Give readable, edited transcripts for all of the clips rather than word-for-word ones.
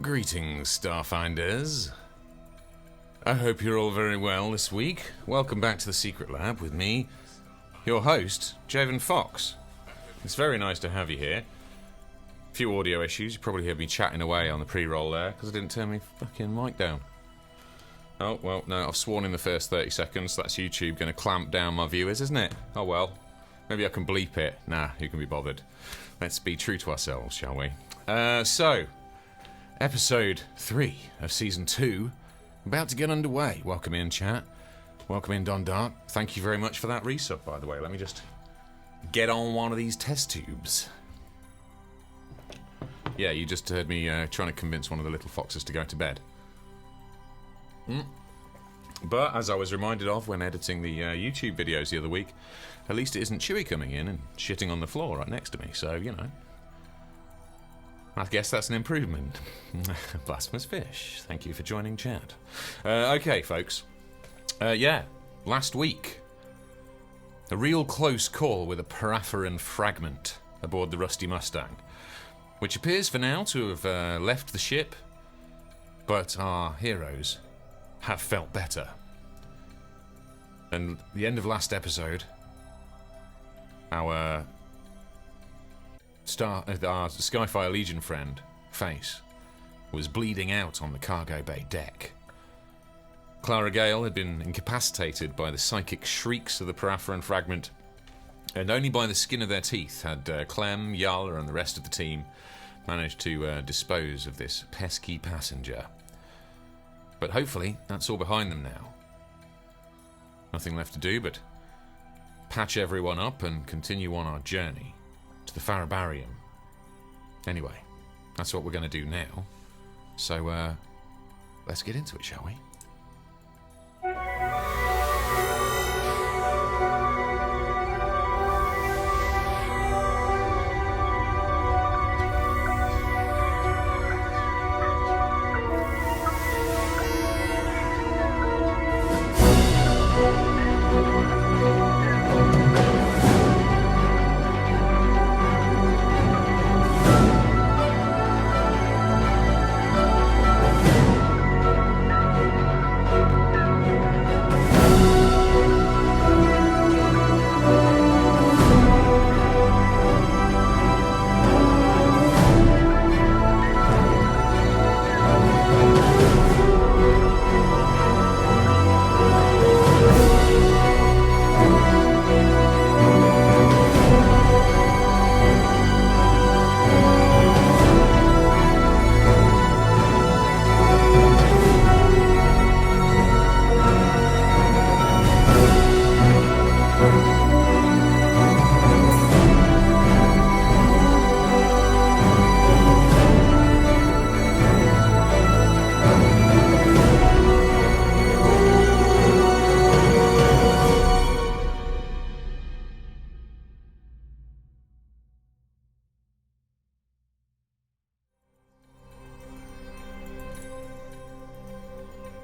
Greetings, Starfinders. I hope you're all very well this week. Welcome back to the Secret Lab with me, your host, Jayven Fox. It's very nice to have you here. A few audio issues. You probably heard me chatting away on the pre-roll there because I didn't turn my fucking mic down. Oh, well, no, I've sworn in the first 30 seconds. That's YouTube going to clamp down my viewers, isn't it? Oh, well. Maybe I can bleep it. Nah, who can be bothered? Let's be true to ourselves, shall we? So, episode 3 of season 2, about to get underway. Welcome in, chat. Welcome in, Don Dark. Thank you very much for that resub, by the way. Let me just get on one of these test tubes. Yeah, you just heard me trying to convince one of the little foxes to go to bed. But, as I was reminded of when editing the YouTube videos the other week, at least it isn't Chewie coming in and shitting on the floor right next to me, so, you know. I guess that's an improvement. Blasphemous fish. Thank you for joining chat. Okay, folks. Yeah, last week, a real close call with a Farrabarium fragment aboard the Rusty Mustang, which appears for now to have left the ship, but our heroes have felt better. And the end of last episode, our Skyfire Legion friend, Face, was bleeding out on the cargo bay deck. Clara Gale had been incapacitated by the psychic shrieks of the Farrabarium fragment, and only by the skin of their teeth had Clem, Yala, and the rest of the team managed to dispose of this pesky passenger. But hopefully, that's all behind them now. Nothing left to do but patch everyone up and continue on our journey to the Farrabarium. Anyway, that's what we're going to do now. So, let's get into it, shall we?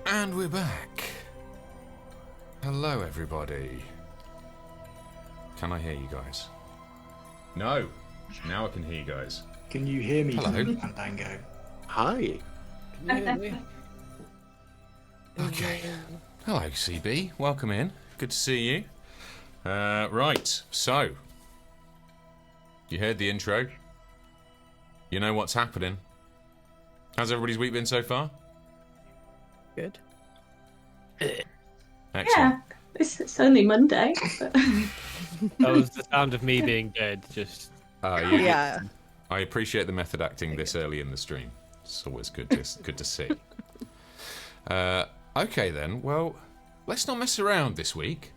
And we're back. Hello, everybody. Can I hear you guys? No. Now I can hear you guys. Can you hear me? Hello. Fandango? Hi. Can you hear me? Okay. Hello, CB. Welcome in. Good to see you. Right. So, you heard the intro. You know what's happening. How's everybody's week been so far? Good. Excellent. Yeah, it's only Monday. But... That was the sound of me being dead. Just Yeah. I appreciate the method acting this early in the stream. It's always good to see. Okay then. Well, let's not mess around this week.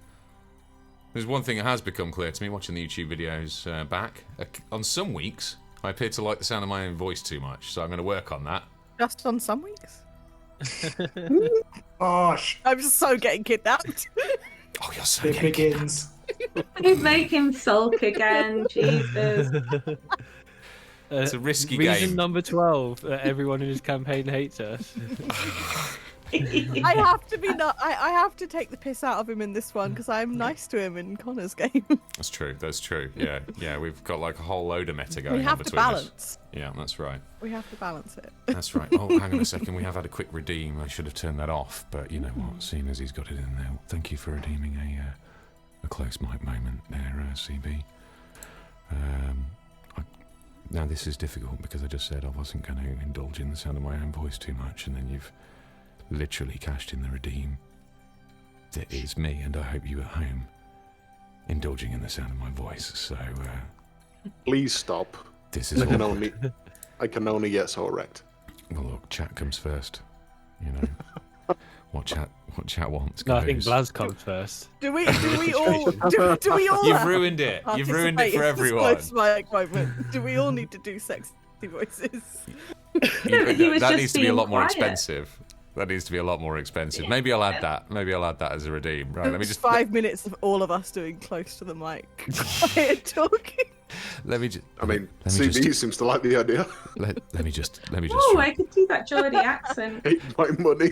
There's one thing that has become clear to me watching the YouTube videos back. On some weeks, I appear to like the sound of my own voice too much, so I'm going to work on that. Just on some weeks. Gosh, I'm just so getting kidnapped. Oh, you're so it begins. Don't make him sulk again, Jesus. It's a risky reason game. number 12. Everyone in his campaign hates us. I have to be I have to take the piss out of him in this one because I'm nice to him in Connor's game. That's true. That's true. Yeah, yeah. We've got like a whole load of meta going We on have to between us. balance. Yeah, that's right. We have to balance it. That's right. Oh, hang on a second. We have had a quick redeem. I should have turned that off, but you know what? Seeing as he's got it in there, thank you for redeeming a close mic moment there, CB. Now this is difficult because I just said I wasn't going to indulge in the sound of my own voice too much, and then you've literally cashed in the redeem that is me, and I hope you at home indulging in the sound of my voice. So Please stop. this is I can all. only get so erect. Well, look, chat comes first. You know what chat wants. No, I think goes. Blaz comes first. Do we all do we all You've ruined it. You've ruined it for everyone. Do we all need to do sexy voices? He was That just needs to be a being lot more quiet. expensive. That needs to be a lot more expensive. Maybe I'll add that. Maybe I'll add that as a redeem. Right. Let me It's just 5 minutes of all of us doing close to the mic, quiet talking. let me just. I mean, let me CB seems to like the idea. let me just. Oh, I could do that Geordie accent. Hate my money.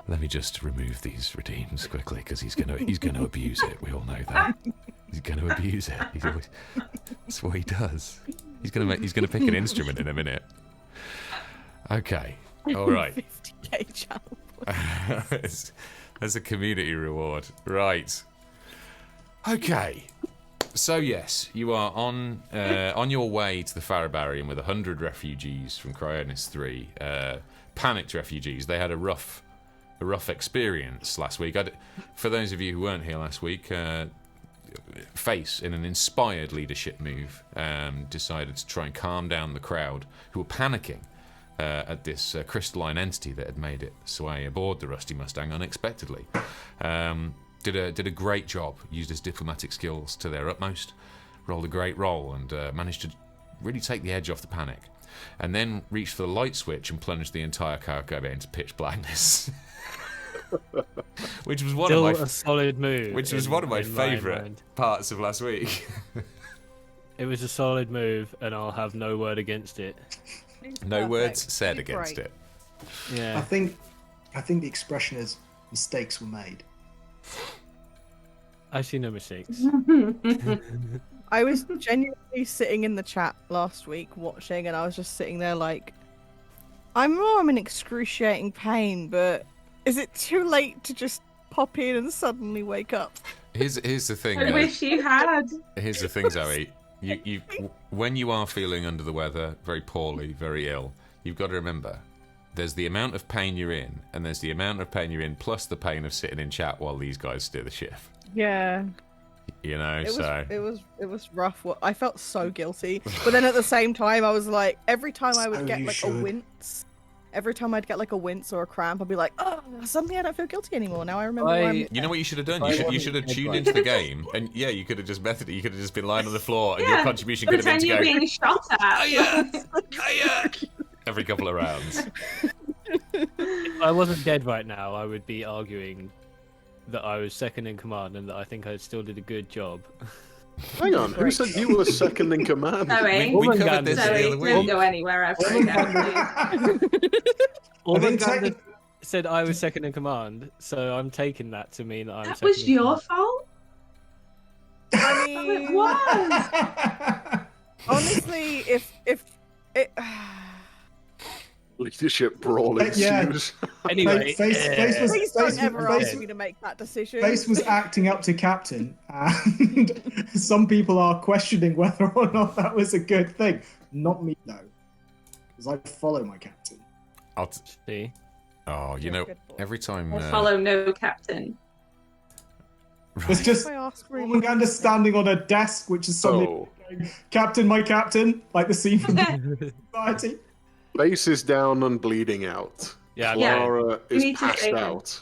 Let me just remove these redeems quickly because he's gonna abuse it. We all know that. He's gonna abuse it. He's always, that's what he does. He's gonna pick an instrument in a minute. Okay. All right. 50k channel. As a community reward. Right. Okay. So yes, you are on your way to the Farrabarium with 100 refugees from Cryonis 3. Panicked refugees. They had a rough experience last week. For those of you who weren't here last week, Face, in an inspired leadership move, decided to try and calm down the crowd who were panicking at this crystalline entity that had made it sway aboard the Rusty Mustang unexpectedly. Did a great job, used his diplomatic skills to their utmost, rolled a great roll, and managed to really take the edge off the panic. And then reached for the light switch and plunged the entire cargo bay into pitch blackness. Which was one Still of my a solid move. which was one of my in favourite mind. parts of last week. It was a solid move, and I'll have no word against it. No words Perfect. said You're against great. it. I Yeah. think the expression is mistakes were made. I see no mistakes. I was genuinely sitting in the chat last week watching, and I was just sitting there like, I'm in excruciating pain, but is it too late to just pop in and suddenly wake up? Here's the thing. I though. wish you had. Here's the thing, Zoe. You when you are feeling under the weather, very poorly, very ill, you've got to remember there's the amount of pain you're in, and there's the amount of pain you're in plus the pain of sitting in chat while these guys steer the ship. Yeah. You know, It was rough. I felt so guilty, but then at the same time, I was like, every time I would So get you like a should. wince, every time I'd get like a wince or a cramp, I'd be like, oh, suddenly I don't feel guilty anymore. Now I remember. Why I'm... You know what you should have done? I You should have wasn't tuned dead into the game, and yeah, you could have just methoded it. You could have just been lying on the floor, and your Yeah, contribution could have been Pretend to you're go being shot at. "Hiya!" every couple of rounds. If I wasn't dead right now, I would be arguing that I was second in command and that I think I still did a good job. Hang on, who said you were second in command? Zoe, We Woman covered this the Zoe, other don't week. go anywhere ever again, please. All I think the guys technic- said I was second in command, so I'm taking that to mean that I'm That second was in your command. fault? I It mean, was. honestly, if it. Leadership brawl Yeah. ensues. Anyway, Face was Please Face don't ever was- ask me to make that decision. Face was acting up to captain, and some people are questioning whether or not that was a good thing. Not me though, because I follow my captain. See? Oh, you You're a know, good boy. every time. I follow no captain. It's just I ask really Womangander standing on a desk, which is suddenly So, going, "Captain, my captain," like the scene from Society. Face is down and bleeding out. Yeah, Yeah. Clara You is need to passed aim. out.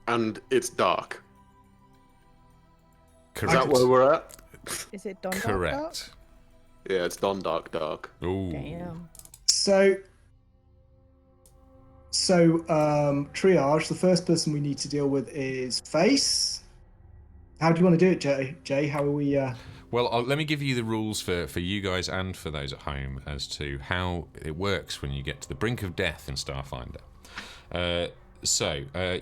And it's dark. Is Correct. that where we're at? Is it done? Correct. Yeah, it's done dark. Ooh. Damn. So, triage. The first person we need to deal with is Face. How do you want to do it, Jay? Jay, how are we? Well, let me give you the rules for you guys and for those at home as to how it works when you get to the brink of death in Starfinder.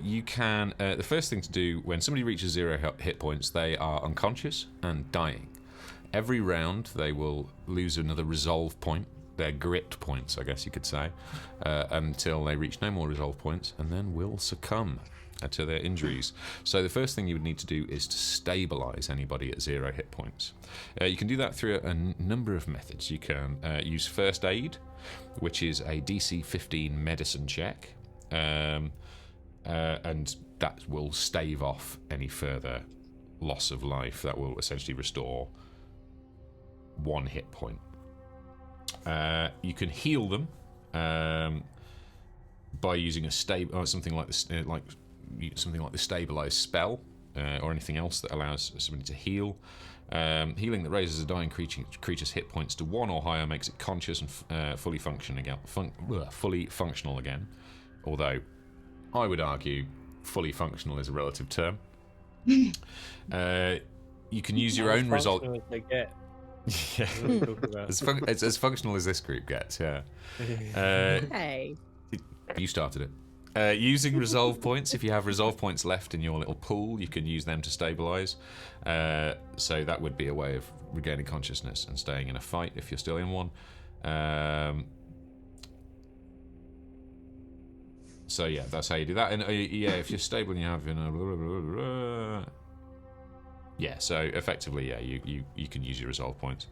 You can... the first thing to do when somebody reaches 0 hit points, they are unconscious and dying. Every round, they will lose another resolve point. Their grit points, I guess you could say, until they reach no more resolve points, and then will succumb to their injuries. So the first thing you would need to do is to stabilize anybody at 0 hit points. You can do that through a number of methods. You can use first aid, which is a DC 15 medicine check, and that will stave off any further loss of life. That will essentially restore 1 hit point. You can heal them by using a something like this, something like the stabilize spell, or anything else that allows somebody to heal. Healing that raises a dying creature's hit points to 1 or higher makes it conscious and fully functional again. Although I would argue fully functional is a relative term. You can use your own result. Yeah, it's as functional as this group gets. Yeah. Hey. You started it. Using resolve points. If you have resolve points left in your little pool, you can use them to stabilize. So that would be a way of regaining consciousness and staying in a fight if you're still in one. So yeah, that's how you do that. And yeah, if you're stable and you have yeah, so effectively, yeah, you can use your resolve points.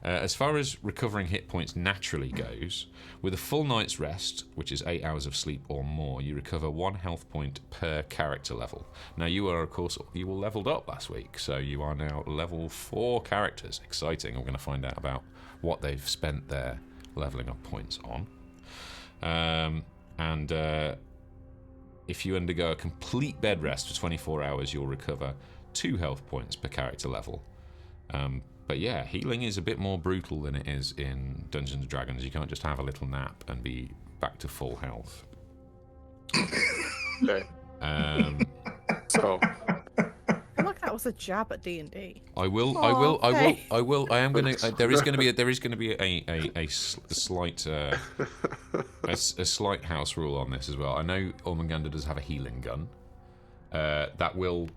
As far as recovering hit points naturally goes, with a full night's rest, which is 8 hours of sleep or more, you recover 1 health point per character level. Now, you were leveled up last week, so you are now level 4 characters. Exciting. We're going to find out about what they've spent their leveling up points on. If you undergo a complete bed rest for 24 hours, you'll recover 2 health points per character level. But yeah, healing is a bit more brutal than it is in Dungeons & Dragons. You can't just have a little nap and be back to full health. Okay. So I feel like that was a jab at D&D. I am going to. There is going to be a slight house rule on this as well. I know Ormungandr does have a healing gun. That will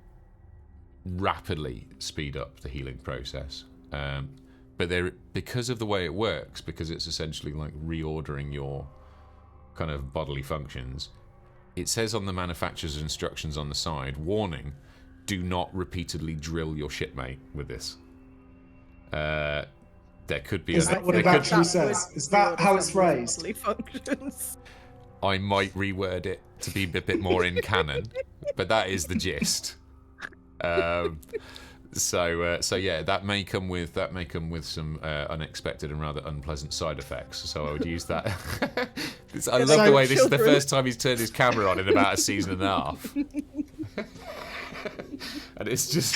rapidly speed up the healing process. But because of the way it works, because it's essentially like reordering your kind of bodily functions, it says on the manufacturer's instructions on the side, warning, do not repeatedly drill your shitmate with this. There could be... Is that what it actually says? Is that how it's phrased? Bodily functions. I might reword it to be a bit more in canon, but that is the gist. So yeah, that may come with some unexpected and rather unpleasant side effects. So I would use that. I love the way this is the first time he's turned his camera on in about a season and a half, and it's just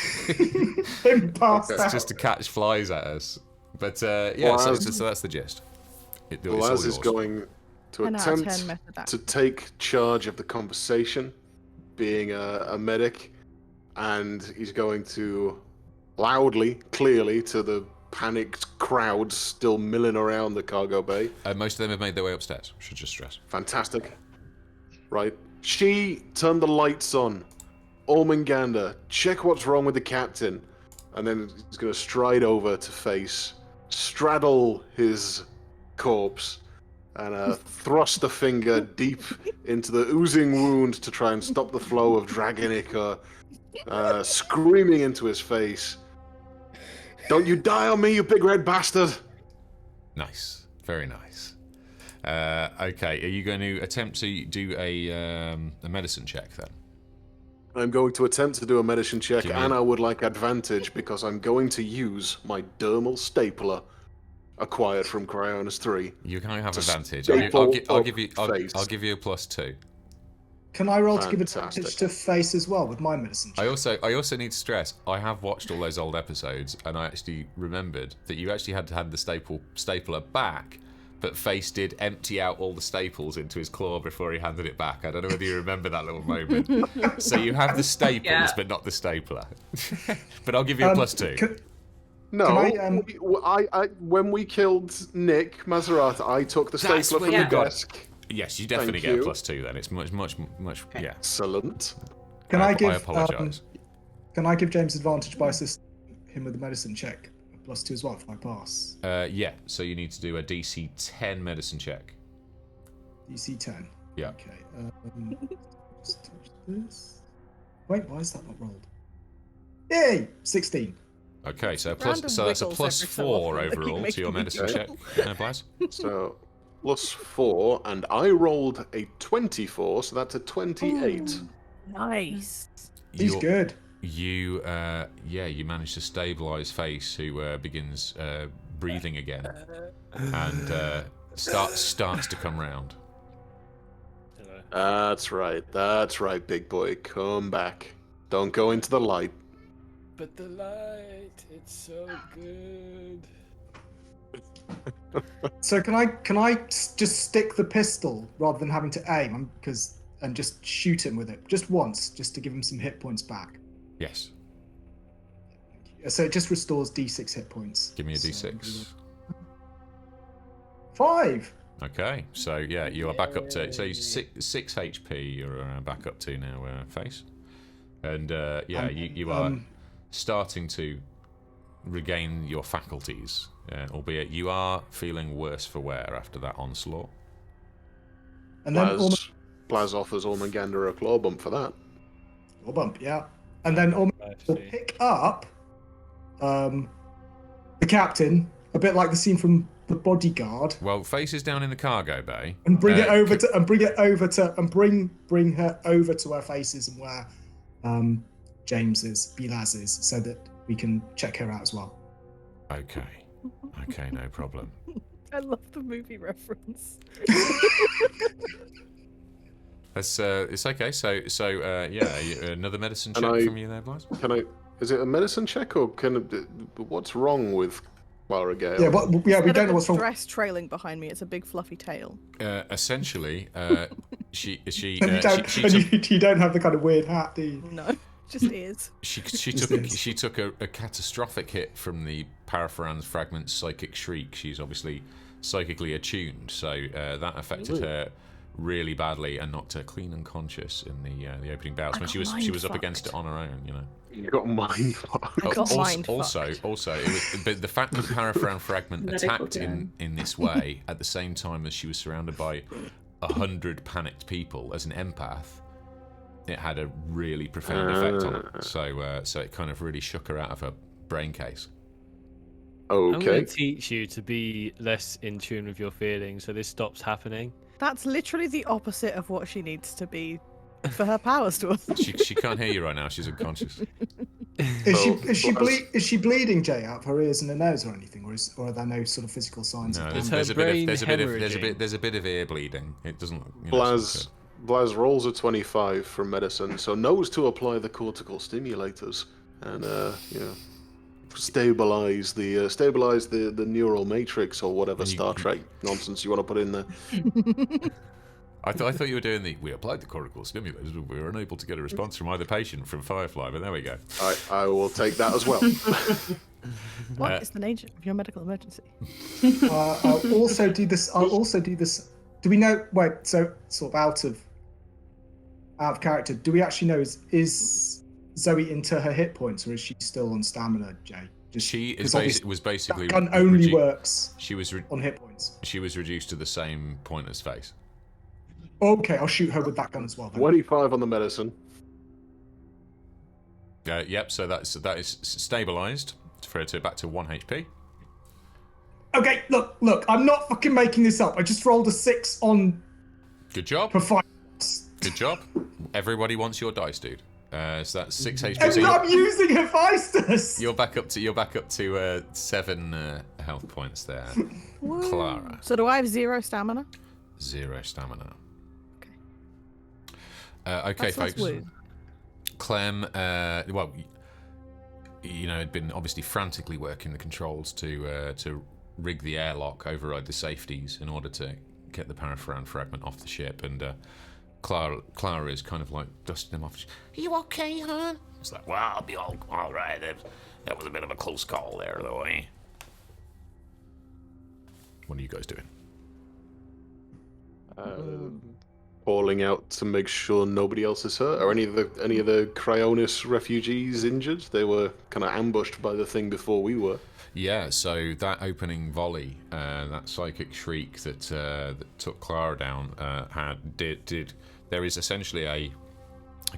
just to catch flies at us. But yeah, so that's the gist. Laz is going to attempt to take charge of the conversation, being a medic. And he's going to loudly, clearly, to the panicked crowds still milling around the cargo bay. Most of them have made their way upstairs, should just stress. Fantastic. Right. She turned the lights on. Ormungandr, check what's wrong with the captain. And then he's going to stride over to Face, straddle his corpse, and thrust a finger deep into the oozing wound to try and stop the flow of dragon ichor. Screaming into his face, "Don't you die on me, you big red bastard!" Nice, very nice. Okay, are you going to attempt to do a medicine check then? I'm going to attempt to do a medicine check, and I would like advantage because I'm going to use my dermal stapler acquired from Cryonis 3. You can have advantage. I'll give you a +2. Can I roll to give advantage to Face as well with my medicine check? I also need to stress, I have watched all those old episodes, and I actually remembered that you actually had to hand the stapler back, but Face did empty out all the staples into his claw before he handed it back. I don't know whether you remember that little moment. So you have the staples, but not the stapler. But I'll give you a +2. No, Can when we killed Nick Maserati, I took the That's stapler when from you the got desk. Yes, you definitely Thank get a you. +2 then. It's much, yeah. Excellent. Can I give? I apologise. Can I give James advantage by assisting him with the medicine check? A +2 as well if I pass. Yeah, so you need to do a DC 10 medicine check. DC 10. Yeah. Okay. Let's touch this. Wait, why is that not rolled? Yay! 16. Okay, so Random that's a wiggles every so +4 often that keep overall to making your me medicine check, giggle. Blaz. So +4, and I rolled a 24, so that's a 28. Nice. He's good. You manage to stabilise Face, who begins breathing again, and starts to come round. That's right, big boy. Come back. Don't go into the light. But the light, it's so good. So can I just stick the pistol rather than having to aim, and just shoot him with it just once, just to give him some hit points back? Yes. So it just restores D6 hit points. Give me a D6. 5. Okay, so yeah, you are back up to 6 HP. You're back up to now, Face, and you are starting to regain your faculties, albeit you are feeling worse for wear after that onslaught. And then Blaz offers Ormagander a claw bump for that. Claw bump, yeah. And then will pick up the captain, a bit like the scene from The Bodyguard. Well, Face is down in the cargo bay, and bring her over to her faces and where Bilaz is, so that we can check her out as well. Okay, no problem. I love the movie reference. That's it's okay. So another medicine check from you there, boys. Is it a medicine check, or what's wrong with Clara Gale? Yeah, we don't know what's wrong. Dress trailing behind me. It's a big fluffy tail. Essentially, she you don't have the kind of weird hat, do you? No, just ears. She took a catastrophic hit from the Parapharan's fragment's psychic shriek. She's obviously psychically attuned, so that affected her really badly and knocked her clean unconscious in the opening bouts when she was up against it on her own. You know. You got mind fucked. Also, it was the fact that the Parapharan fragment attacked in this way at the same time as she was surrounded by 100 panicked people as an empath. It had a really profound effect on her. So it kind of really shook her out of her brain case. I'm going Okay. to teach you to be less in tune with your feelings, so this stops happening. That's literally the opposite of what she needs to be for her powers to us. She can't hear you right now. She's unconscious. Is she bleeding, Jay, out of her ears and her nose or anything, or are there no sort of physical signs? No, of there's a bit of ear bleeding. It doesn't. Blaz rolls a 25 from medicine, so knows to apply the cortical stimulators and stabilize the neural matrix or whatever Star Trek nonsense you want to put in there. I thought you were doing we applied the cortical stimulators, but we were unable to get a response from either patient from Firefly, but there we go. I will take that as well. What is the nature of your medical emergency? I'll also do this. Do we know? Wait, so sort of out of character. Do we actually know is Zoe into her hit points, or is she still on stamina, Jay? Was basically that gun only works. She was on hit points. She was reduced to the same point as Face. Okay, I'll shoot her with that gun as well. Then. 25 on the medicine. Yep. So that is stabilized for it to back to 1 HP. Okay, look. I'm not fucking making this up. I just rolled a 6 on. Good job. Performance. Good job. Everybody wants your dice, dude. So that's 6 HP. And I'm using Hephaestus. You're back up to 7 health points there, Clara. So do I have 0 stamina? 0 stamina. Okay. Okay, folks. Clem, had been obviously frantically working the controls to rig the airlock, override the safeties in order to get the Parapharan fragment off the ship, and Clara is kind of like dusting him off. Are you okay, hon? It's like, well, I'll be all right. That was a bit of a close call there, though, eh? What are you guys doing? Calling out to make sure nobody else is hurt. Are any of the Cryonis refugees injured? They were kind of ambushed by the thing before we were. Yeah, so that opening volley, that psychic shriek that took Clara down, there is essentially a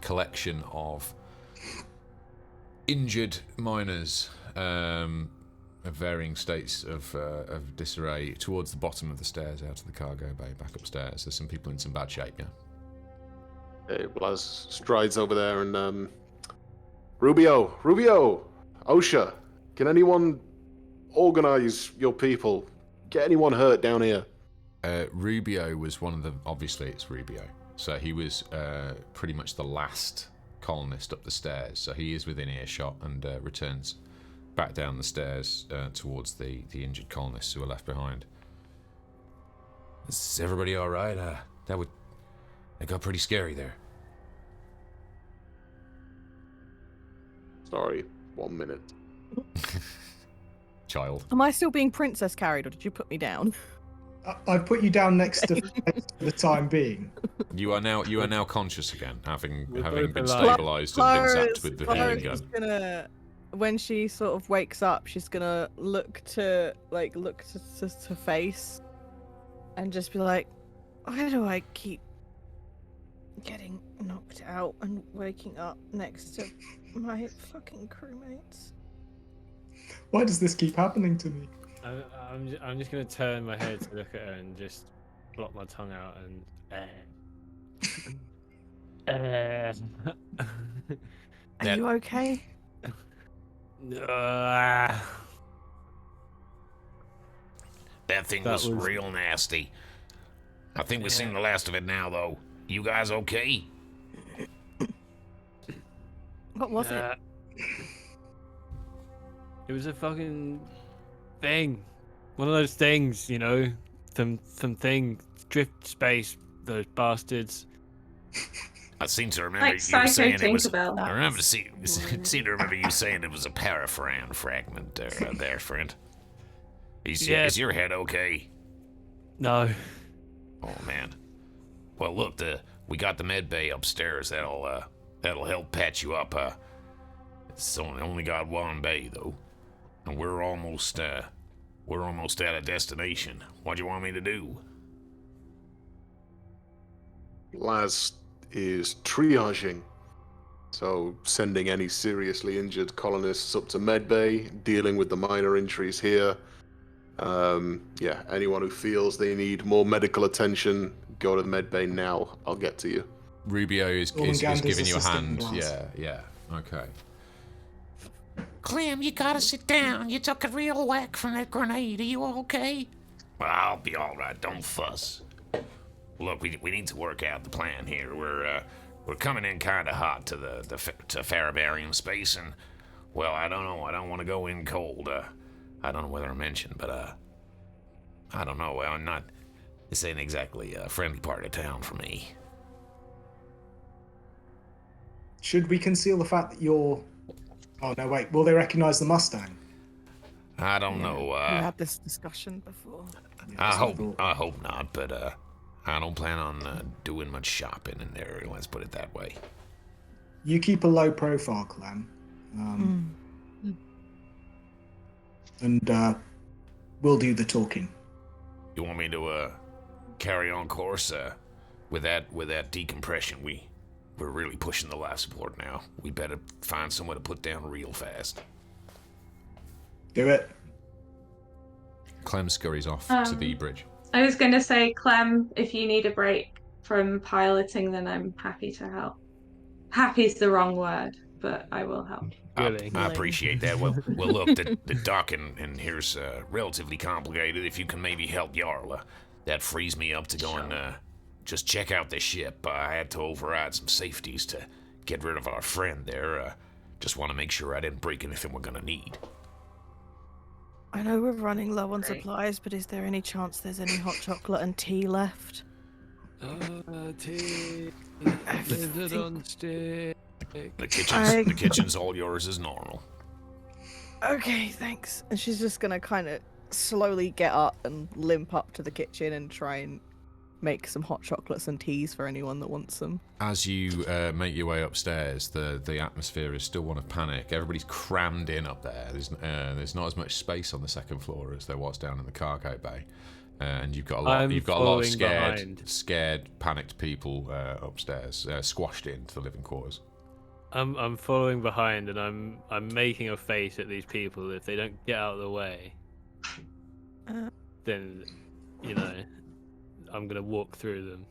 collection of injured miners of varying states of disarray towards the bottom of the stairs out of the cargo bay, back upstairs. There's some people in some bad shape, yeah. Blaz strides over there and Rubio, Osha, can anyone organize your people? Get anyone hurt down here? Rubio was one of the... Obviously, it's Rubio. So he was pretty much the last colonist up the stairs. So he is within earshot and returns back down the stairs towards the injured colonists who are left behind. Is everybody all right? That got pretty scary there. Sorry, 1 minute. Child. Am I still being princess carried, or did you put me down? I've put you down next to for the time being. You are now conscious again, having been alive. stabilised and been zapped with the healing Clara's gun. gonna, when she sort of wakes up, she's gonna look to face, and just be like, "Why do I keep getting knocked out and waking up next to my fucking crewmates?" Why does this keep happening to me? I'm just gonna turn my head to look at her and just block my tongue out and. Are you okay? That thing That was was- real nasty. I think we've seen the last of it now, though. You guys okay? What was it? It was a fucking thing. One of those things, you know? Some thing. Drift space, those bastards. I seem to remember Like you Psycho saying it was... Tinkerbell. I seem to remember you saying it was a parafran fragment there, friend. Is your head okay? No. Oh, man. Well, look, we got the med bay upstairs. That'll help patch you up. It's only got one bay, though. And we're almost at a destination. What do you want me to do? Laz is triaging, so sending any seriously injured colonists up to medbay, dealing with the minor injuries here. Anyone who feels they need more medical attention, go to the medbay now. I'll get to you. Rubio is Orlangander's giving you a assistant hand. Laz. Yeah, okay. Clem, you gotta sit down. You took a real whack from that grenade. Are you okay? Well, I'll be all right. Don't fuss. Look, we need to work out the plan here. We're coming in kind of hot to to Farrabarium space, and well, I don't know. I don't want to go in cold. I don't know whether I mentioned, but I don't know. Well, I'm not. This ain't exactly a friendly part of town for me. Should we conceal the fact that you're... Oh, no, wait. Will they recognize the Mustang? I don't know. We had this discussion before. I Yes, thought. hope not, but I don't plan on doing much shopping in there. Let's put it that way. You keep a low profile, Clem. And we'll do the talking. You want me to carry on course with that decompression? We're really pushing the life support now. We better find somewhere to put down real fast. Do it. Clem scurries off to the bridge. I was going to say, Clem, if you need a break from piloting, then I'm happy to help. Happy's the wrong word, but I will help. Really? I appreciate that. Well, look, the dock in here's relatively complicated. If you can maybe help Yarla, that frees me up to go and just check out the ship. I had to override some safeties to get rid of our friend there. Just want to make sure I didn't break anything we're gonna need. I know we're running low on Great. supplies, but is there any chance there's any hot chocolate and tea left? Tea. Landed on stick. The kitchen's all yours as normal. Okay, thanks. And she's just gonna kind of slowly get up and limp up to the kitchen and try and make some hot chocolates and teas for anyone that wants them. As you make your way upstairs, the atmosphere is still one of panic. Everybody's crammed in up there. There's not as much space on the second floor as there was down in the cargo bay, and you've got a lot of scared, panicked people upstairs, squashed into the living quarters. I'm following behind, and I'm making a face at these people. If they don't get out of the way, then I'm gonna walk through them.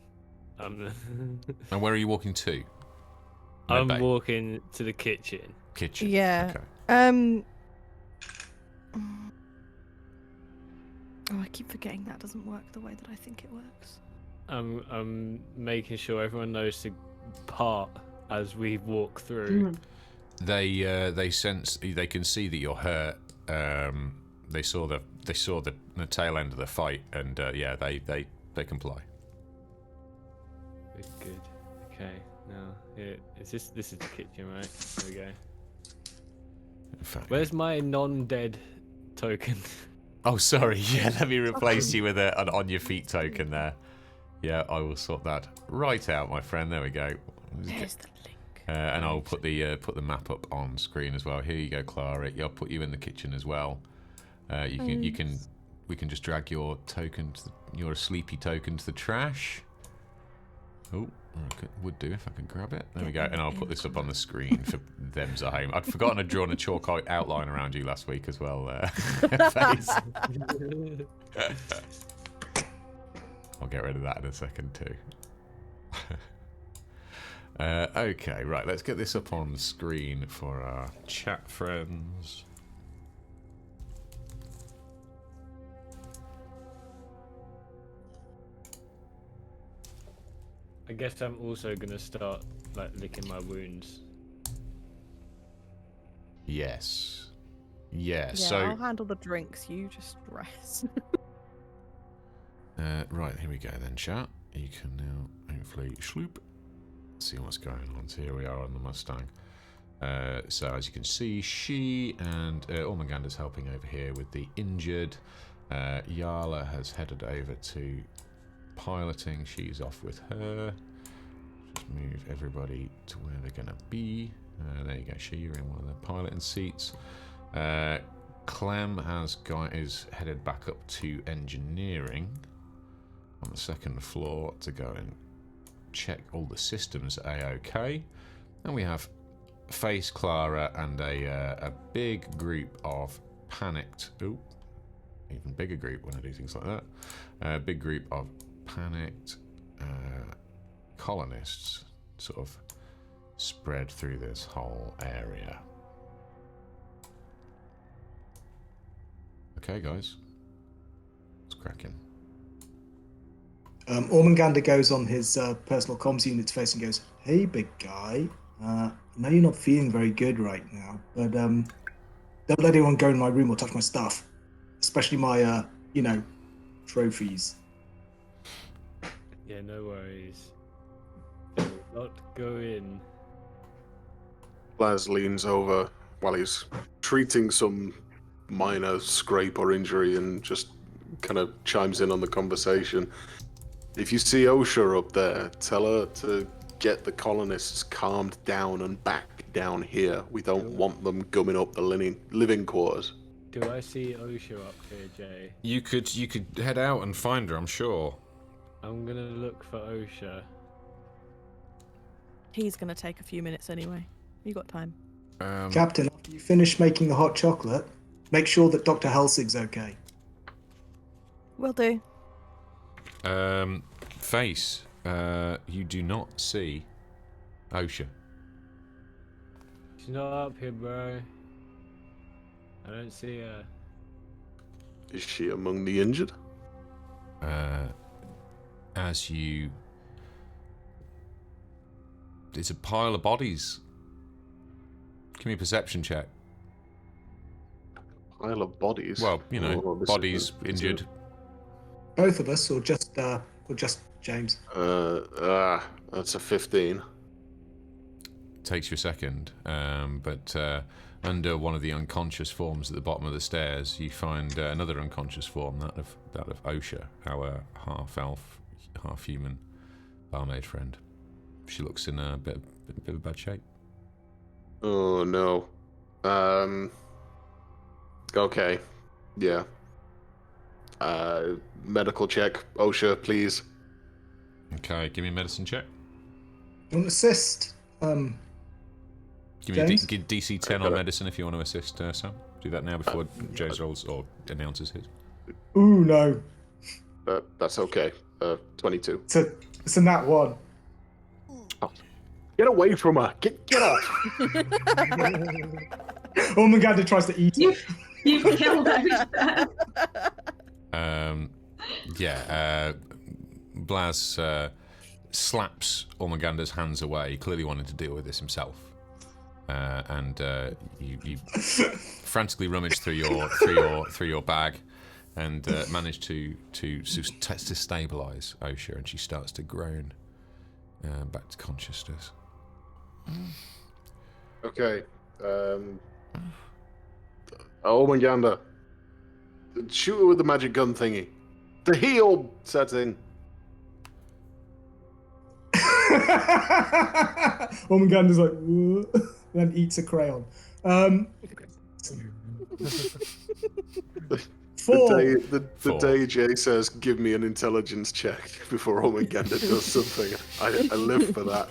And where are you walking to? I'm walking to the kitchen. Kitchen. Yeah. Okay. Oh, I keep forgetting that doesn't work the way that I think it works. I'm making sure everyone knows to part as we walk through. They sense, they can see that you're hurt. They saw the tail end of the fight, and they comply. Good. Okay. Now, this is the kitchen, right? There we go. In fact, Where's my non-dead token? oh, sorry. Yeah, let me replace you with an on your feet token there. Yeah, I will sort that right out, my friend. There we go. There's the link. And I'll put the map up on screen as well. Here you go, Clara. I'll put you in the kitchen as well. We can just drag your token, your sleepy token, to the trash. Oh, would do if I could grab it. There we go. And I'll put this up on the screen for VampZoe. I'd forgotten I'd drawn a chalk outline around you last week as well. Face. I'll get rid of that in a second too. Okay, right. Let's get this up on the screen for our chat friends. I guess I'm also gonna start licking my wounds. Yes. Yeah. Yeah, So I'll handle the drinks. You just rest. right, here we go then, chat. You can now hopefully see what's going on. So here we are on the Mustang. So as you can see, she and Ormaganda's helping over here with the injured. Yala has headed over to piloting. She's off with her. Just move everybody to where they're going to be. There you go, you're in one of the piloting seats. Clem is headed back up to engineering on the second floor to go and check all the systems are A-OK. And we have Face, Clara, and a big group of panicked... Ooh, even bigger group when I do things like that. A big group of panicked colonists sort of spread through this whole area. Okay, guys. It's cracking. Ormanganda goes on his personal comms unit's face and goes, "Hey, big guy. I know you're not feeling very good right now, but don't let anyone go in my room or touch my stuff, especially my, trophies." Yeah, no worries. Do not go in. Laz leans over while he's treating some minor scrape or injury and just kind of chimes in on the conversation. If you see Osha up there, tell her to get the colonists calmed down and back down here. We don't want them gumming up the living quarters. Do I see Osha up here, Jay? You could head out and find her, I'm sure. I'm gonna look for Osha. He's gonna take a few minutes anyway. You got time. Captain, after you finish making the hot chocolate, make sure that Dr. Helsig's okay. Will do. Face, you do not see Osha. She's not up here, bro. I don't see her. Is she among the injured? As you... It's a pile of bodies. Give me a perception check. Pile of bodies? Well, bodies, injured. Both of us, or just James? That's a 15. takes you a second, but under one of the unconscious forms at the bottom of the stairs, you find another unconscious form, that of Osha, our half-elf, half-human barmaid friend. She looks in a bit of bad shape. Oh no. Okay. Yeah. Medical check. Osha, please. Okay, give me a medicine check. You want to assist? Give me a James? DC 10 on medicine if you want to assist Sam. Do that now before Joe's rolls or announces his. Ooh, no. That's okay. 22. It's a nat 1. Get away from her. Get up. Ormaganda tries to eat it. You've killed Osha. Blaz slaps Ormaganda's hands away, clearly wanting to deal with this himself. And you frantically rummage through your bag and manage to stabilize Osha, and she starts to groan back to consciousness. Okay. Ormaganda. Shoot her with the magic gun thingy. The heal setting. Ormaganda's like, then eats a crayon. 4. The day Jay says, "Give me an intelligence check" before Ormaganda does something, I live for that.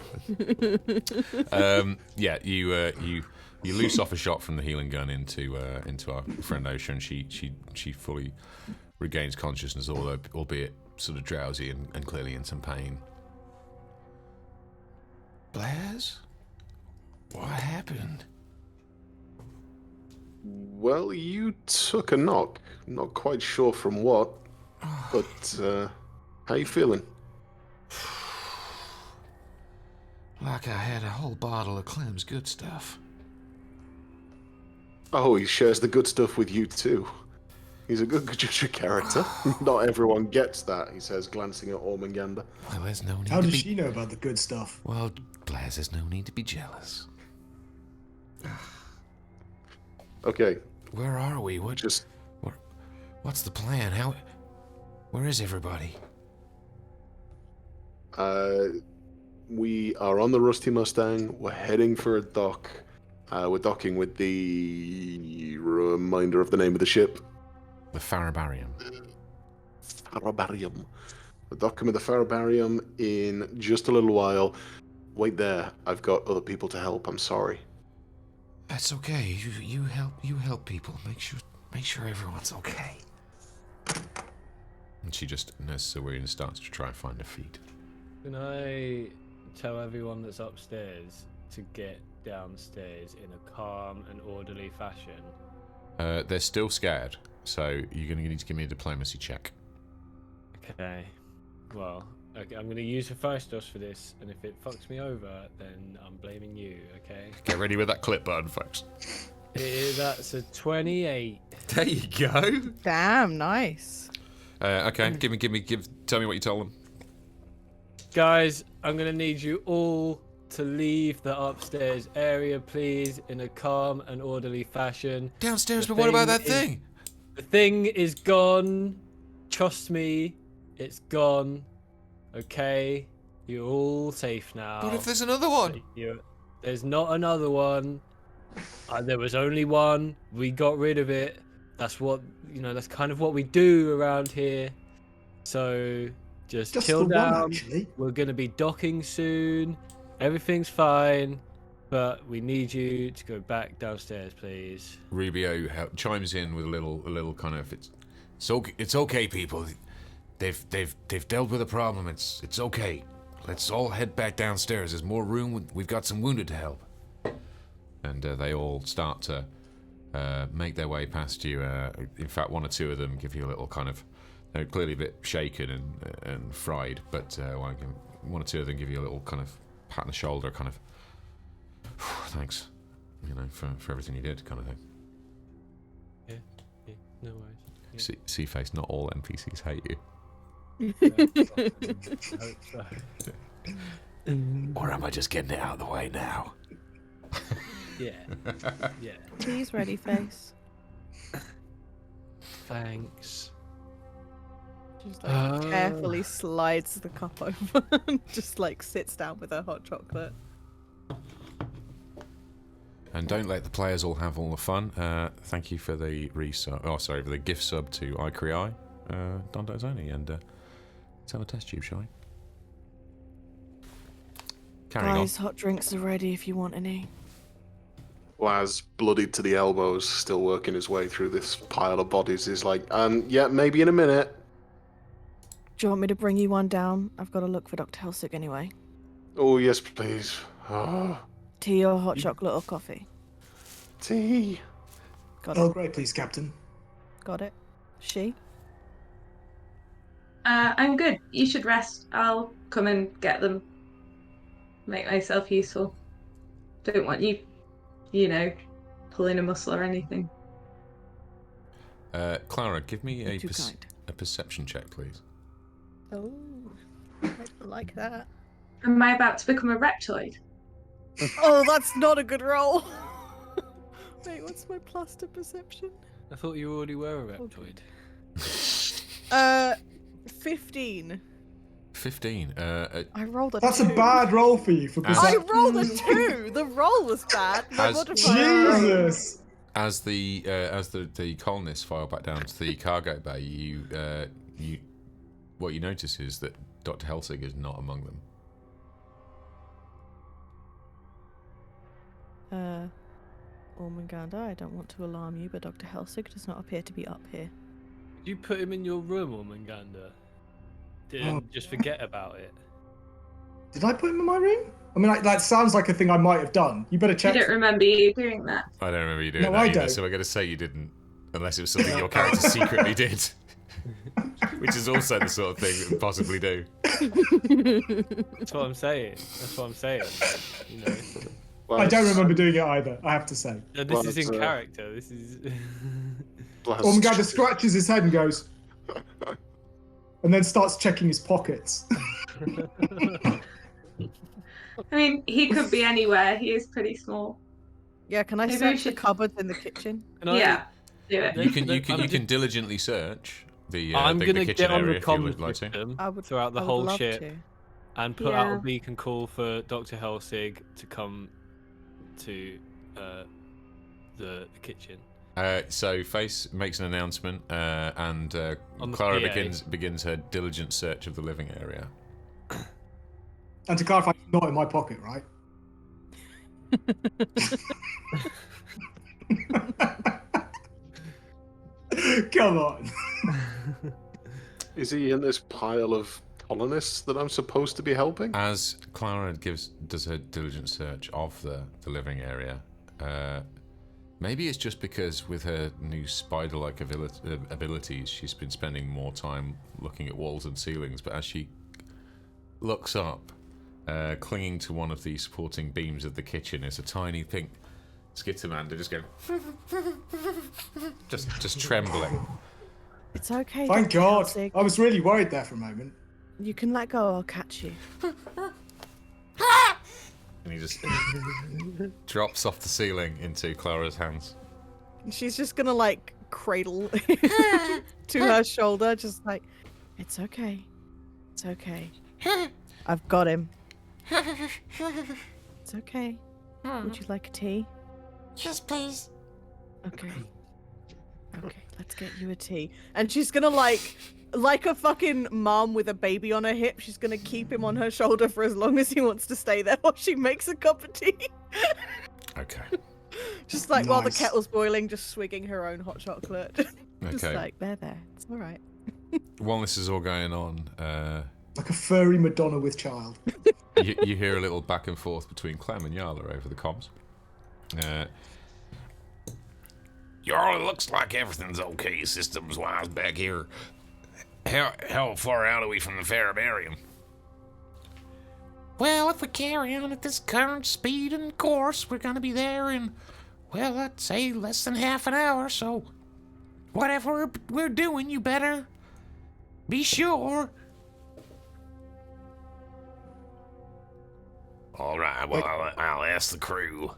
You loose off a shot from the healing gun into our friend Osha, and she fully regains consciousness, albeit sort of drowsy and clearly in some pain. Blaz? What happened? Well, you took a knock. Not quite sure from what, but how you feeling? Like I had a whole bottle of Clem's good stuff. Oh, he shares the good stuff with you too. He's a good judge of character. Not everyone gets that, he says, glancing at Ormaganda. Well, there's no need How to does be... she know about the good stuff? Well, Blaz, there's no need to be jealous. Okay. Where are we? What's the plan? Where is everybody? We are on the Rusty Mustang. We're heading for a dock. We're docking with the reminder of the name of the ship. The Farrabarium. Farrabarium. We're docking with the Farrabarium in just a little while. Wait there. I've got other people to help. I'm sorry. That's okay. You help people. Make sure everyone's okay. And she just nurses her way and starts to try and find her feet. Can I tell everyone that's upstairs to get downstairs in a calm and orderly fashion? They're still scared, so you're going to need to give me a diplomacy check. Okay. Well, okay, I'm going to use Hephaestus for this, and if it fucks me over, then I'm blaming you, okay? Get ready with that clip button, folks. That's a 28. There you go. Damn, nice. Okay, tell me what you told them. Guys, I'm going to need you all to leave the upstairs area, please, in a calm and orderly fashion. Downstairs, but what about that thing? The thing is gone. Trust me, it's gone. Okay? You're all safe now. What if there's another one? There's not another one. There was only one. We got rid of it. That's that's kind of what we do around here. So just chill down. We're going to be docking soon. Everything's fine. But we need you to go back downstairs, please. Rubio chimes in with a little kind of it's okay, people. They've dealt with a problem. It's okay. Let's all head back downstairs. There's more room. We've got some wounded to help. And they all start to make their way past you. In fact, one or two of them give you a little kind of, they're clearly a bit shaken and fried, but one or two of them give you a little kind of pat on the shoulder, kind of, thanks, for everything you did, kind of thing. Yeah, no worries. Yeah. See, face, not all NPCs hate you. Or am I just getting it out of the way now? Yeah. Yeah. Tea's ready, face. Thanks. Just like carefully slides the cup over and just like sits down with her hot chocolate. And don't let the players all have all the fun. Thank you for the for the gift sub to iCreI, Don Dozoni, and tell a test tube, shall we? Carrying Guys, hot drinks are ready if you want any. Laz, bloodied to the elbows, still working his way through this pile of bodies, is like, yeah, maybe in a minute. Do you want me to bring you one down? I've got to look for Dr. Helsig anyway. Oh, yes, please. Oh, Tea or hot chocolate or coffee? tea. Got it. Oh, great, please, Captain. Got it. She? I'm good. You should rest. I'll come and get them. Make myself useful. Don't want you, pulling a muscle or anything. Clara, give me You're too kind. a perception check, please. Oh, I like that. Am I about to become a reptoid? Oh, that's not a good roll. Wait, what's my plus to perception? I thought you already were a reptoid. 15. 15. I rolled a That's 2. a bad roll for you for I perception. rolled a 2. The roll was bad. My As- modifier- Jesus. As the colonists file back down to the cargo bay, what you notice is that Dr. Helsig is not among them. Ormanganda, I don't want to alarm you, but Dr. Helsig does not appear to be up here. Did you put him in your room, Ormanganda? Didn't just forget about it. Did I put him in my room? I mean, that sounds like a thing I might have done. You better I check. don't remember you doing that. I don't remember you doing No, that I either, don't. so we're going to say you didn't, unless it was something your character secretly did. Which is also the sort of thing that would possibly do. That's what I'm saying. You know. Laz, I don't remember doing it either, I have to say. No, this Well, is in it's, character. This is. Laz, Ormanganda scratches his head and goes, and then starts checking his pockets. I mean, he could be anywhere. He is pretty small. Yeah, can I Maybe we search the should- cupboards in the kitchen? Can I- Yeah, do it. You can diligently search the I'm gonna kitchen get on area the if you would comms like to. system I would throughout the I would whole love ship to. and put out Yeah. a beacon call for Dr. Helsig to come to the kitchen. So Face makes an announcement, and On the Clara PA. begins her diligent search of the living area. And to clarify, not in my pocket, right? Come on. Is he in this pile of colonists that I'm supposed to be helping? As Clara does her diligent search of the living area, maybe it's just because with her new spider-like abilities, she's been spending more time looking at walls and ceilings. But as she looks up, clinging to one of the supporting beams of the kitchen, is a tiny pink Skittermander just going, just trembling. It's okay. Thank Dr. God. Helsig. I was really worried there for a moment. You can let go, I'll catch you. And he just drops off the ceiling into Clara's hands. She's just gonna like cradle to her shoulder, just like, it's okay. It's okay. I've got him. It's okay. Would you like a tea? Yes, please. Okay. Okay, let's get you a tea. And she's gonna like a fucking mom with a baby on her hip, she's gonna keep him on her shoulder for as long as he wants to stay there while she makes a cup of tea. Okay. Just like while the Nice. kettle's boiling, just swigging her own hot chocolate. Just Okay. like, there. It's alright. While this is all going on, Like a furry Madonna with child. you hear a little back and forth between Clem and Yarla over the comms. Yarl, it looks like everything's okay systems-wise back here. How far out are we from the Farrabarium? Well, if we carry on at this current speed and course, we're gonna be there in, well, I'd say less than half an hour, so whatever we're doing, you better be sure. All right, well, I'll ask the crew.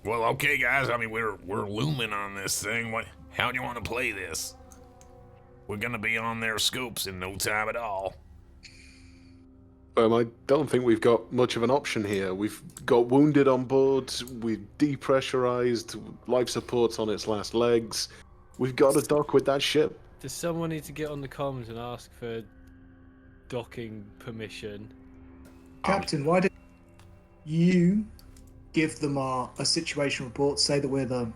Well, okay, guys. I mean, we're looming on this thing. How do you want to play this? We're gonna be on their scoops in no time at all. I don't think we've got much of an option here. We've got wounded on board. We've depressurized. Life support's on its last legs. We've got to dock with that ship. Does someone need to get on the comms and ask for docking permission? Captain, why did you give them a situation report? Say that we're the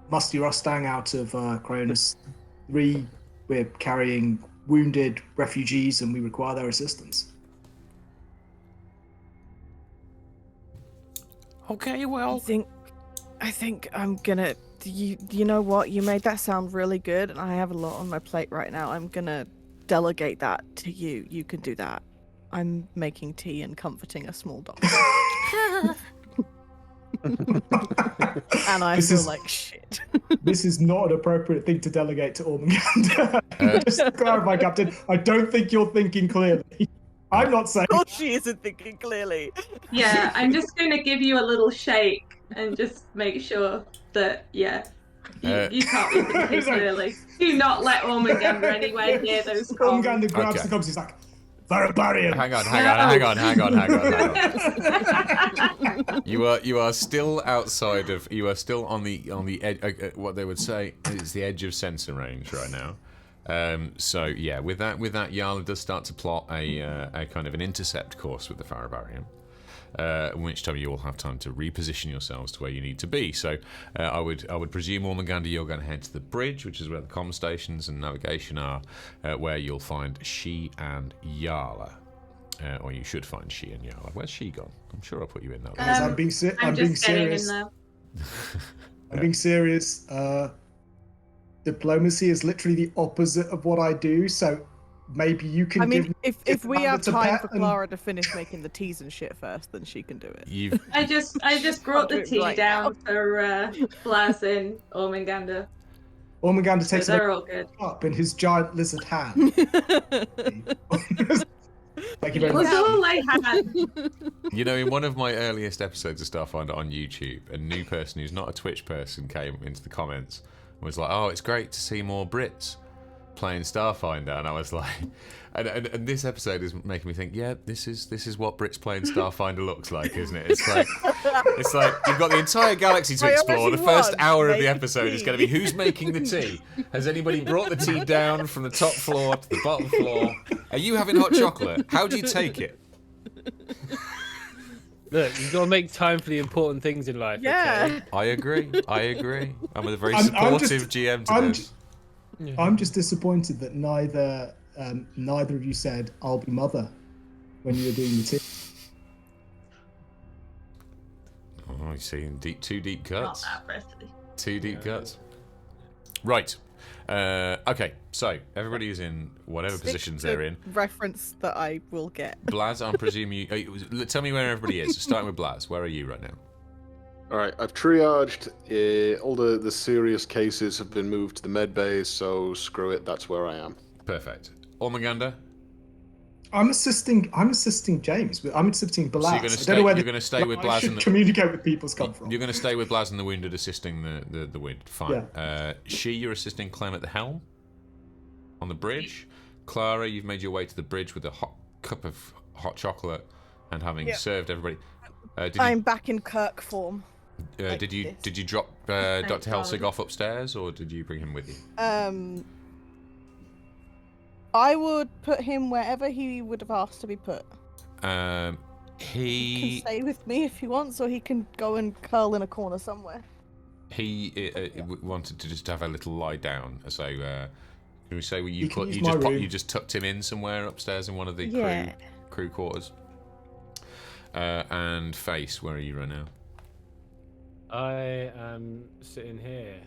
Rusty Mustang out of Cronus 3. We're carrying wounded refugees and we require their assistance. Okay, well. I think I'm gonna. You know what? You made that sound really good, and I have a lot on my plate right now. I'm gonna delegate that to you. You can do that. I'm making tea and comforting a small dog. And I feel like shit. This is not an appropriate thing to delegate to Ormagander. Just to clarify, Captain, I don't think you're thinking clearly. I'm not saying. Oh, she isn't thinking clearly. Yeah, I'm just going to give you a little shake and just make sure that, you can't be thinking clearly. Do not let Ormagander anywhere near those comms. Ormagander grabs the comms, he's like, Farrabarium. Hang on. You are still outside of. You are still on the edge. What they would say is the edge of sensor range right now. So yeah, with that, Yala does start to plot a kind of an intercept course with the Farrabarium. In which time you will have time to reposition yourselves to where you need to be. So I would presume, Ormagander, you're going to head to the bridge, which is where the comm stations and navigation are, where you'll find She and Yala. Or you should find She and Yala. Where's She gone? I'm sure I'll put you in that. I'm being serious. I'm being serious. Diplomacy is literally the opposite of what I do, so maybe you can. I mean, if we have time for and... Clara to finish making the teas and shit first, then she can do it. I just brought the tea right down for Blaz and Ormagander. Ormagander takes they're all good. Up in his giant lizard hand. Thank you very much. It was all I had. You know, in one of my earliest episodes of Starfinder on YouTube, a new person who's not a Twitch person came into the comments and was like, "Oh, it's great to see more Brits playing Starfinder," and I was like, and this episode is making me think, yeah, this is what Brits playing Starfinder looks like, isn't it? It's like you've got the entire galaxy to explore. The first hour of the episode is going to be who's making the tea. Has anybody brought the tea down from the top floor to the bottom floor? Are you having hot chocolate? How do you take it? Look, you've got to make time for the important things in life. Yeah. Okay? I agree. I'm a very supportive GM to this. I'm just disappointed that neither of you said "I'll be mother" when you were doing the tea. Oh, you see, two deep cuts. Not that risky. Two deep cuts. Right. Okay. So everybody is in whatever positions they're in. Reference that I will get. Blaz, I'm presuming you. Tell me where everybody is. Starting with Blaz, where are you right now? All right, I've triaged. All the serious cases have been moved to the med bays, so screw it. That's where I am. Perfect. Ormagander? I'm assisting James. I'm assisting Blaz. So you're going to stay with Blaz and communicate with people's come from. You're going to stay with Blaz and the wounded, assisting the wounded. Fine. Yeah. You're assisting Clem at the helm on the bridge. Clara, you've made your way to the bridge with a hot cup of hot chocolate and having served everybody. I'm back in Kirk form. Did you drop Dr Helsig off upstairs, or did you bring him with you? I would put him wherever he would have asked to be put. He can stay with me if he wants, or he can go and curl in a corner somewhere. He wanted to just have a little lie down. So can we say you just tucked him in somewhere upstairs in one of the crew quarters? And Face, where are you right now? I am sitting here,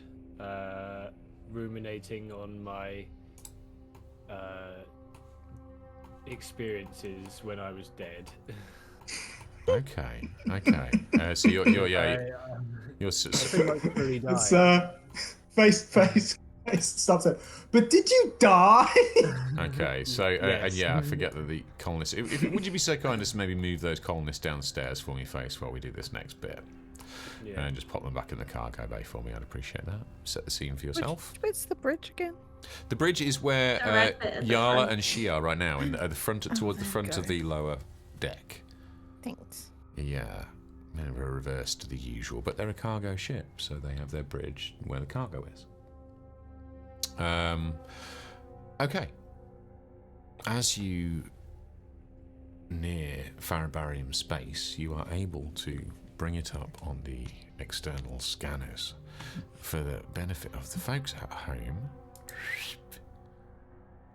ruminating on my experiences when I was dead. Okay. So you're pretty much fully died. It's face. Stop it. But did you die? Okay, so Yes. I forget that the colonists. Would you be so kind as to maybe move those colonists downstairs for me, Face, while we do this next bit? Yeah. And just pop them back in the cargo bay for me. I'd appreciate that. Set the scene for yourself. Which bit's the bridge again? The bridge is where The red bit at the Yala front. and she are right now, at the front, towards the there front we of go. the lower deck. Thanks. Yeah, they're reversed to the usual, but they're a cargo ship, so they have their bridge where the cargo is. Okay. As you near Farrabarium space, you are able to bring it up on the external scanners for the benefit of the folks at home.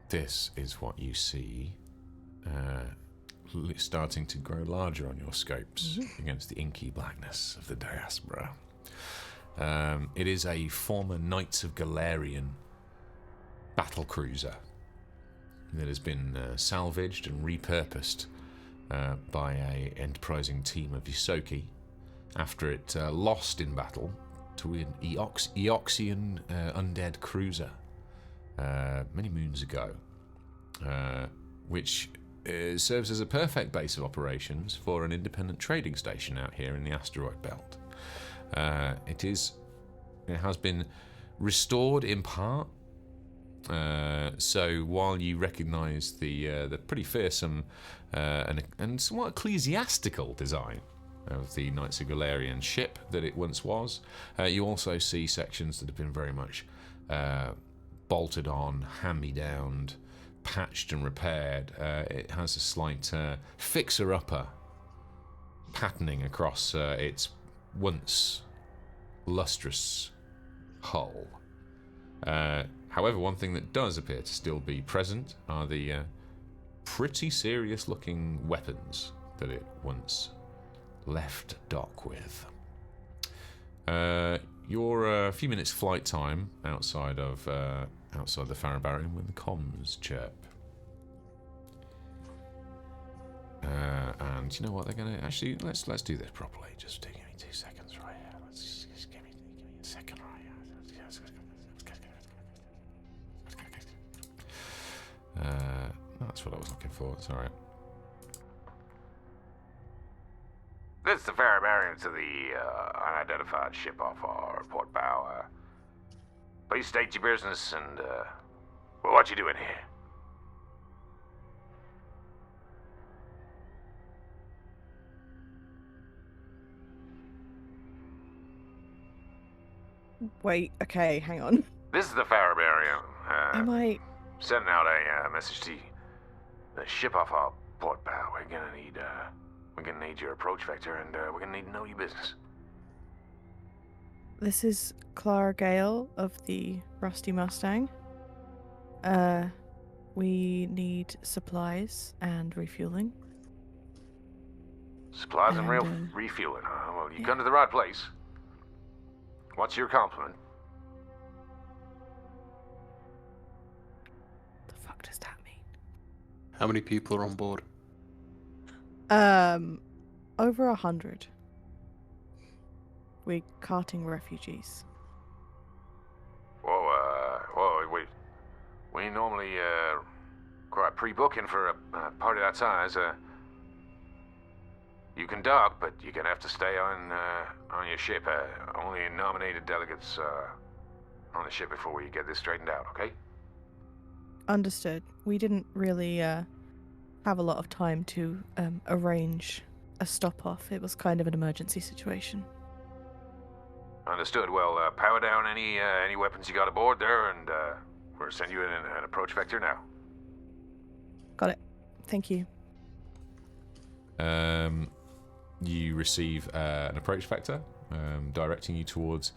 This is what you see starting to grow larger on your scopes against the inky blackness of the Diaspora. It is a former Knights of Galarian battle cruiser that has been salvaged and repurposed by a enterprising team of Ysoki after it lost in battle to an Eoxian undead cruiser many moons ago, which serves as a perfect base of operations for an independent trading station out here in the asteroid belt. It has been restored in part. So while you recognise the pretty fearsome and somewhat ecclesiastical design of the Knights of Galarian ship that it once was, you also see sections that have been very much bolted on, hand-me-downed, patched and repaired. It has a slight fixer-upper patterning across its once lustrous hull. However, one thing that does appear to still be present are the pretty serious-looking weapons that it once left dock with. You're a few minutes flight time outside the Farrabarium when the comms chirp. And you know what? They're gonna actually let's do this properly. Just give me 2 seconds right here. Just give me a second right here. That's what I was looking for. It's all right. This is the Farrabarium to the unidentified ship off our port bow. Please state your business and well, what you doing here? Wait, okay, hang on. This is the Farrabarium. Am I... Sending out a message to the ship off our port bow. We're gonna need your approach vector, and we're gonna need to know your business. This is Clara Gale of the Rusty Mustang. We need supplies and refueling. Supplies and And, refueling, huh? Well, you yeah. come to the right place. What's your compliment? The fuck does that mean? How many people are on board? Over 100. We're carting refugees. We normally quite pre-booking for a party that size. You can dock, but you're gonna have to stay on your ship. Only nominated delegates on the ship before we get this straightened out. Okay? Understood. We didn't really have a lot of time to arrange a stop-off. It was kind of an emergency situation. Understood. Well, power down any weapons you got aboard there, and we'll send you an approach vector now. Got it. Thank you. You receive an approach vector directing you towards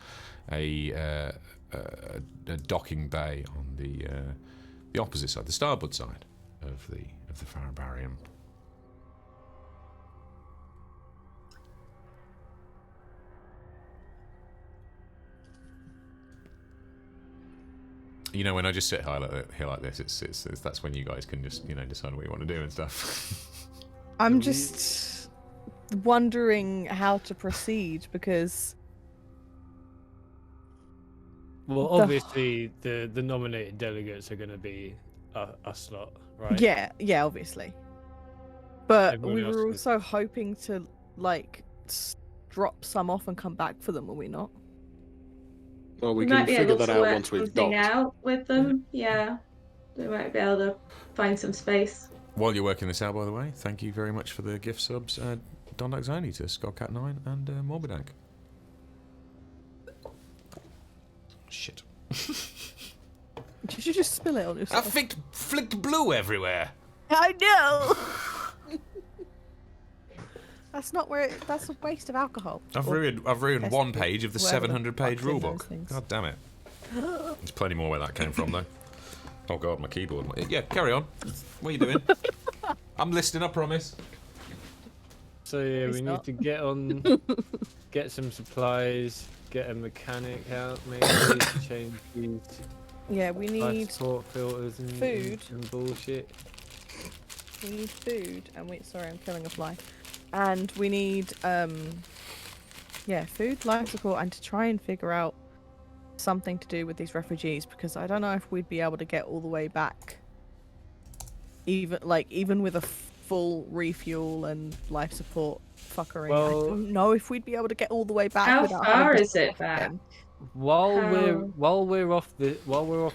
a docking bay on the opposite side, the starboard side of the Farrabarium. You know, when I just sit here like this, it's that's when you guys can just decide what you want to do and stuff. I'm just wondering how to proceed because Well, obviously, the nominated delegates are going to be us lot, right? yeah, obviously. But Everyone we else were is- also hoping to drop some off and come back for them, will we not? Well, we We can might be figure able that to out work once we've something docked. out with them. Yeah, we might be able to find some space. While you're working this out, by the way, thank you very much for the gift subs, Dondax Zoni to Scottcat9 and Morbidank. Shit. Did you just spill it on I yourself? flicked blue everywhere. I know. That's not where. That's a waste of alcohol. I've Or ruined one page of the whatever the 700-page fuck's in those rulebook. things. God damn it. There's plenty more where that came from, though. Oh god, my keyboard. Yeah, carry on. What are you doing? I'm listening, I promise. So yeah, He's we not. need to get some supplies, get a mechanic out, maybe to change these Yeah, we life need support filters and food. and bullshit. we need food, and sorry, I'm killing a fly. And we need food, life support, and to try and figure out something to do with these refugees, because I don't know if we'd be able to get all the way back, even with a full refuel and life support fuckery. I Well- don't know if we'd be able to get all the way back. How without far having to is it stop back? again. While we're off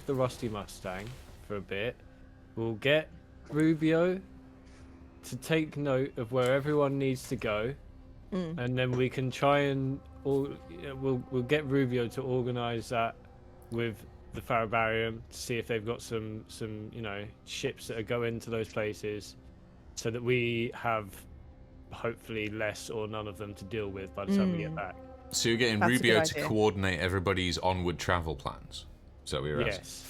the Rusty Mustang for a bit, we'll get Rubio to take note of where everyone needs to go, and then we can try and we'll get Rubio to organise that with the Farrabarium to see if they've got some ships that are going to those places, so that we have hopefully less or none of them to deal with by the time we get back. So you're getting That's a Rubio good to idea. coordinate everybody's onward travel plans? Is that what you're asking? Yes,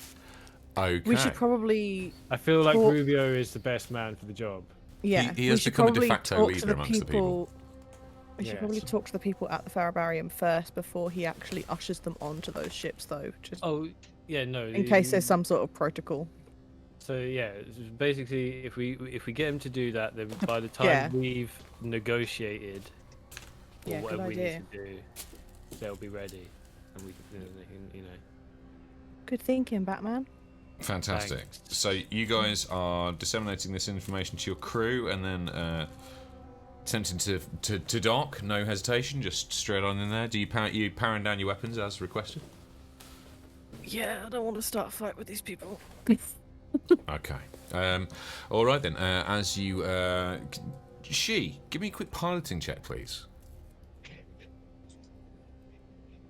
Okay. We should probably I feel like Talk- Rubio is the best man for the job. He has we should become a de probably facto talk leader to the amongst the people. We should Yes. probably talk to the people at the Farrabarium first before he actually ushers them onto those ships, though, just Oh yeah, no. in case there's some sort of protocol. So yeah, basically, if we get him to do that, then by the time Yeah. we've negotiated or Yeah, good whatever we idea. need to do, they'll be ready, and we can, they can. Good thinking, Batman. Fantastic. Thanks. So you guys are disseminating this information to your crew, and then attempting to dock. No hesitation, just straight on in there. Do you powering down your weapons as requested? Yeah, I don't want to start a fight with these people. Okay. All right then. As you, give me a quick piloting check, please.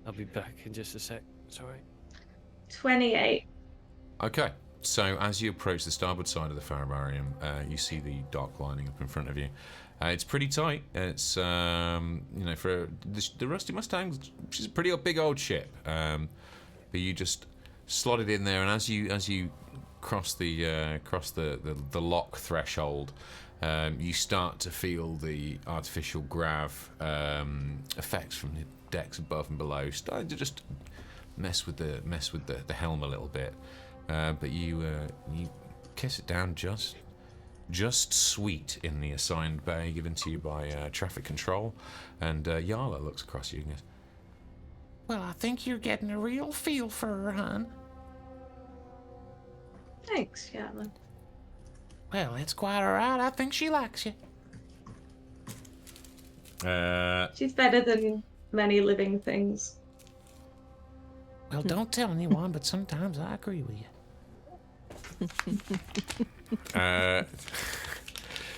I'll be back in just a sec. Sorry. 28. Okay. So as you approach the starboard side of the Farrabarium, you see the dock lining up in front of you. It's pretty tight. It's for the Rusty Mustang, she's a pretty big old ship. But you just slot it in there, and as you cross the lock threshold, you start to feel the artificial grav effects from the decks above and below starting to just mess with the helm a little bit. But you kiss it down just sweet in the assigned bay given to you by traffic control, and Yala looks across at you and goes, Well, I think you're getting a real feel for her, hon. Thanks, Yatman. Well, it's quite alright. I think she likes you. She's better than many living things. Well, don't tell anyone, but sometimes I agree with you.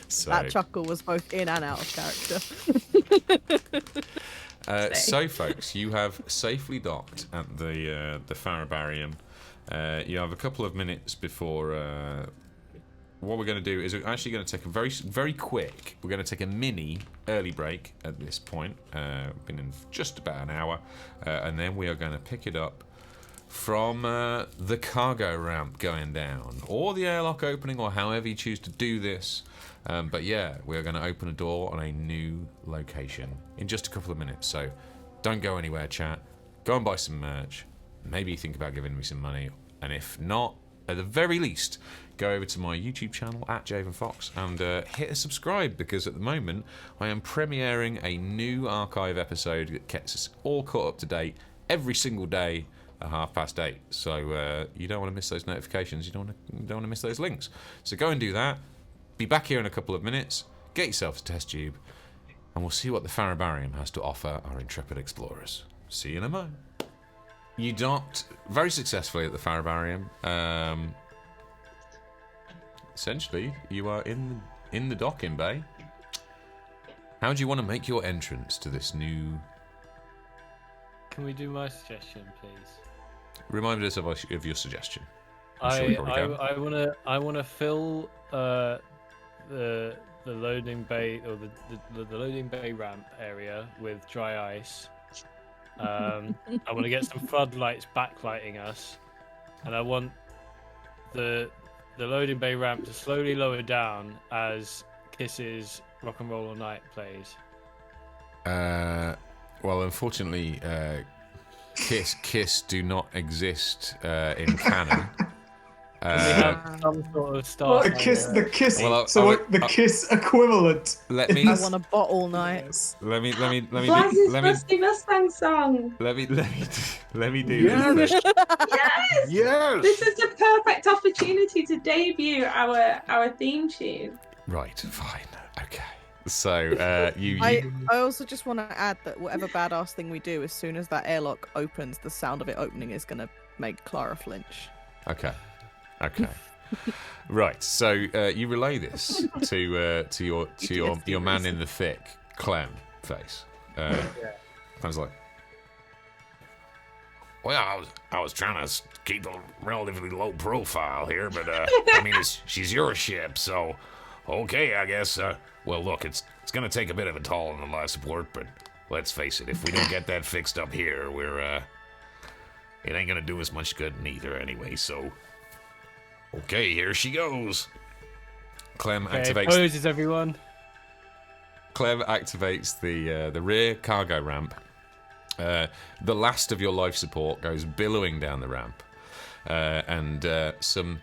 so That chuckle was both in and out of character. So, folks, you have safely docked at the Farrabarium. You have a couple of minutes before. What we're going to do is we're actually going to take a very quick. We're going to take a mini early break at this point. Been in just about an hour, and then we are going to pick it up from the cargo ramp going down, or the airlock opening, or however you choose to do this. But yeah, we're going to open a door on a new location in just a couple of minutes. So don't go anywhere, chat. Go and buy some merch. Maybe think about giving me some money. And if not, at the very least, go over to my YouTube channel at Jayven Fox and hit a subscribe, because at the moment I am premiering a new archive episode that gets us all caught up to date every single day at 8:30. So you don't want to miss those notifications. You don't want to miss those links. So go and do that. Be back here in a couple of minutes. Get yourself a test tube. and we'll see what the Farrabarium has to offer our intrepid explorers. See you in a moment. You docked very successfully at the Farrabarium. Essentially, you are in the docking bay. How do you want to make your entrance to this new... Can we do my suggestion, please? Remind us of your suggestion. I want to fill the loading bay or the loading bay ramp area with dry ice. I want to get some floodlights backlighting us, and I want the loading bay ramp to slowly lower down as Kiss's Rock and Roll All Night plays. Well, unfortunately, Kiss do not exist in canon. We have some sort of Starfinder. What, the Kiss? Well, the Kiss equivalent. Let me. I want a bottle night. Let me. Blast this Rusty Mustang song. Let me do Yes. this. Yes. Yes. This is the perfect opportunity to debut our theme tune. Right. Fine. Okay. So, I also just want to add that whatever badass thing we do, as soon as that airlock opens, the sound of it opening is going to make Clara flinch. Okay. Right. So you relay this to your man in the thick, Clem face. Clem's like, Well, I was trying to keep a relatively low profile here, but I mean, she's your ship, so okay, I guess. Well, look, it's gonna take a bit of a toll on the life support, but let's face it, if we don't get that fixed up here, it ain't gonna do us much good neither anyway. So, okay, here she goes. Clem Okay, activates. poses, everyone. Clem activates the rear cargo ramp. The last of your life support goes billowing down the ramp, and some.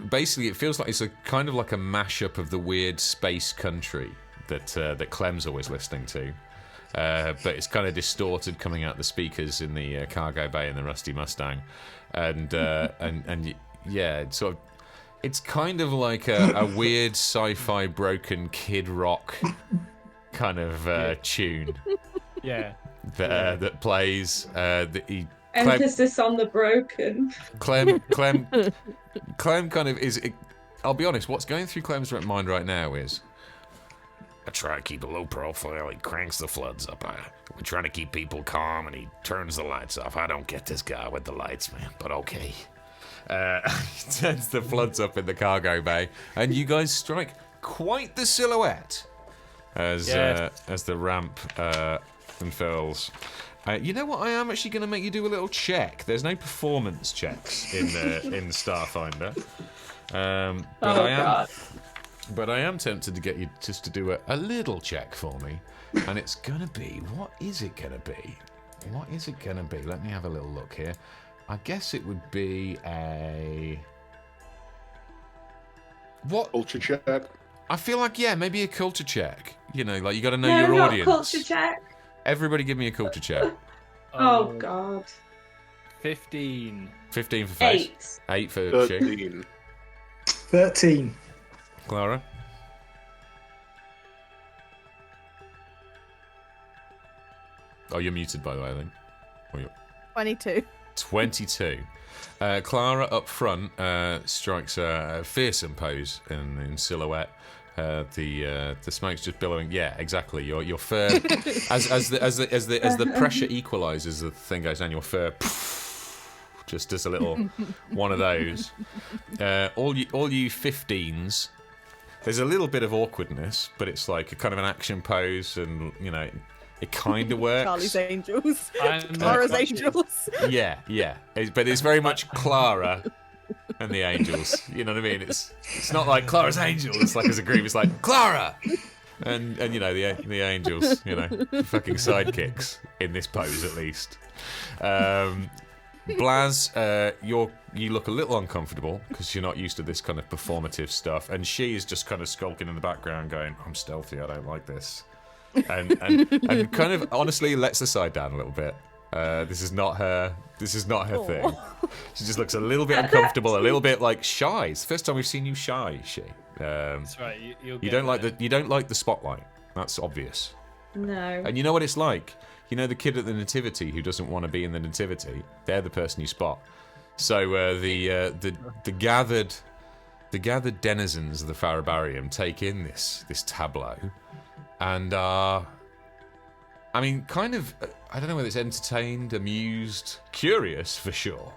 Basically, it feels like it's a kind of like a mashup of the weird space country that Clem's always listening to, but it's kind of distorted coming out the speakers in the cargo bay in the Rusty Mustang, and yeah, it's kind of like a weird sci-fi broken Kid Rock kind of tune. Yeah. That plays. Emphasis on the broken. Clem kind of is. I'll be honest. What's going through Clem's mind right now is, I try to keep a low profile. He cranks the floods up. We're trying to keep people calm, and he turns the lights off. I don't get this guy with the lights, man, but okay. He turns the floods up in the cargo bay, and you guys strike quite the silhouette as the ramp unfurls. You know what? I am actually going to make you do a little check. There's no performance checks in Starfinder, but I am tempted to get you just to do a little check for me, and it's going to be, what is it going to be? What is it going to be? Let me have a little look here. I guess it would be a... What? Culture check. I feel like, maybe a culture check. You know, like you got to know No, your not audience. culture check. Everybody give me a culture check. Oh God. 15. 15 for Face. 8 for Shu. 13. 13. Clara. Oh, you're muted, by the way, I think. Or you're... 22. 22. Clara up front strikes a fearsome pose in silhouette. The smoke's just billowing. Yeah, exactly. Your fur, as the pressure equalizes, the thing goes down. Your fur just does a little one of those. All you 15s. There's a little bit of awkwardness, but it's like a kind of an action pose, and you know, it kind of works. Charlie's Angels. I'm Clara's Angels. Yeah. But it's very much Clara and the Angels. You know what I mean? It's not like Clara's Angels. It's like as a group, it's like Clara and you know the Angels. You know, fucking sidekicks in this pose at least. Blaz, you look a little uncomfortable because you're not used to this kind of performative stuff, and she is just kind of skulking in the background, going, "I'm stealthy. I don't like this," and kind of honestly lets the side down a little bit. This is not her thing. She just looks a little bit uncomfortable, a little bit like shy. It's the first time we've seen you shy, she. That's right. You don't like the spotlight. That's obvious. No. And you know what it's like? You know the kid at the nativity who doesn't want to be in the nativity? They're the person you spot. So the gathered denizens of the Farrabarium take in this tableau, and I mean, kind of, I don't know whether it's entertained, amused, curious for sure,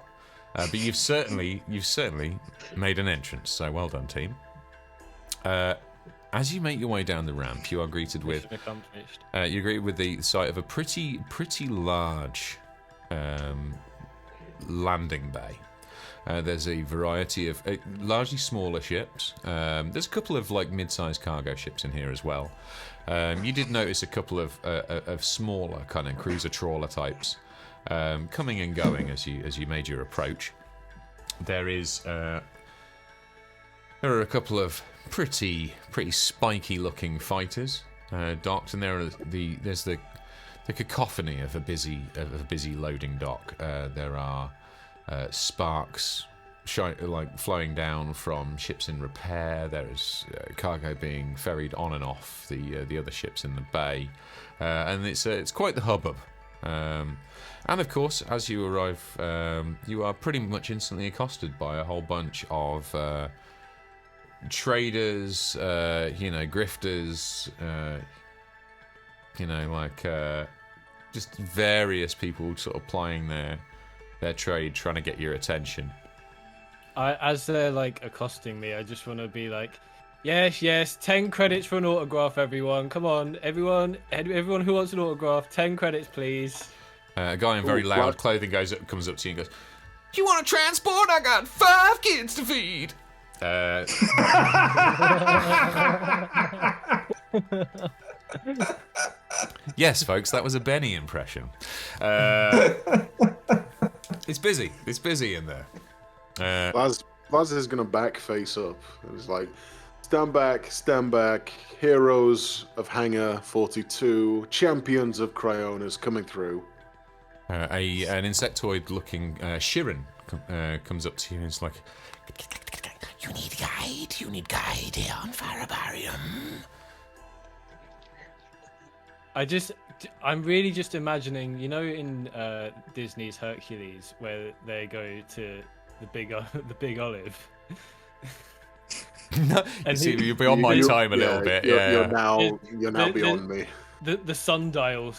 but you've certainly made an entrance. So well done, team. As you make your way down the ramp, you are greeted with you're greeted with the sight of a pretty large landing bay. There's a variety of largely smaller ships. There's a couple of like mid-sized cargo ships in here as well. You did notice a couple of smaller kind of cruiser trawler types coming and going as you made your approach. There are a couple of pretty spiky looking fighters docked, and there's the cacophony of a busy loading dock. There are sparks flowing down from ships in repair. There is cargo being ferried on and off the other ships in the bay, and it's quite the hubbub. And of course, as you arrive, you are pretty much instantly accosted by a whole bunch of traders, grifters, just various people sort of plying their trade, trying to get your attention. As they're like accosting me, I just want to be like, yes, 10 credits for an autograph, everyone. Come on, everyone who wants an autograph, 10 credits, please. A guy in very loud clothing comes up to you and goes, "You want a transport? I got 5 kids to feed." Yes, folks, that was a Benny impression. It's busy in there. Vaz is gonna back face up. It's like, stand back, heroes of Hangar 42, champions of Cryonas coming through. An insectoid-looking Shirin comes up to you and is like, You need guide here on Farrabarium. I'm really just imagining, in Disney's Hercules, where they go to the big olive. No, you're beyond my time a little bit. You're now beyond me. The sundial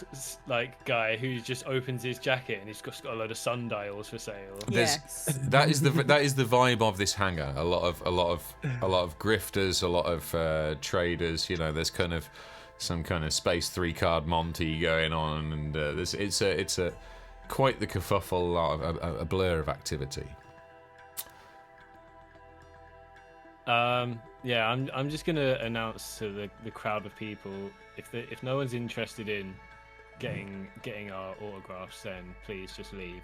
guy who just opens his jacket and he's got a load of sundials for sale. Yes. That is the vibe of this hangar. A lot of grifters, a lot of traders. There's kind of some kind of space 3-card Monty going on, and it's a quite the kerfuffle, a blur of activity. I'm just gonna announce to the crowd of people, if no one's interested in getting our autographs, then please just leave.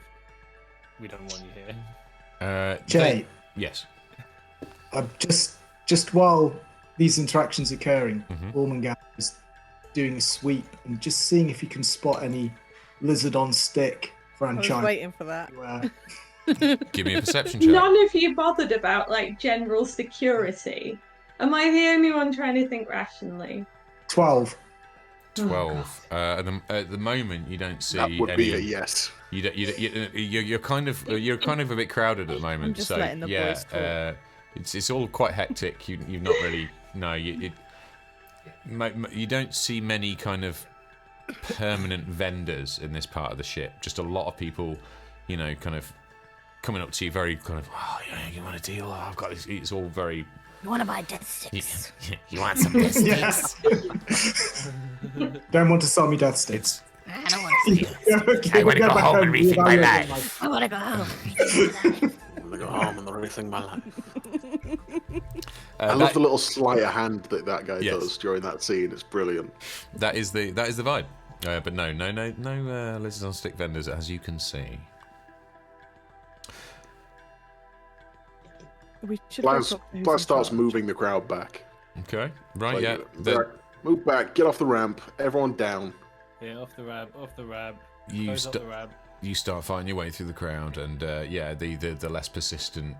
We don't want you here. Jay. Yes. Just while these interactions are occurring, Ormangand is doing a sweep and just seeing if he can spot any lizard on stick franchise. I was waiting for that. Give me a perception check. None of you bothered about general security. Am I the only one trying to think rationally? 12. 12. At the moment, you don't see That would any. be a yes. You're kind of a bit crowded at the moment. I'm just letting the boys talk. It's all quite hectic. You've not really you don't see many kind of permanent vendors in this part of the ship. Just a lot of people, kind of coming up to you, very kind of, oh yeah, you want a deal? Oh, I've got this. It's all very. You want to buy death sticks? You want some death sticks? Don't want to sell me death sticks. I don't want to see it. I want to go home and rethink my life. I want to go home. I'm gonna go home and rethink my life. I love the little sleight of hand that guy does during that scene. It's brilliant. That is the vibe. But no lizards on stick vendors, as you can see. We should Blaz starts moving the crowd back. Okay, right, Move back, get off the ramp, everyone down. Yeah, off the rab. You start fighting your way through the crowd, and the less persistent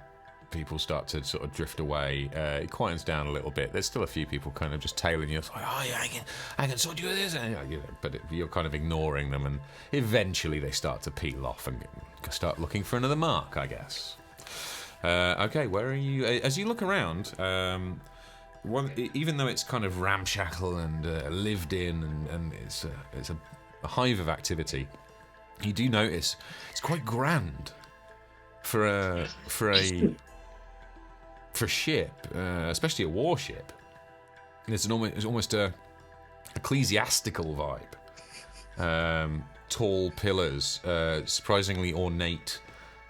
people start to sort of drift away. It quiets down a little bit. There's still a few people kind of just tailing you. It's like, oh yeah, I can sort you with this, and, but you're kind of ignoring them, and eventually they start to peel off and start looking for another mark, I guess. Okay, where are you? As you look around, even though it's kind of ramshackle and lived in, and it's a hive of activity, you do notice it's quite grand for a ship, especially a warship. There's almost a ecclesiastical vibe. Tall pillars, surprisingly ornate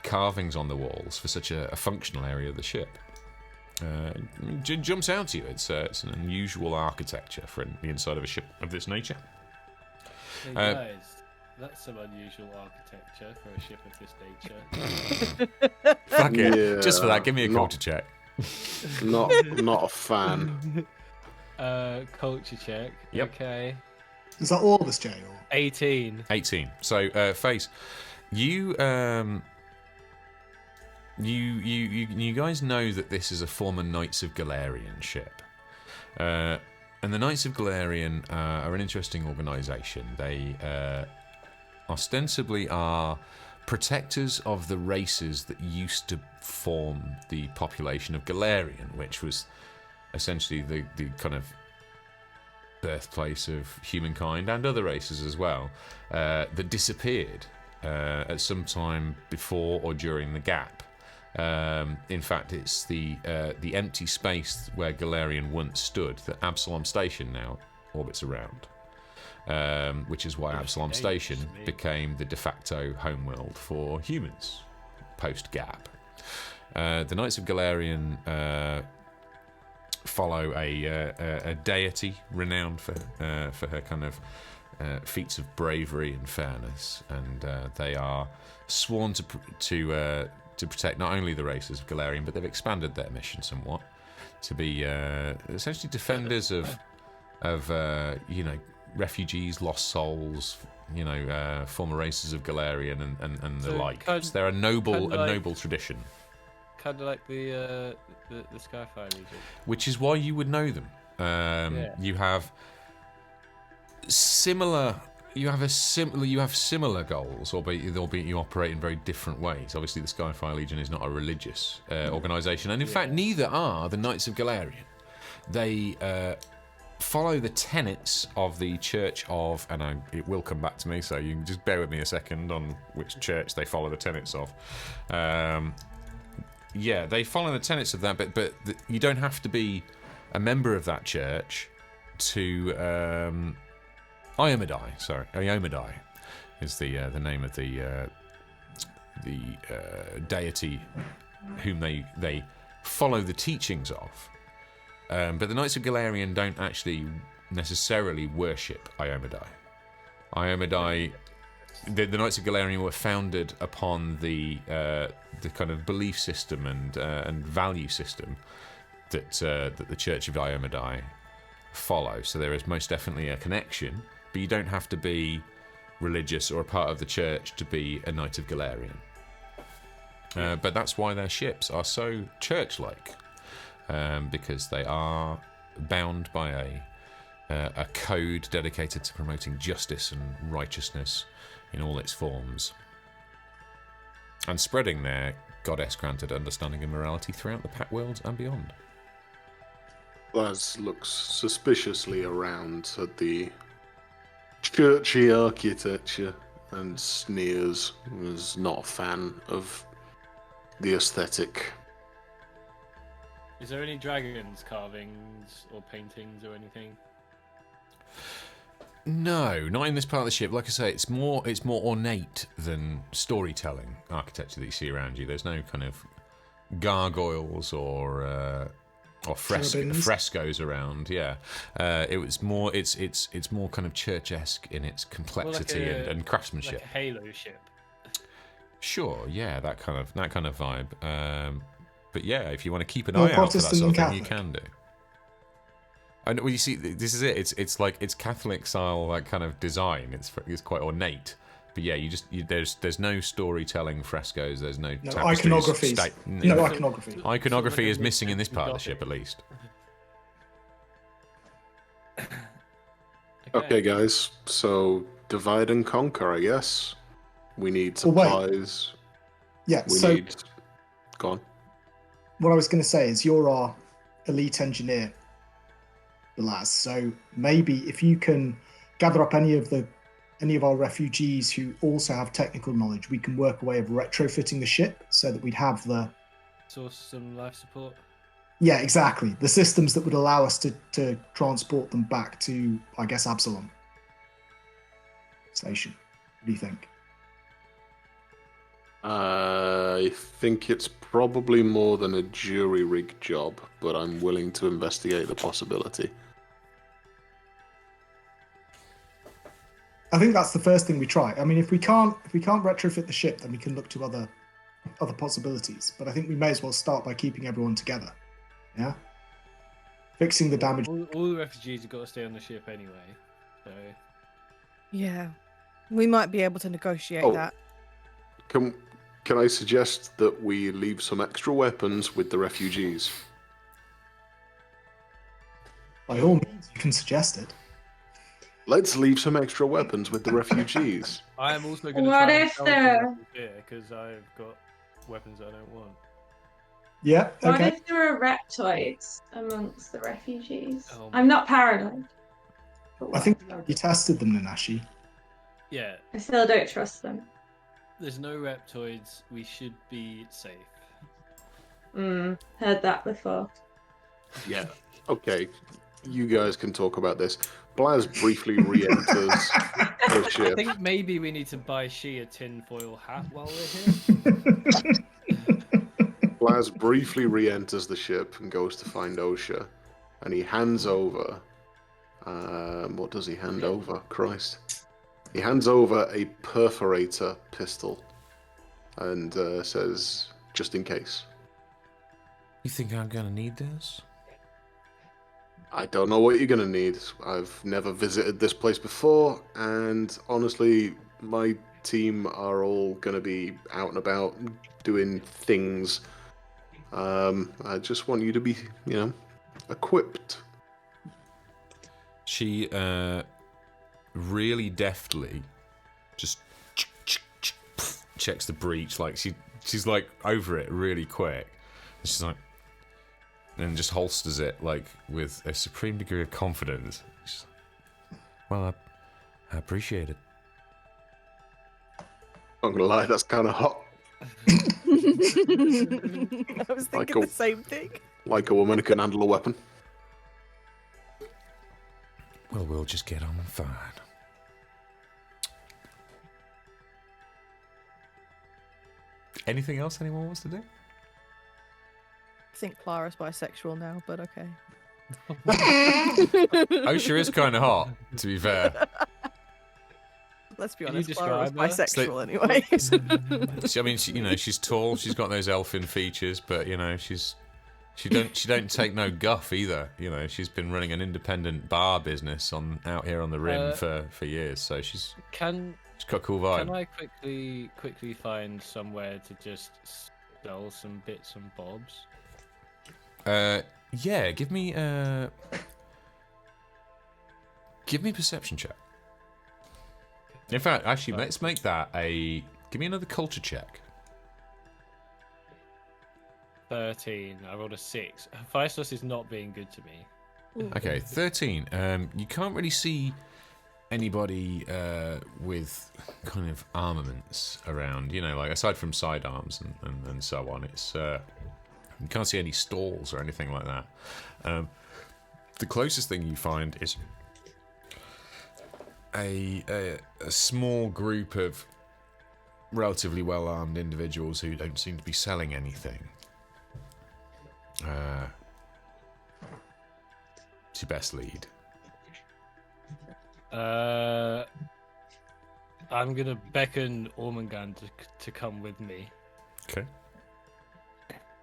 carvings on the walls for such a functional area of the ship. Jumps out to you. It's an unusual architecture for the inside of a ship of this nature. Hey guys, that's some unusual architecture for a ship of this nature. Fuck it. Yeah, Just for that, give me a culture check. Not a fan. Culture check. Yep. Okay. Is that all of us, Jay? Or? 18. 18. So, Face, you guys know that this is a former Knights of Galarian ship. And the Knights of Galarian are an interesting organisation. They ostensibly are protectors of the races that used to form the population of Galarian, which was essentially the kind of birthplace of humankind and other races as well, that disappeared at some time before or during the gap. In fact, it's the empty space where Galarian once stood that Absalom Station now orbits around, which is why Absalom Station became the de facto homeworld for humans post-gap. The Knights of Galarian follow a deity renowned for her kind of feats of bravery and fairness, and they are sworn to protect not only the races of Galarian, but they've expanded their mission somewhat to be essentially defenders of refugees, lost souls, former races of Galarian and the like. They're a noble tradition. Kind of like the Skyfire Legion. Which is why you would know them. You have similar goals, albeit you operate in very different ways. Obviously, the Skyfire Legion is not a religious organisation, and in fact, neither are the Knights of Galarian. They follow the tenets of the Church of, and it will come back to me, so you can just bear with me a second on which church they follow the tenets of. They follow the tenets of that, but you don't have to be a member of that church to. Iomadai is the name of the deity whom they follow the teachings of. But the Knights of Galarian don't actually necessarily worship Iomadai. The Knights of Galarian were founded upon the kind of belief system and value system that the Church of Iomadai follow. So there is most definitely a connection. But you don't have to be religious or a part of the church to be a Knight of Galarian. But that's why their ships are so church-like, because they are bound by a code dedicated to promoting justice and righteousness in all its forms, and spreading their goddess-granted understanding and morality throughout the Pact Worlds and beyond. Laz looks suspiciously around at the churchy architecture and sneers. Was not a fan of the aesthetic. Is there any dragons, carvings, or paintings, or anything? No, not in this part of the ship. Like I say, it's more ornate than storytelling architecture that you see around you. There's no kind of gargoyles or frescoes around. Yeah, it's more kind of church-esque in its complexity and craftsmanship. Like a Halo ship. Sure, yeah, that kind of vibe. But yeah, if you want to keep an eye out for that sort of thing, you can do. And well, you see, this is it. It's like it's Catholic style, like kind of design. It's quite ornate, but yeah, there's no storytelling frescoes. There's no No tapestries, iconographies. No iconography. Iconography is missing in this part of the ship, at least. Okay, guys. So divide and conquer, I guess. We need Well, wait. supplies. Yeah, We so need. Go on. what I was going to say is you're our elite engineer, Laz. So maybe if you can gather up any of our refugees who also have technical knowledge, we can work a way of retrofitting the ship so that we'd have the Source some life support. yeah, exactly, the systems that would allow us to transport them back to, I guess, Absalom Station. What do you think? I think it's probably more than a jury rig job, but I'm willing to investigate the possibility. I think that's the first thing we try. I mean, if we can't retrofit the ship, then we can look to other possibilities. But I think we may as well start by keeping everyone together. Yeah, fixing the damage. All the refugees have got to stay on the ship anyway. So Yeah. We might be able to negotiate Oh. that. Can I suggest that we leave some extra weapons with the refugees? By all means, you can suggest it. Let's leave some extra weapons with the refugees. I am also going to What try and if sell they're- some weapons here because I've got weapons I don't want. Yeah. What Okay. if there are reptoids amongst the refugees? Oh I'm not paranoid. but I think what? you tested them, Nanashi. Yeah, I still don't trust them. there's no reptoids. We should be safe. Heard that before. Yeah. Okay. You guys can talk about this. Blaz briefly re-enters the I ship. think maybe we need to buy she a tinfoil hat while we're here. Blaz briefly re-enters the ship and goes to find Osha, and he hands over. What does he hand over? Christ! He hands over a perforator pistol, and says, "Just in case." You think I'm gonna need this? I don't know what you're gonna need. I've never visited this place before, and honestly, my team are all gonna be out and about doing things. I just want you to be, equipped. She really deftly just checks the breech, like she's like over it really quick. And she's like, and just holsters it like with a supreme degree of confidence. She's like, well, I appreciate it. Not gonna lie, that's kind of hot. I was thinking Michael. the same thing. Like a woman who can handle a weapon. Well, we'll just get on fine. Anything else anyone wants to do? I think Clara's bisexual now, but okay. Osha is kind of hot, to be fair. Let's be Can you honest, Clara was describe her? bisexual anyway. I mean, she's tall. She's got those elfin features, but she don't take no guff either. She's been running an independent bar business out here on the rim for years. So she's got a cool vibe. Can I quickly find somewhere to just sell some bits and bobs? Yeah. Give me a perception check. In fact, actually, let's make that give me another culture check. 13. I rolled a 6. Hephaestus is not being good to me. Okay, 13. You can't really see anybody with kind of armaments around, like aside from sidearms and so on. It's you can't see any stalls or anything like that. The closest thing you find is a small group of relatively well-armed individuals who don't seem to be selling anything. It's your best lead. I'm gonna beckon Ormungand to come with me. Okay.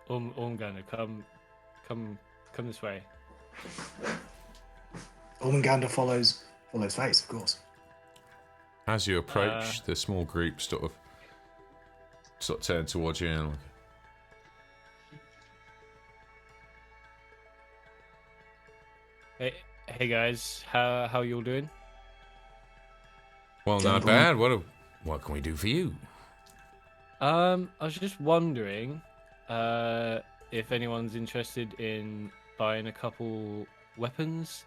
Ormungand, come this way. Ormungandr follows Face, of course. As you approach, the small group sort of turn towards you and Hey guys, how you all doing? well, not bad. What can we do for you? I was just wondering if anyone's interested in buying a couple weapons.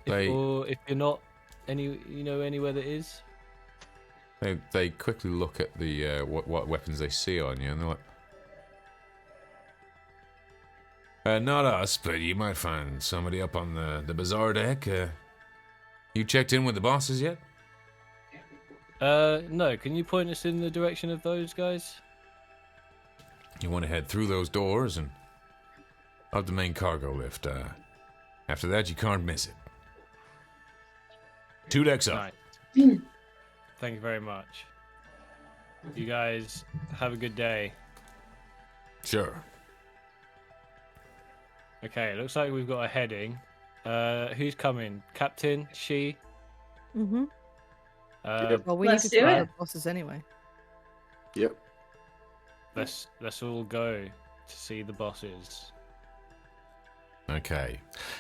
Or if you're not, anywhere that is. They quickly look at the what weapons they see on you, and they're like, "Not us, but you might find somebody up on the bazaar deck. You checked in with the bosses yet?" No. Can you point us in the direction of those guys? You want to head through those doors and up the main cargo lift. After that, you can't miss it. 2 decks up. Nice. Thank you very much. You guys have a good day. Sure. Okay, looks like we've got a heading. Who's coming? Captain? She? Mm-hmm. Yep. Well, we Let's need to do try it. the bosses anyway. Yep. Let's all go to see the bosses. Okay.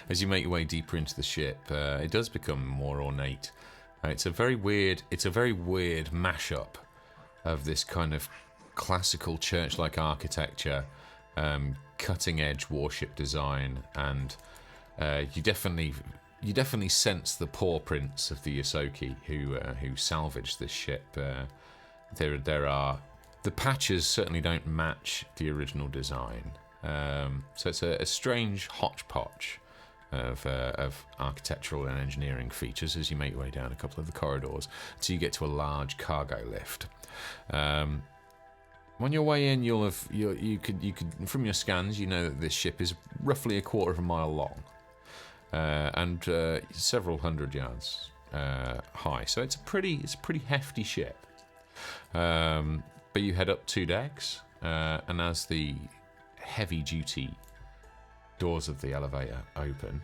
As you make your way deeper into the ship, it does become more ornate. It's a very weird mashup of this kind of classical church-like architecture, cutting-edge warship design, and you definitely sense the paw prints of the Ysoki who salvaged this ship. There are the patches certainly don't match the original design. So it's a strange hodgepodge of architectural and engineering features as you make your way down a couple of the corridors until you get to a large cargo lift. On your way in, you could from your scans you know that this ship is roughly a quarter of a mile long and several hundred yards high. So it's a pretty hefty ship. But you head up 2 decks, and as the heavy-duty doors of the elevator open,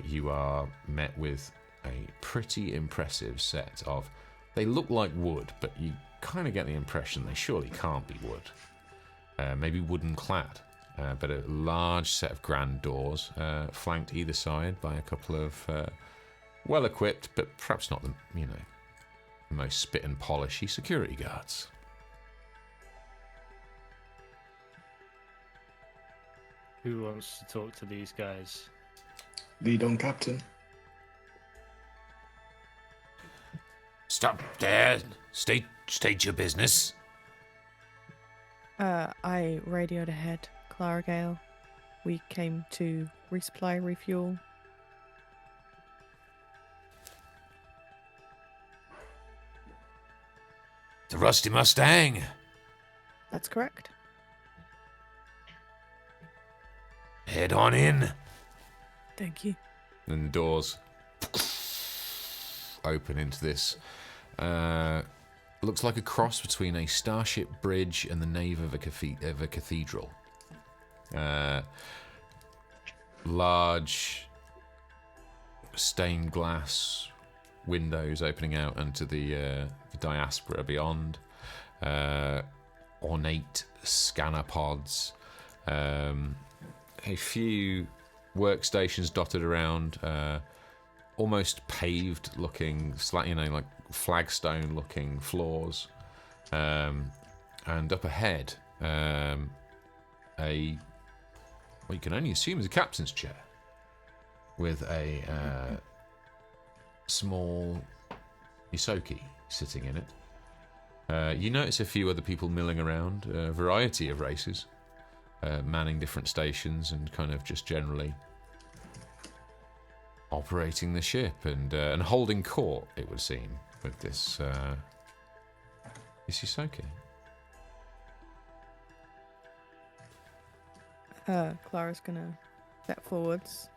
you are met with a pretty impressive set of... They look like wood, but you kind of get the impression they surely can't be wood. Maybe wooden clad, but a large set of grand doors, flanked either side by a couple of well-equipped, but perhaps not the most spit and polishy security guards. Who wants to talk to these guys? Lead on, Captain. Stop there. State your business. I radioed ahead, Clara Gale. We came to resupply, refuel. The Rusty Mustang. That's correct. Head on in. Thank you. And the doors open into this. Looks like a cross between a starship bridge and the nave of a cathedral. Large stained glass windows opening out into the Diaspora beyond. Ornate scanner pods. A few workstations dotted around, almost paved looking, like flagstone looking floors, and up ahead, what you can only assume is a captain's chair with a small Ysoki sitting in it. You notice a few other people milling around, a variety of races. Manning different stations and kind of just generally operating the ship and holding court, it would seem, with this Ysoki. Clara's gonna step forwards.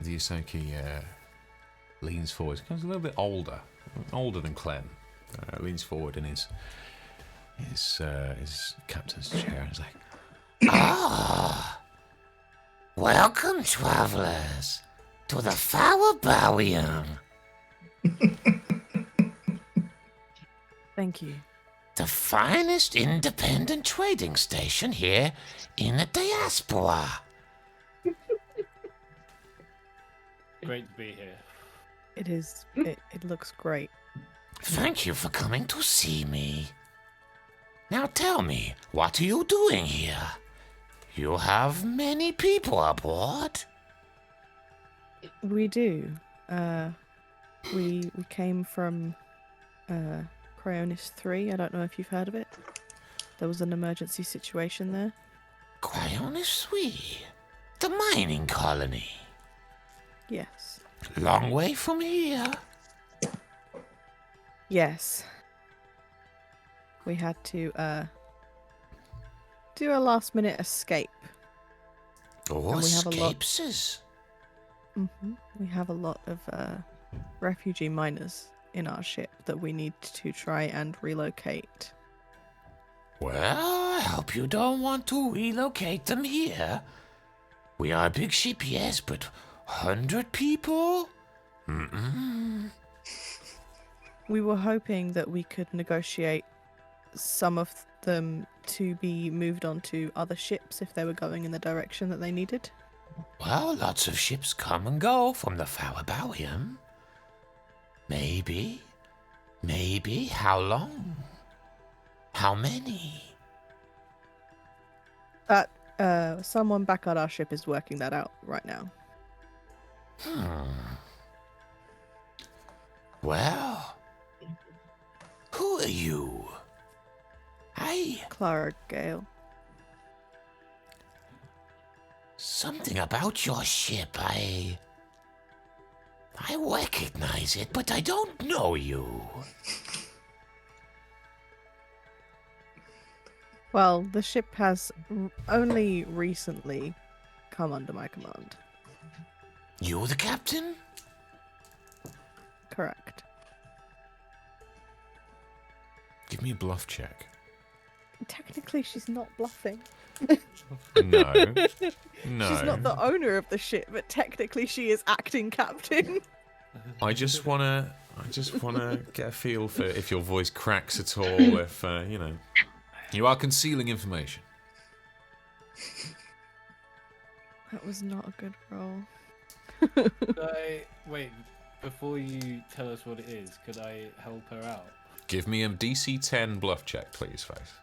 The Ysoki leans forward. Becomes a little bit older than Clem. Leans forward in his captain's chair and is like, Welcome, travelers, to the Farrabarium, Thank you. the finest independent trading station here in the Diaspora. Great to be here. It is. It looks great. Thank you for coming to see me. Now tell me, what are you doing here? You have many people aboard. We do. We came from Cryonis 3. I don't know if you've heard of it. There was an emergency situation there. Cryonis 3, the mining colony. Yes. Long way from here. Yes. We had to do a last minute escape. Oh, And we have a lot- escapes. We have a lot of refugee miners in our ship that we need to try and relocate. Well, I hope you don't want to relocate them here. We are a big ship, yes, but 100 people? Mm-mm. We were hoping that we could negotiate some of them to be moved on to other ships if they were going in the direction that they needed. Well, lots of ships come and go from the Farrabarium. Maybe. How long? How many? Someone back on our ship is working that out right now. Well, who are you? Clara Gale. Something about your ship, I recognize it, but I don't know you. Well, the ship has only recently come under my command. You the captain? Correct. Give me a bluff check. Technically, she's not bluffing. No. No. She's not the owner of the ship, but technically she is acting captain. I just wanna get a feel for if your voice cracks at all, if you are concealing information. That was not a good roll. Wait, before you tell us what it is, could I help her out? Give me a DC 10 bluff check, please, Faith.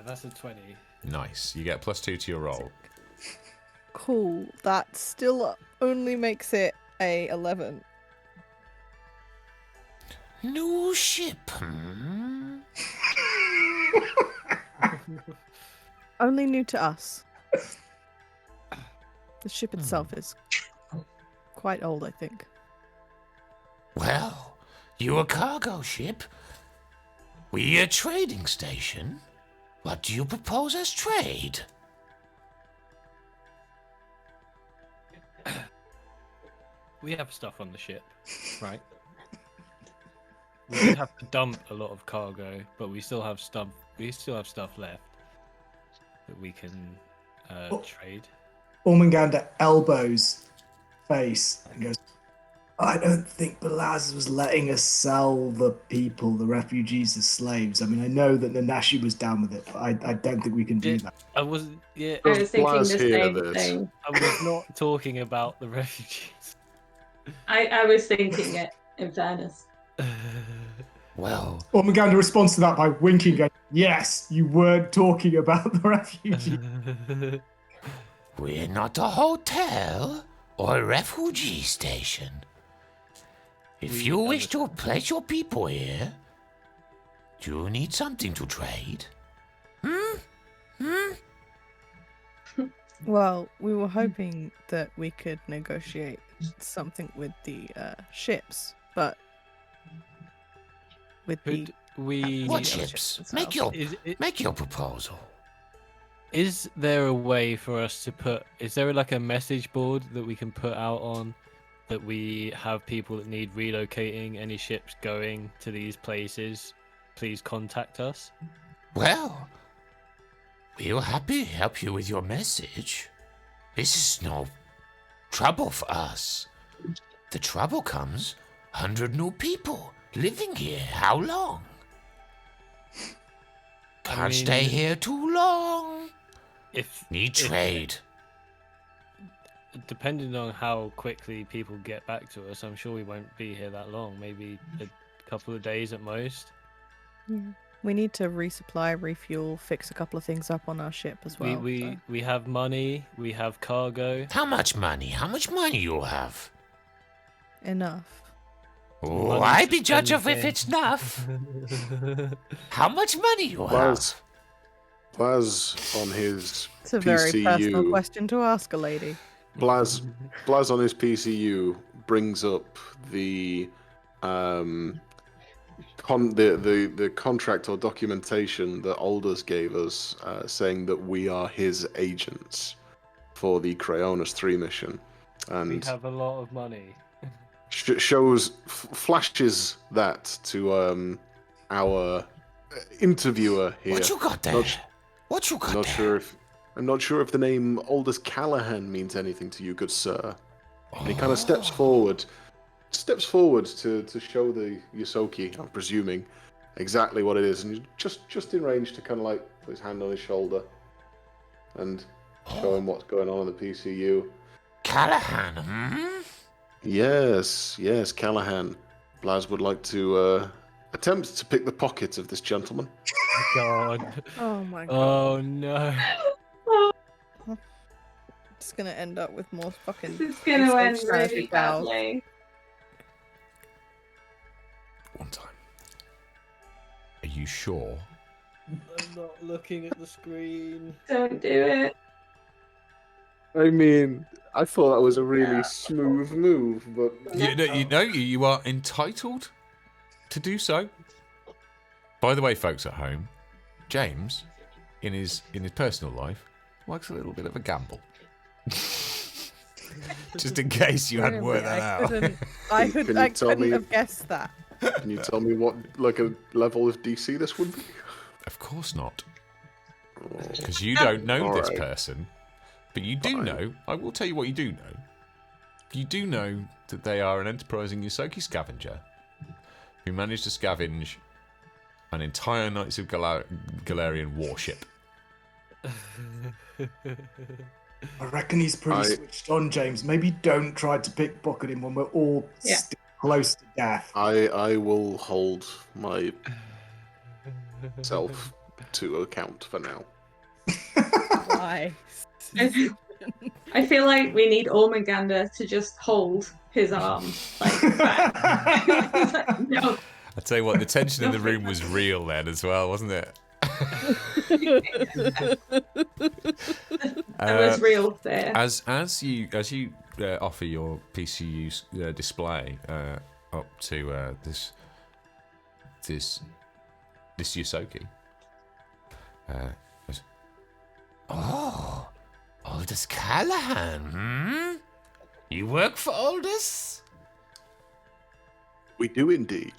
That's a 20. Nice. You get +2 to your roll. Cool. That still only makes it a 11. New ship, Only new to us. The ship itself is quite old, I think. Well, you a cargo ship? We a trading station? What do you propose as trade? We have stuff on the ship, right? We did have to dump a lot of cargo, but we still have stuff. We still have stuff left that we can trade. Ormanganda elbows face and goes, I don't think Belaz was letting us sell the people, the refugees, as slaves. I mean, I know that Nanashi was down with it, but I don't think we can do that. I wasn't. Yeah, I was thinking Blaz the hear same this. thing. I was not talking about the refugees. I was thinking it, in fairness. Well, Ormanganda responds to that by winking, going, yes, you weren't talking about the refugees. we're not a hotel or a refugee station. If you wish to place your people here, do you need something to trade? Well, we were hoping that we could negotiate something with the ships, but with Could we? What other ships? itself. Make your proposal. Is there a way for us to put? Is there like a message board that we can put out on that we have people that need relocating? Any ships going to these places? Please contact us. Well, we'll happy help you with your message. This is no trouble for us. The trouble comes, 100 new people living here. How long? Can't stay here too long. Need trade. Depending on how quickly people get back to us, I'm sure we won't be here that long. Maybe a couple of days at most. Yeah. We need to resupply, refuel, fix a couple of things up on our ship as well. We have money. We have cargo. How much money? How much money you have? Enough. Oh, I be judge of if it's enough. How much money you have? Blaz on his It's a PCU. very personal question to ask a lady. Blaz on his PCU brings up the the contract or documentation that Aldous gave us, saying that we are his agents for the Cryonis 3 mission, and We have a lot of money. flashes that to our interviewer here. What you got there? What you got there? I'm not sure if the name Aldous Callahan means anything to you, good sir. And he kind of steps forward to show the Ysoki, I'm presuming, exactly what it is, and just in range to kind of like put his hand on his shoulder and show him what's going on in the PCU. Callahan, hmm? Yes, Callahan. Blaz would like to attempt to pick the pockets of this gentleman. God. Oh my god. Oh no. It's gonna end up with more fucking. This is gonna end strategy really battles. badly. One time. Are you sure? I'm not looking at the screen. Don't do it. I mean, I thought that was a really smooth move, but You are entitled to do so. By the way, folks at home, James, in his personal life, likes a little bit of a gamble. Just in case you hadn't worked that out. I Can you couldn't tell me- have guessed that. can you tell me what like a level of DC this would be? Of course not. Because you don't know this Alright. person. But you do Fine. know, I will tell you what you do know. You do know that they are an enterprising Ysoki scavenger who managed to scavenge an entire Knights of Galarian warship. I reckon he's pretty switched on, James. Maybe don't try to pickpocket him when we're all still close to death. I will hold myself to account for now. Why? I feel like we need Ormagander to just hold his arm like that. He's like, no. I tell you what, the tension in the room was real then as well, wasn't it? That was real there. As you offer your PCU display up to this Ysoki, Aldous Callahan, hmm? You work for Aldous? We do indeed.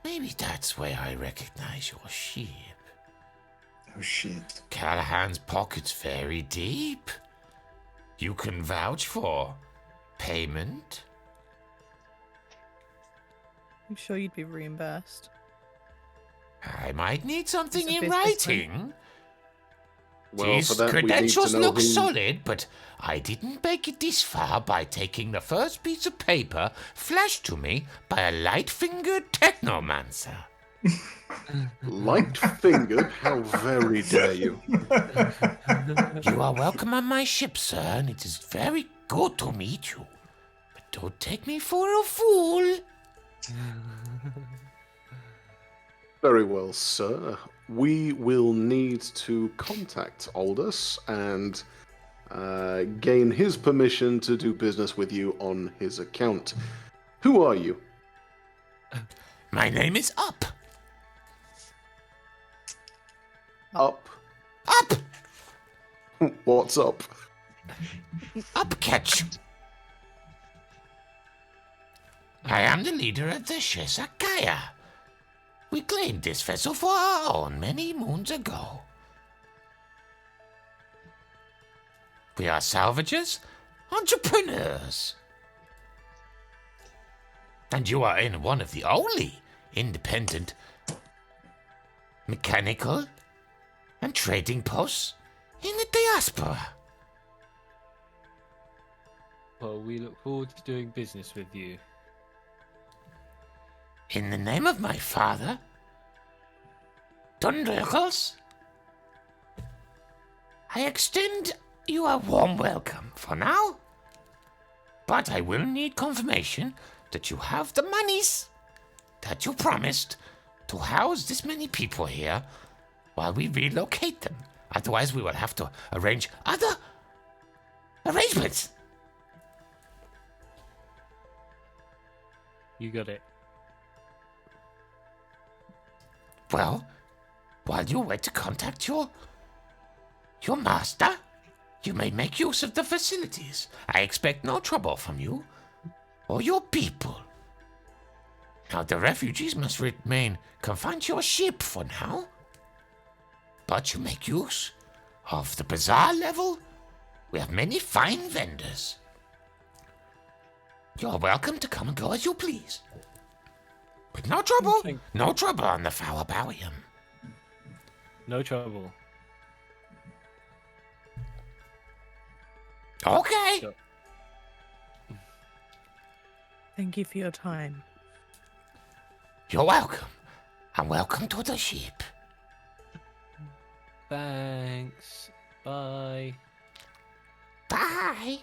Maybe that's where I recognize your ship. Oh shit. Callahan's pocket's very deep. You can vouch for payment. I'm sure you'd be reimbursed. I might need something It's a in business writing. Well, These for that, we need to credentials know look who... solid, but I didn't make it this far by taking the first piece of paper flashed to me by a light-fingered technomancer. Light-fingered? How very dare you? You are welcome on my ship, sir, and it is very good to meet you. But don't take me for a fool. Very well, sir. We will need to contact Aldous and gain his permission to do business with you on his account. Who are you? My name is Up. Up. Up! What's up? Up, Ketch. I am the leader of the Shesakaya. We claimed this vessel for our own many moons ago. We are salvagers, entrepreneurs. And you are in one of the only independent mechanical and trading posts in the Diaspora. Well, we look forward to doing business with you. In the name of my father, Dundrikles, I extend you a warm welcome for now, but I will need confirmation that you have the monies that you promised to house this many people here while we relocate them. Otherwise, we will have to arrange other arrangements. You got it. Well, while you wait to contact your master, you may make use of the facilities. I expect no trouble from you or your people. Now, the refugees must remain confined to your ship for now, but you make use of the bazaar level. We have many fine vendors. You're welcome to come and go as you please. But no trouble. No trouble on the Farrabarium. No trouble. Okay. Sure. Thank you for your time. You're welcome. And welcome to the ship. Thanks. Bye. Bye.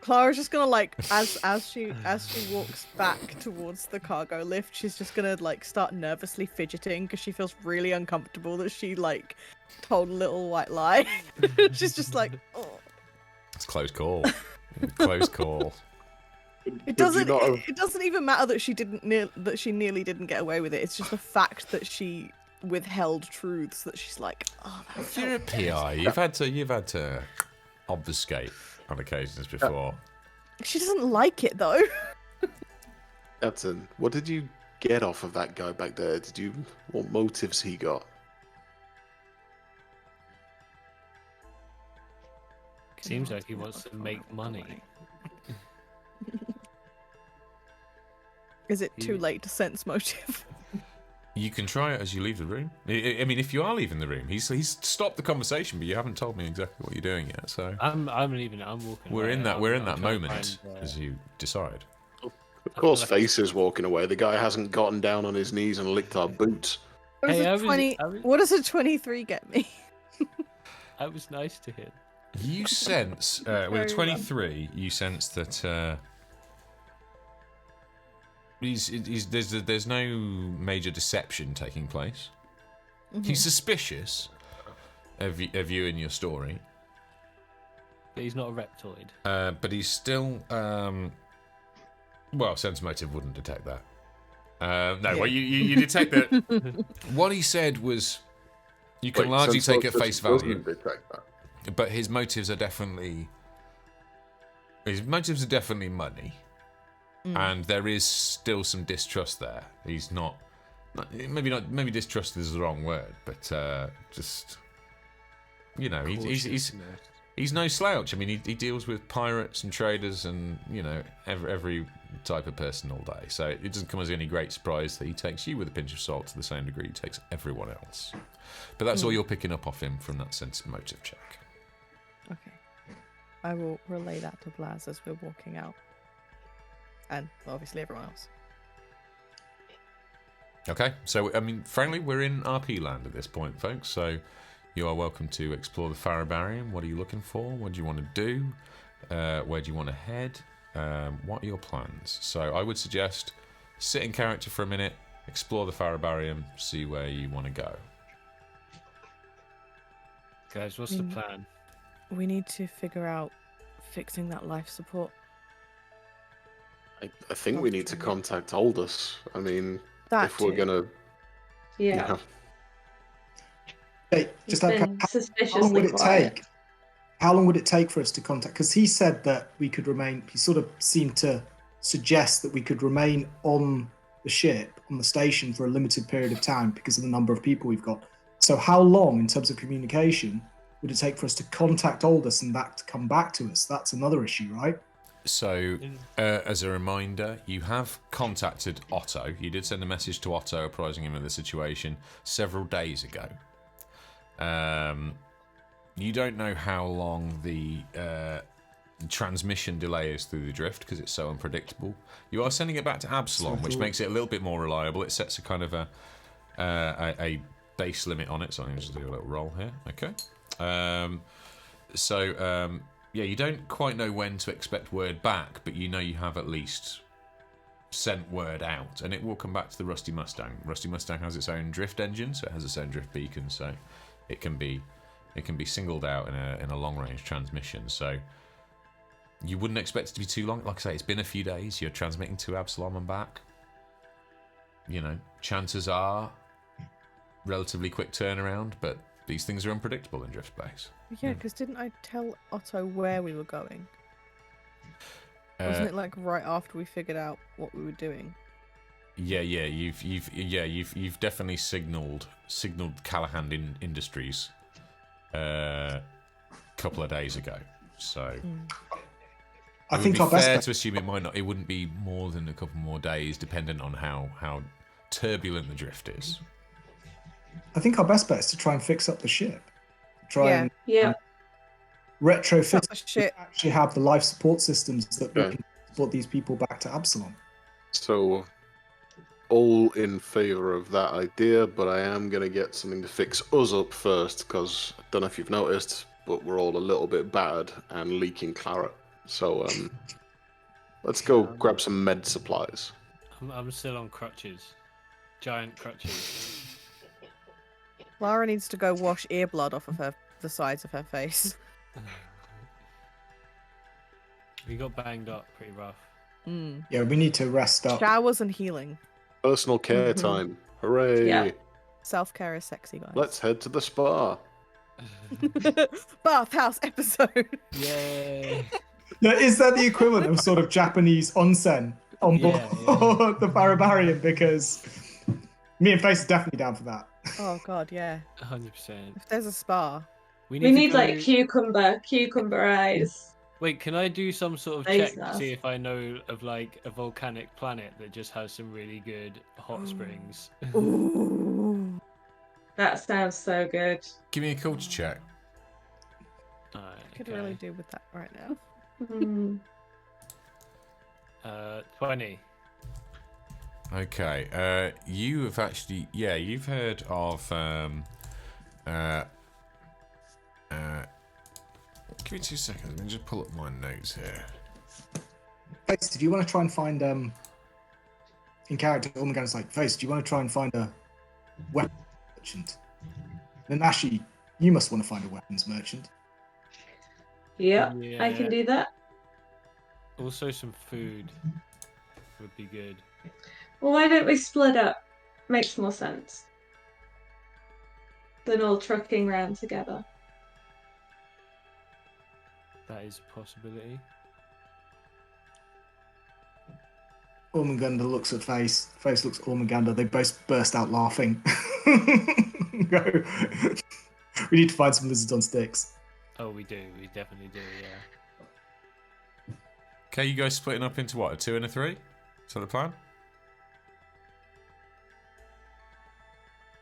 Clara's just gonna like as she walks back towards the cargo lift, she's just gonna like start nervously fidgeting because she feels really uncomfortable that she like told a little white lie. She's just like, oh. It's close call. Close call. It doesn't even matter that she nearly didn't get away with it. It's just the fact that she withheld truths that she's like, oh, If you're a PI, you've had to obfuscate on occasions before. She doesn't like it though. Captain, what did you get off of that guy back there? What motives he got? Seems like he wants to make money. Is it too late to sense motive? You can try it as you leave the room. I mean, if you are leaving the room, he's stopped the conversation, but you haven't told me exactly what you're doing yet. So I'm leaving it. I'm walking. We're away. in that I'm trying to moment find, as you decide. Of course, Face is walking away. The guy hasn't gotten down on his knees and licked our boots. What does, Hey, what does a 23 get me? I was nice to him. You sense with a 23, you sense that there's no major deception taking place. Mm-hmm. He's suspicious of you and your story, But he's not a reptoid. but he's still well, sense motive wouldn't detect that. Well, you detect that. What he said was, you can largely take at face value. Detect that. But his motives are definitely money, and there is still some distrust there. He's maybe distrust is the wrong word, but just he's no slouch. I mean, he deals with pirates and traders and every type of person all day. So it doesn't come as any great surprise that he takes you with a pinch of salt to the same degree he takes everyone else. But that's all you're picking up off him from that sense of motive check. Okay. I will relay that to Blaz as we're walking out. And obviously everyone else. Okay, so, I mean, frankly, we're in RP land at this point, folks, so you are welcome to explore the Farrabarium. What are you looking for? What do you want to do? Where do you want to head? What are your plans? So I would suggest sit in character for a minute, explore the Farrabarium, see where you want to go. Guys, what's the plan? We need to figure out fixing that life support. I think we need to contact Aldous. I mean, That if we're too. gonna, Yeah. Hey, just like, been how suspiciously long would it quiet. take? How long would it take for us to contact? Because he said that we could remain. He sort of seemed to suggest that we could remain on the ship, on the station, for a limited period of time because of the number of people we've got. So how long, in terms of communication, would it take for us to contact Aldous and that to come back to us? That's another issue, right? So, as a reminder, you have contacted Otto. You did send a message to Otto apprising him of the situation several days ago. You don't know how long the transmission delay is through the drift because it's so unpredictable. You are sending it back to Absalom, which makes it a little bit more reliable. It sets a kind of a base limit on it, so I'm going to just do a little roll here. Okay. Yeah, you don't quite know when to expect word back, but you know you have at least sent word out, and it will come back to the Rusty Mustang. Rusty Mustang has its own drift engine, so it has its own drift beacon, so it can be singled out in a long range transmission. So you wouldn't expect it to be too long. Like I say, it's been a few days. You're transmitting to Absalom and back. You know, chances are relatively quick turnaround, but these things are unpredictable in drift space. Yeah, because didn't I tell Otto where we were going? Wasn't it like right after we figured out what we were doing? Yeah, you've definitely signalled Callahan Industries a couple of days ago. So I think it would our be best fair bet, to assume it wouldn't be more than a couple more days, dependent on how turbulent the drift is. I think our best bet is to try and fix up the ship. And Yeah. retrofit Fuck the shit. to actually have the life support systems that we can support these people back to Absalom. So, all in favour of that idea, but I am going to get something to fix us up first, because I don't know if you've noticed, but we're all a little bit battered and leaking claret. So, let's go grab some med supplies. I'm still on crutches. Giant crutches. Lara needs to go wash ear blood off of the sides of her face. We got banged up pretty rough. Yeah, we need to rest up. Showers and healing. Personal care time. Hooray! Yeah. Self-care is sexy, guys. Let's head to the spa. Bathhouse episode. Yay! Now, is that the equivalent of sort of Japanese onsen on board the Farrabarium? Because me and Face is definitely down for that. Oh god, yeah. 100%. If there's a spa. We to need go- like cucumber eyes. Wait, can I do some sort of Face check to mask. see if I know of like a volcanic planet that just has some really good hot springs? Ooh. That sounds so good. Give me a culture check. Alright, Could okay. really do with that right now. 20. Okay, you have actually, you've heard of, give me 2 seconds, let me just pull up my notes here. Face, did you want to try and find in character? Ormagan's like, Face, do you want to try and find a weapons merchant? Then Ashi, you must want to find a weapons merchant. Yeah, I Yeah. can do that. Also, some food would be good. Well, why don't we split up? Makes more sense than all trucking round together. That is a possibility. Ormaganda looks at Face. Face looks at Ormaganda. They both burst out laughing. Go. We need to find some lizards on sticks. Oh, we do. We definitely do, yeah. Okay, you guys splitting up into what, a 2 and a 3? Is that the plan?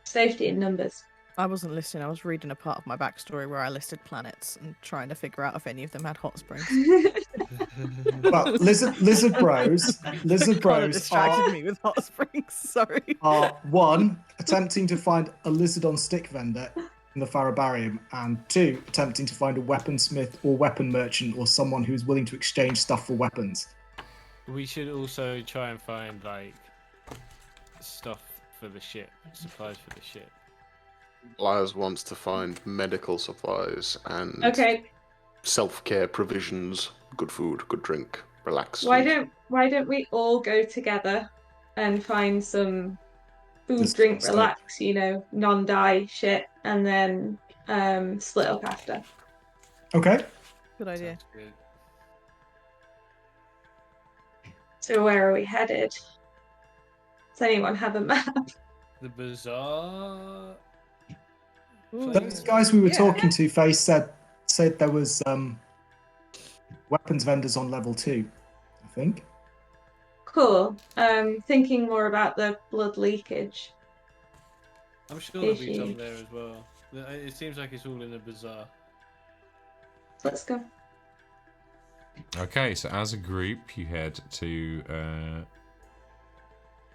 Safety in numbers. I wasn't listening, I was reading a part of my backstory where I listed planets and trying to figure out if any of them had hot springs. Well, lizard bros Connor distracted me with hot springs, sorry. are one, attempting to find a lizard on stick vendor in the Farrabarium, and two, attempting to find a weaponsmith or weapon merchant or someone who's willing to exchange stuff for weapons. We should also try and find, like, stuff for the ship, supplies for the ship. Laz wants to find medical supplies and Okay, self-care provisions, good food, good drink, relax. why don't we all go together and find some food, Just drink, stay. relax, non-die shit, and then split up after. Okay. Good idea. Sounds good. So where are we headed? Does anyone have a map? The bazaar. Those guys we were Yeah. talking to, Face said there was weapons vendors on level 2, I think. Cool. Thinking more about the blood leakage. I'm sure there'll be Issue. some there as well. It seems like it's all in a bazaar. Let's go. Okay, so as a group, you head to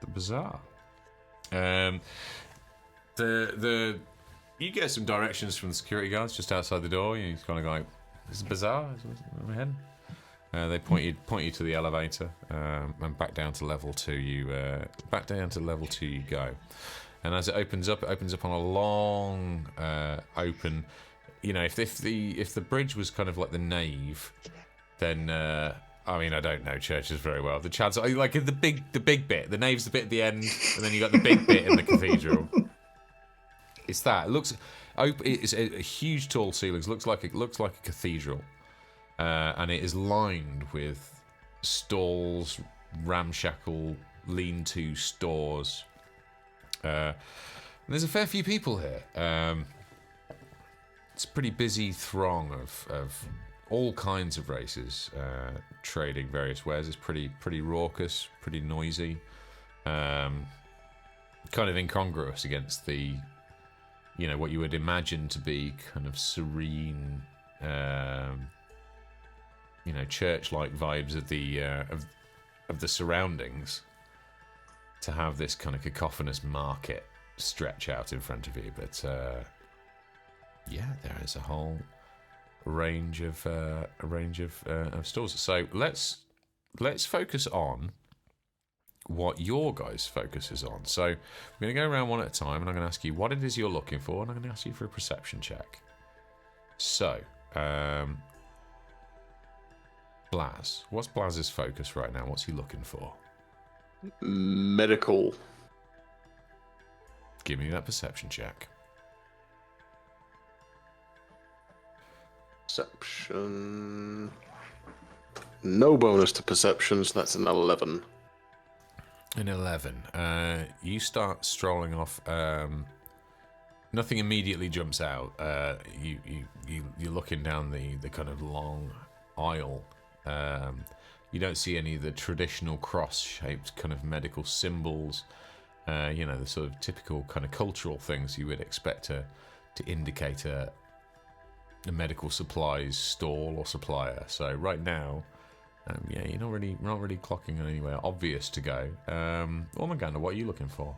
the bazaar. You get some directions from the security guards just outside the door. You kind of go like, "This is a bazaar. Is where we're heading?" They point you to the elevator, and back down to level 2. You go, and as it opens up on a long open. You know, if the bridge was kind of like the nave, then I mean, I don't know churches very well. The chances are like the big bit. The nave's the bit at the end, and then you got the big bit in the cathedral. It's that. It looks. It's a huge, tall ceilings. Looks like a cathedral, and it is lined with stalls, ramshackle, lean-to stores. And there's a fair few people here. It's a pretty busy throng of all kinds of races trading various wares. It's pretty raucous, pretty noisy, kind of incongruous against the, what you would imagine to be kind of serene, church-like vibes of the surroundings. To have this kind of cacophonous market stretch out in front of you, but. Yeah, there is a whole range of stores. So let's focus on what your guys' focus is on. So we're going to go around one at a time, and I'm going to ask you what it is you're looking for, and I'm going to ask you for a perception check. So, Blaz, what's Blaz's focus right now? What's he looking for? Medical. Give me that perception check. Perception. No bonus to perception, so that's an 11. An 11. You start strolling off. Nothing immediately jumps out. You're looking down the kind of long aisle. You don't see any of the traditional cross-shaped kind of medical symbols. The sort of typical kind of cultural things you would expect to indicate a medical supplies stall or supplier. So right now, you're not really clocking anywhere obvious to go. Ormaganda, what are you looking for?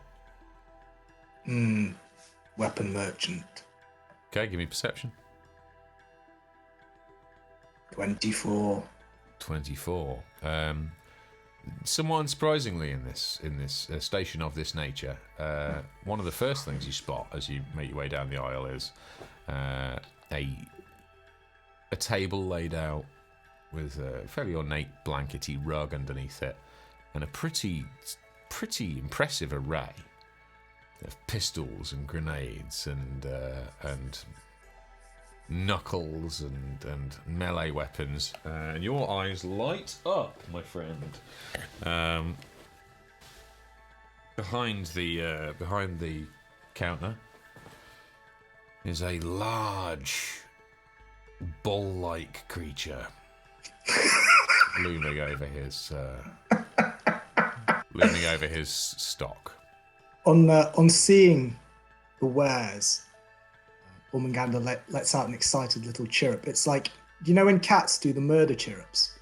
Weapon merchant. Okay, give me perception. 24. 24. Somewhat unsurprisingly, in this station of this nature, one of the first things you spot as you make your way down the aisle is a table laid out with a fairly ornate blankety rug underneath it, and a pretty impressive array of pistols and grenades and knuckles and melee weapons, and your eyes light up, my friend. Behind the counter is a large bull-like creature looming over his stock. On seeing the wares, Ormanganda lets out an excited little chirp. It's like, when cats do the murder chirps?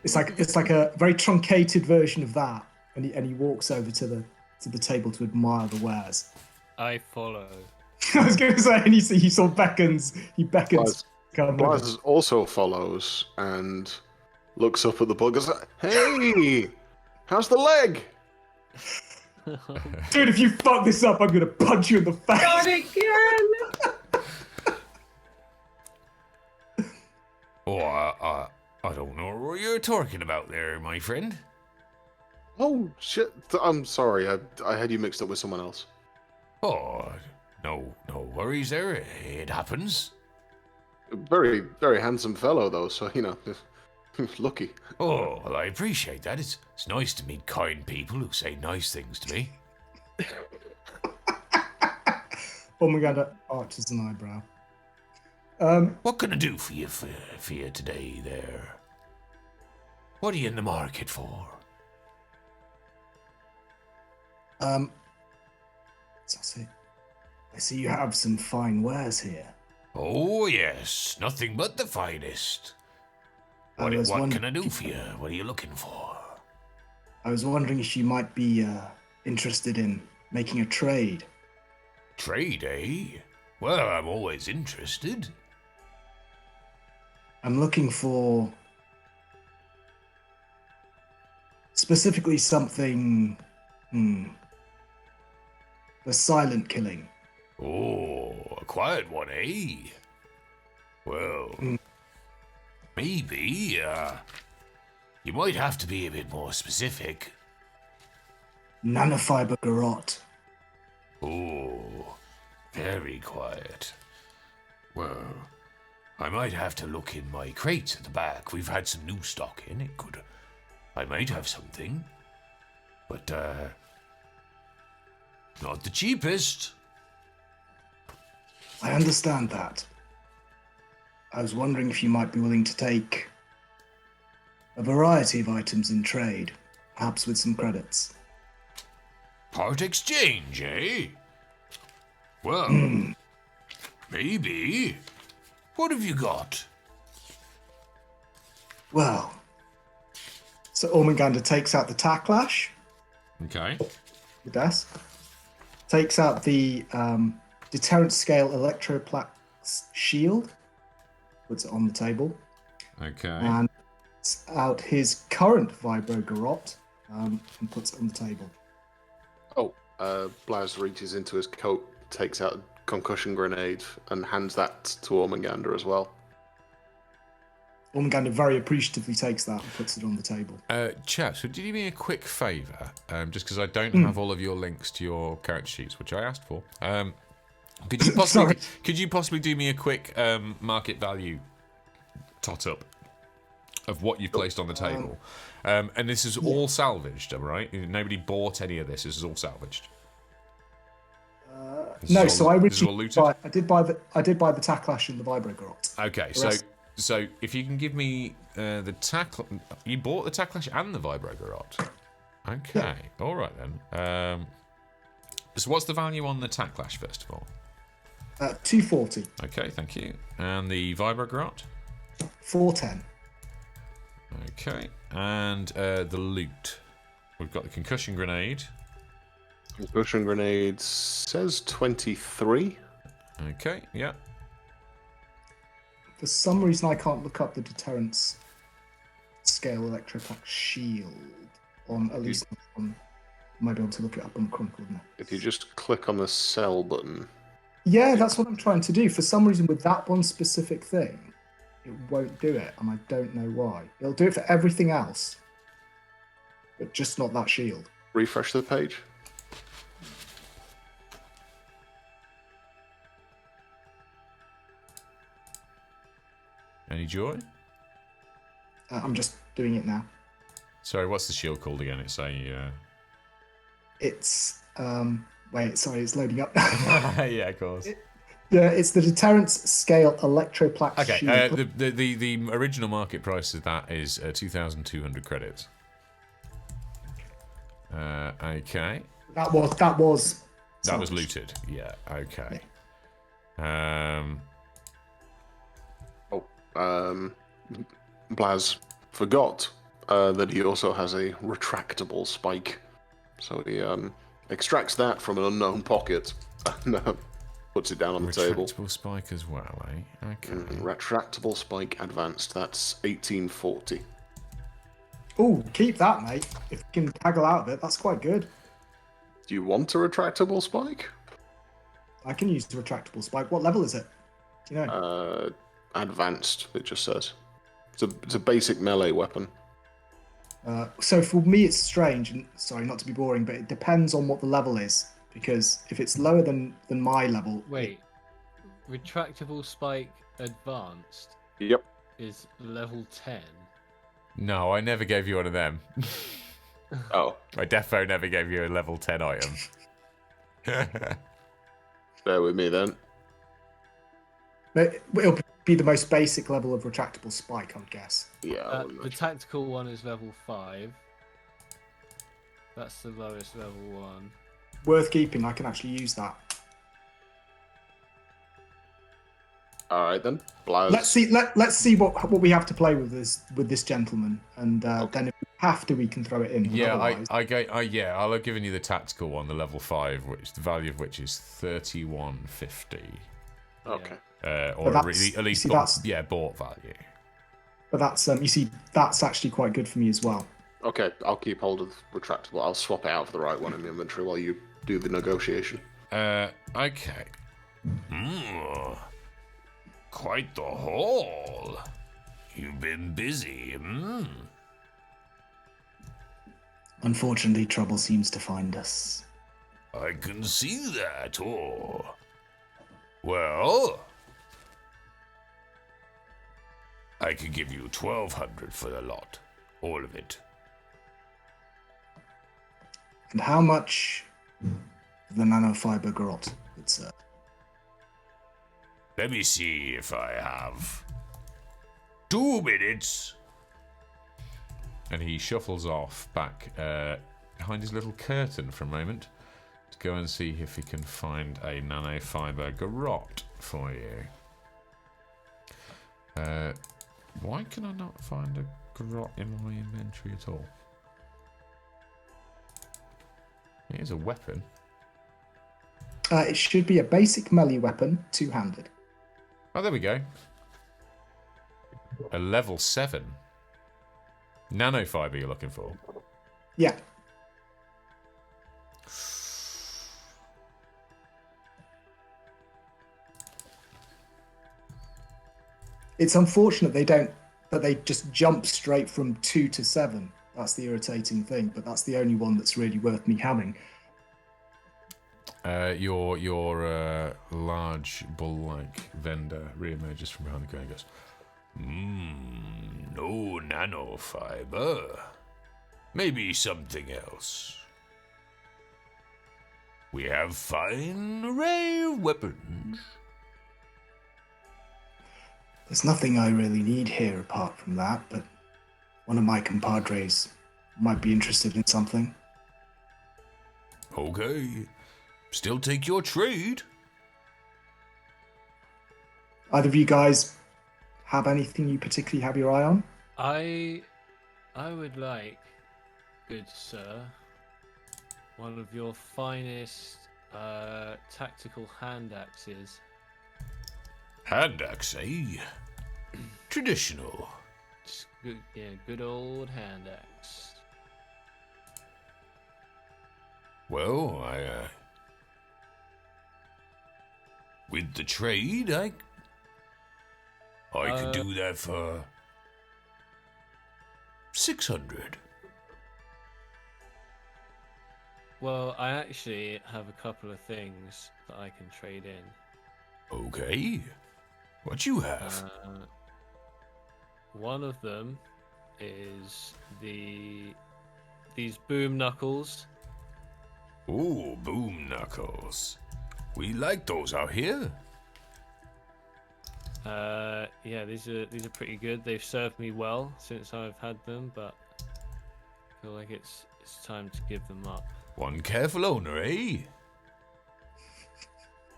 It's like a very truncated version of that, and he walks over to the table to admire the wares. I follow. I was going to say, and he sort of beckons. He beckons. Blaz also follows and looks up at the bug and says, "Hey, how's the leg?" Dude, if you fuck this up, I'm going to punch you in the face. God, again! I don't know what you're talking about there, my friend. Oh, shit. I'm sorry. I had you mixed up with someone else. Oh, no worries there. It happens. Very, very handsome fellow, though, so, lucky. Oh, well, I appreciate that. It's nice to meet kind people who say nice things to me. Ormaganda arches an eyebrow. What can I do for you today there? What are you in the market for? So I see you have some fine wares here. Oh, yes. Nothing but the finest. What can I do for you? What are you looking for? I was wondering if you might be interested in making a trade. Trade, eh? Well, I'm always interested. I'm looking for specifically something for silent killing. Oh, a quiet one, eh? Well, maybe, you might have to be a bit more specific. Nanofiber garrote. Oh, very quiet. Well, I might have to look in my crates at the back. We've had some new stock in. I might have something. But, not the cheapest. I understand that. I was wondering if you might be willing to take a variety of items in trade, perhaps with some credits. Part exchange, eh? Well, maybe. What have you got? Well, so Ormaganda takes out the tacklash, Okay. the desk, takes out the deterrent scale electroplax shield, puts it on the table, Okay. and takes out his current vibro garrote and puts it on the table. Blaz reaches into his coat, takes out a concussion grenade, and hands that to Ormaganda as well. Ormaganda very appreciatively takes that and puts it on the table. Chaps, would you do me a quick favour? Just because I don't have all of your links to your character sheets, which I asked for. Could you possibly do me a quick market value tot up of what you've placed on the table? And this is all salvaged, am I right? Nobody bought any of this. This is all salvaged. No, so I this is all originally looted? I did buy the tacklash and the vibro garrote. Okay, so if you can give me the tackle, you bought the tacklash and the vibro garrote. Okay, Yeah. all right then. So what's the value on the tacklash first of all? 240, Okay, thank you. And the vibro garrote? 410. Okay, and the loot. We've got the concussion grenade. Concussion grenade says 23. Okay, yeah. For some reason, I can't look up the deterrence scale electroplax shield. At least I might be able to look it up on Chronicle. If you just click on the sell button. Yeah, that's what I'm trying to do. For some reason, with that one specific thing, it won't do it, and I don't know why. It'll do it for everything else, but just not that shield. Refresh the page. Any joy? I'm just doing it now. Sorry, what's the shield called again? It's a... It's wait, sorry, it's loading up. yeah, of course. Yeah, it's the deterrence scale electroplax Okay, shield. the original market price of that is 2,200 credits. Okay. That was That was looted. Yeah. Okay. Blaz forgot that he also has a retractable spike. So he extracts that from an unknown pocket and puts it down on the table. Retractable spike as well, eh? Okay. Retractable spike advanced. That's 1840. Oh, keep that, mate. If you can haggle out of it, that's quite good. Do you want a retractable spike? I can use the retractable spike. What level is it? Do you know? Advanced, it just says. It's a basic melee weapon. So for me, it's strange, and sorry, not to be boring, but it depends on what the level is. Because if it's lower than my level, Wait, retractable spike advanced Yep. is level 10. No, I never gave you one of them. Oh. I defo never gave you a level 10 item. Bear with me then. But it'll be the most basic level of retractable spike, I would guess. Yeah. I wouldn't The imagine. tactical one is level 5. That's the lowest level one. Worth keeping. I can actually use that. All right then. Blouse. Let's see what we have to play with this gentleman, and then if we have to, we can throw it in. but Yeah, otherwise- I'll have given you the tactical one, the level 5, which the value of which is 3150. Okay. Or that's- really, at least see, that's- bought value. But that's you see, that's actually quite good for me as well. Okay, I'll keep hold of retractable. I'll swap it out for the right one in the inventory while you do the negotiation. Okay. Quite the haul. You've been busy, Unfortunately, trouble seems to find us. I can see that, Well, I could give you 1,200 for the lot. All of it. And how much of the nanofiber grot, good sir? Let me see if I have 2 minutes. And he shuffles off back behind his little curtain for a moment to go and see if he can find a nanofiber garrote for you. Why can I not find a garrote in my inventory at all? Here's a weapon. It should be a basic melee weapon, two-handed. Oh, there we go. A level 7. Nanofiber you're looking for. Yeah. It's unfortunate they just jump straight from 2 to 7. That's the irritating thing, but that's the only one that's really worth me having. Your large bull-like vendor reemerges from behind the curtain and goes, No nanofiber. Maybe something else. We have fine array of weapons. There's nothing I really need here apart from that, but one of my compadres might be interested in something. Okay. Still take your trade. Either of you guys have anything you particularly have your eye on? I would like, good sir, one of your finest tactical hand axes. Hand axe, eh? Traditional. Just good, good old hand axe. Well, with the trade, I could do that for 600. Well, I actually have a couple of things that I can trade in. Okay. What you have? One of them is these boom knuckles. Ooh, boom knuckles. We like those out here. Yeah, these are pretty good. They've served me well since I've had them, but I feel like it's time to give them up. One careful owner, eh?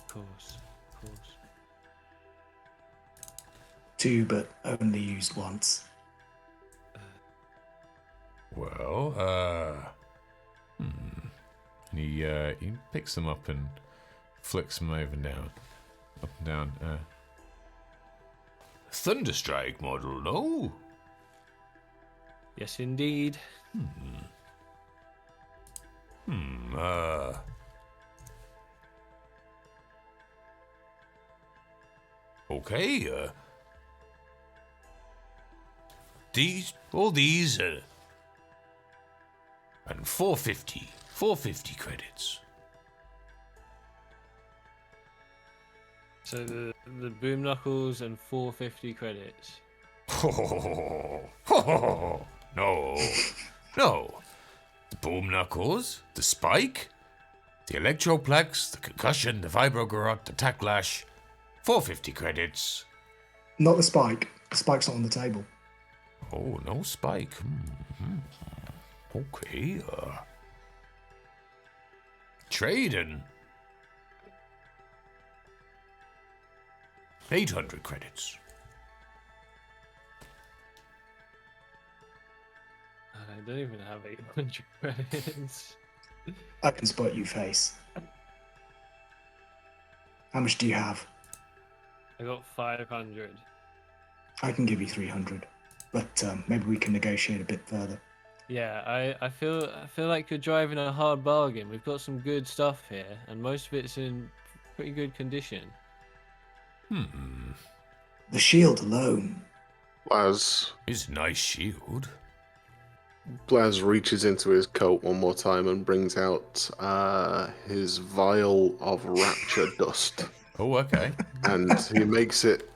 Of course. 2, but only used once. well, And he picks them up and flicks them over and down. Up and down. Thunderstrike model, no? Yes, indeed. Okay, these, and 450 credits. So the boom knuckles and 450 credits. No. The boom knuckles, the spike, The electroplex, the concussion, the vibrogarrote, the tacklash. 450 credits. Not the spike. The spike's not on the table. Oh, no spike. Okay. Trading. 800 credits. I don't even have 800 credits. I can spot you, Face. How much do you have? I got 500. I can give you 300, but maybe we can negotiate a bit further. Yeah, I feel like you're driving a hard bargain. We've got some good stuff here, and most of it's in pretty good condition. The shield alone. Blaz It's a nice shield. reaches into his coat one more time and brings out his vial of rapture dust. Oh, okay. And he makes it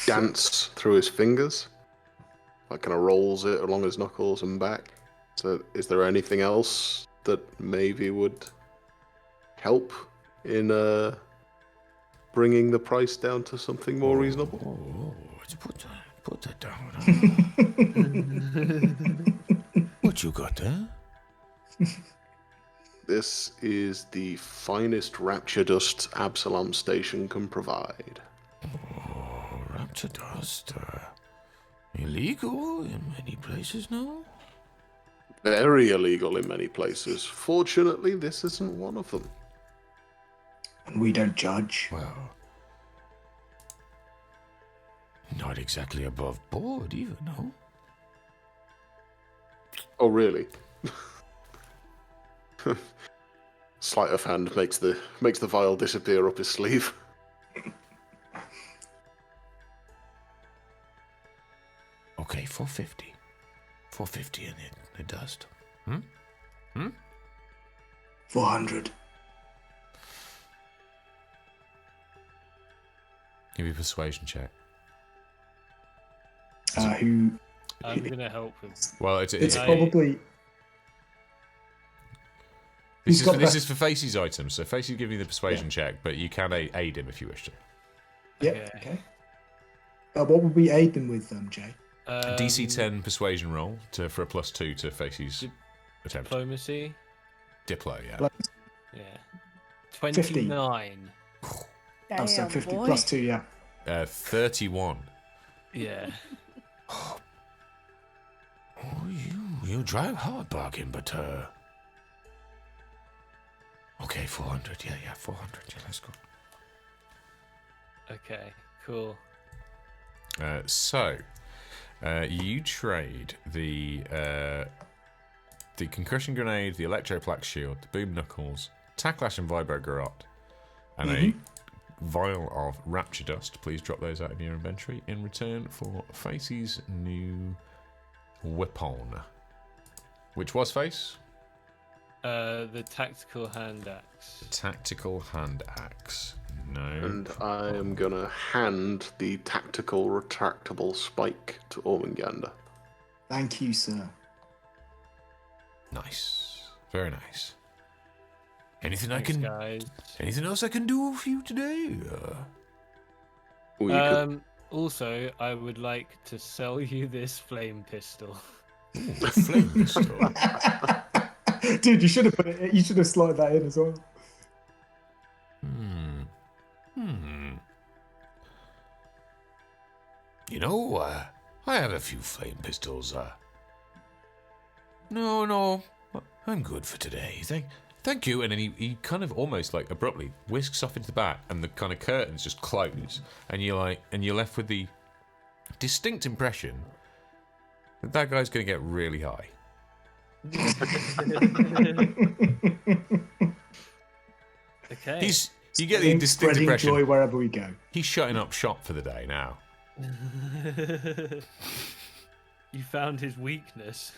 dance through his fingers. Like kind of rolls it along his knuckles and back. So is there anything else that maybe would help in bringing the price down to something more reasonable? Oh, put that down. What you got there? This is the finest rapture dust Absalom Station can provide. Oh, rapture dust. Illegal in many places now? Very illegal in many places. Fortunately, this isn't one of them. And we don't judge. Well, not exactly above board either, no? Oh, really? Sleight of hand makes the vial disappear up his sleeve. Okay, 450. 450 in the dust. 400. Give me a persuasion check. Who? I'm gonna help him. Well, It's I- probably. this Who's got is the- for Facey's items. So Facey give me the persuasion check, but you can aid him if you wish to. Yeah. Okay. Okay. What would we aid them with, Jay? DC 10 persuasion roll for a +2 to Facey's attempt. Diplomacy. Diplo, yeah. Yeah. 29. Oh, so Damn, 50 boy. plus 2, yeah. 31. Yeah. Oh, you drive hard, bargain, but okay, 400. Yeah, 400. Yeah, let's go. Okay. Cool. So, you trade the concussion grenade, the electroplex shield, the boom knuckles, tacklash and vibrogarrote, and a vial of rapture dust. Please drop those out in your inventory in return for Facey's new weapon. Which was Face? The tactical hand axe. Tactical hand axe. No. And I am gonna hand the tactical retractable spike to Ormungandr. Thank you, sir. Nice. Very nice. Anything Thanks, I can? guys. Anything else I can do for you today? Or you could Also, I would like to sell you this flame pistol. Ooh, flame pistol. Dude, you should have put it. You should have slotted that in as well. You know, I have a few flame pistols. No, I'm good for today. Thank you. And then he kind of almost like abruptly whisks off into the back, and the kind of curtains just close, and you're left with the distinct impression that that guy's going to get really high. Okay. You get the distinct Spreading impression joy wherever we go. he's shutting up shop for the day now. You found his weakness.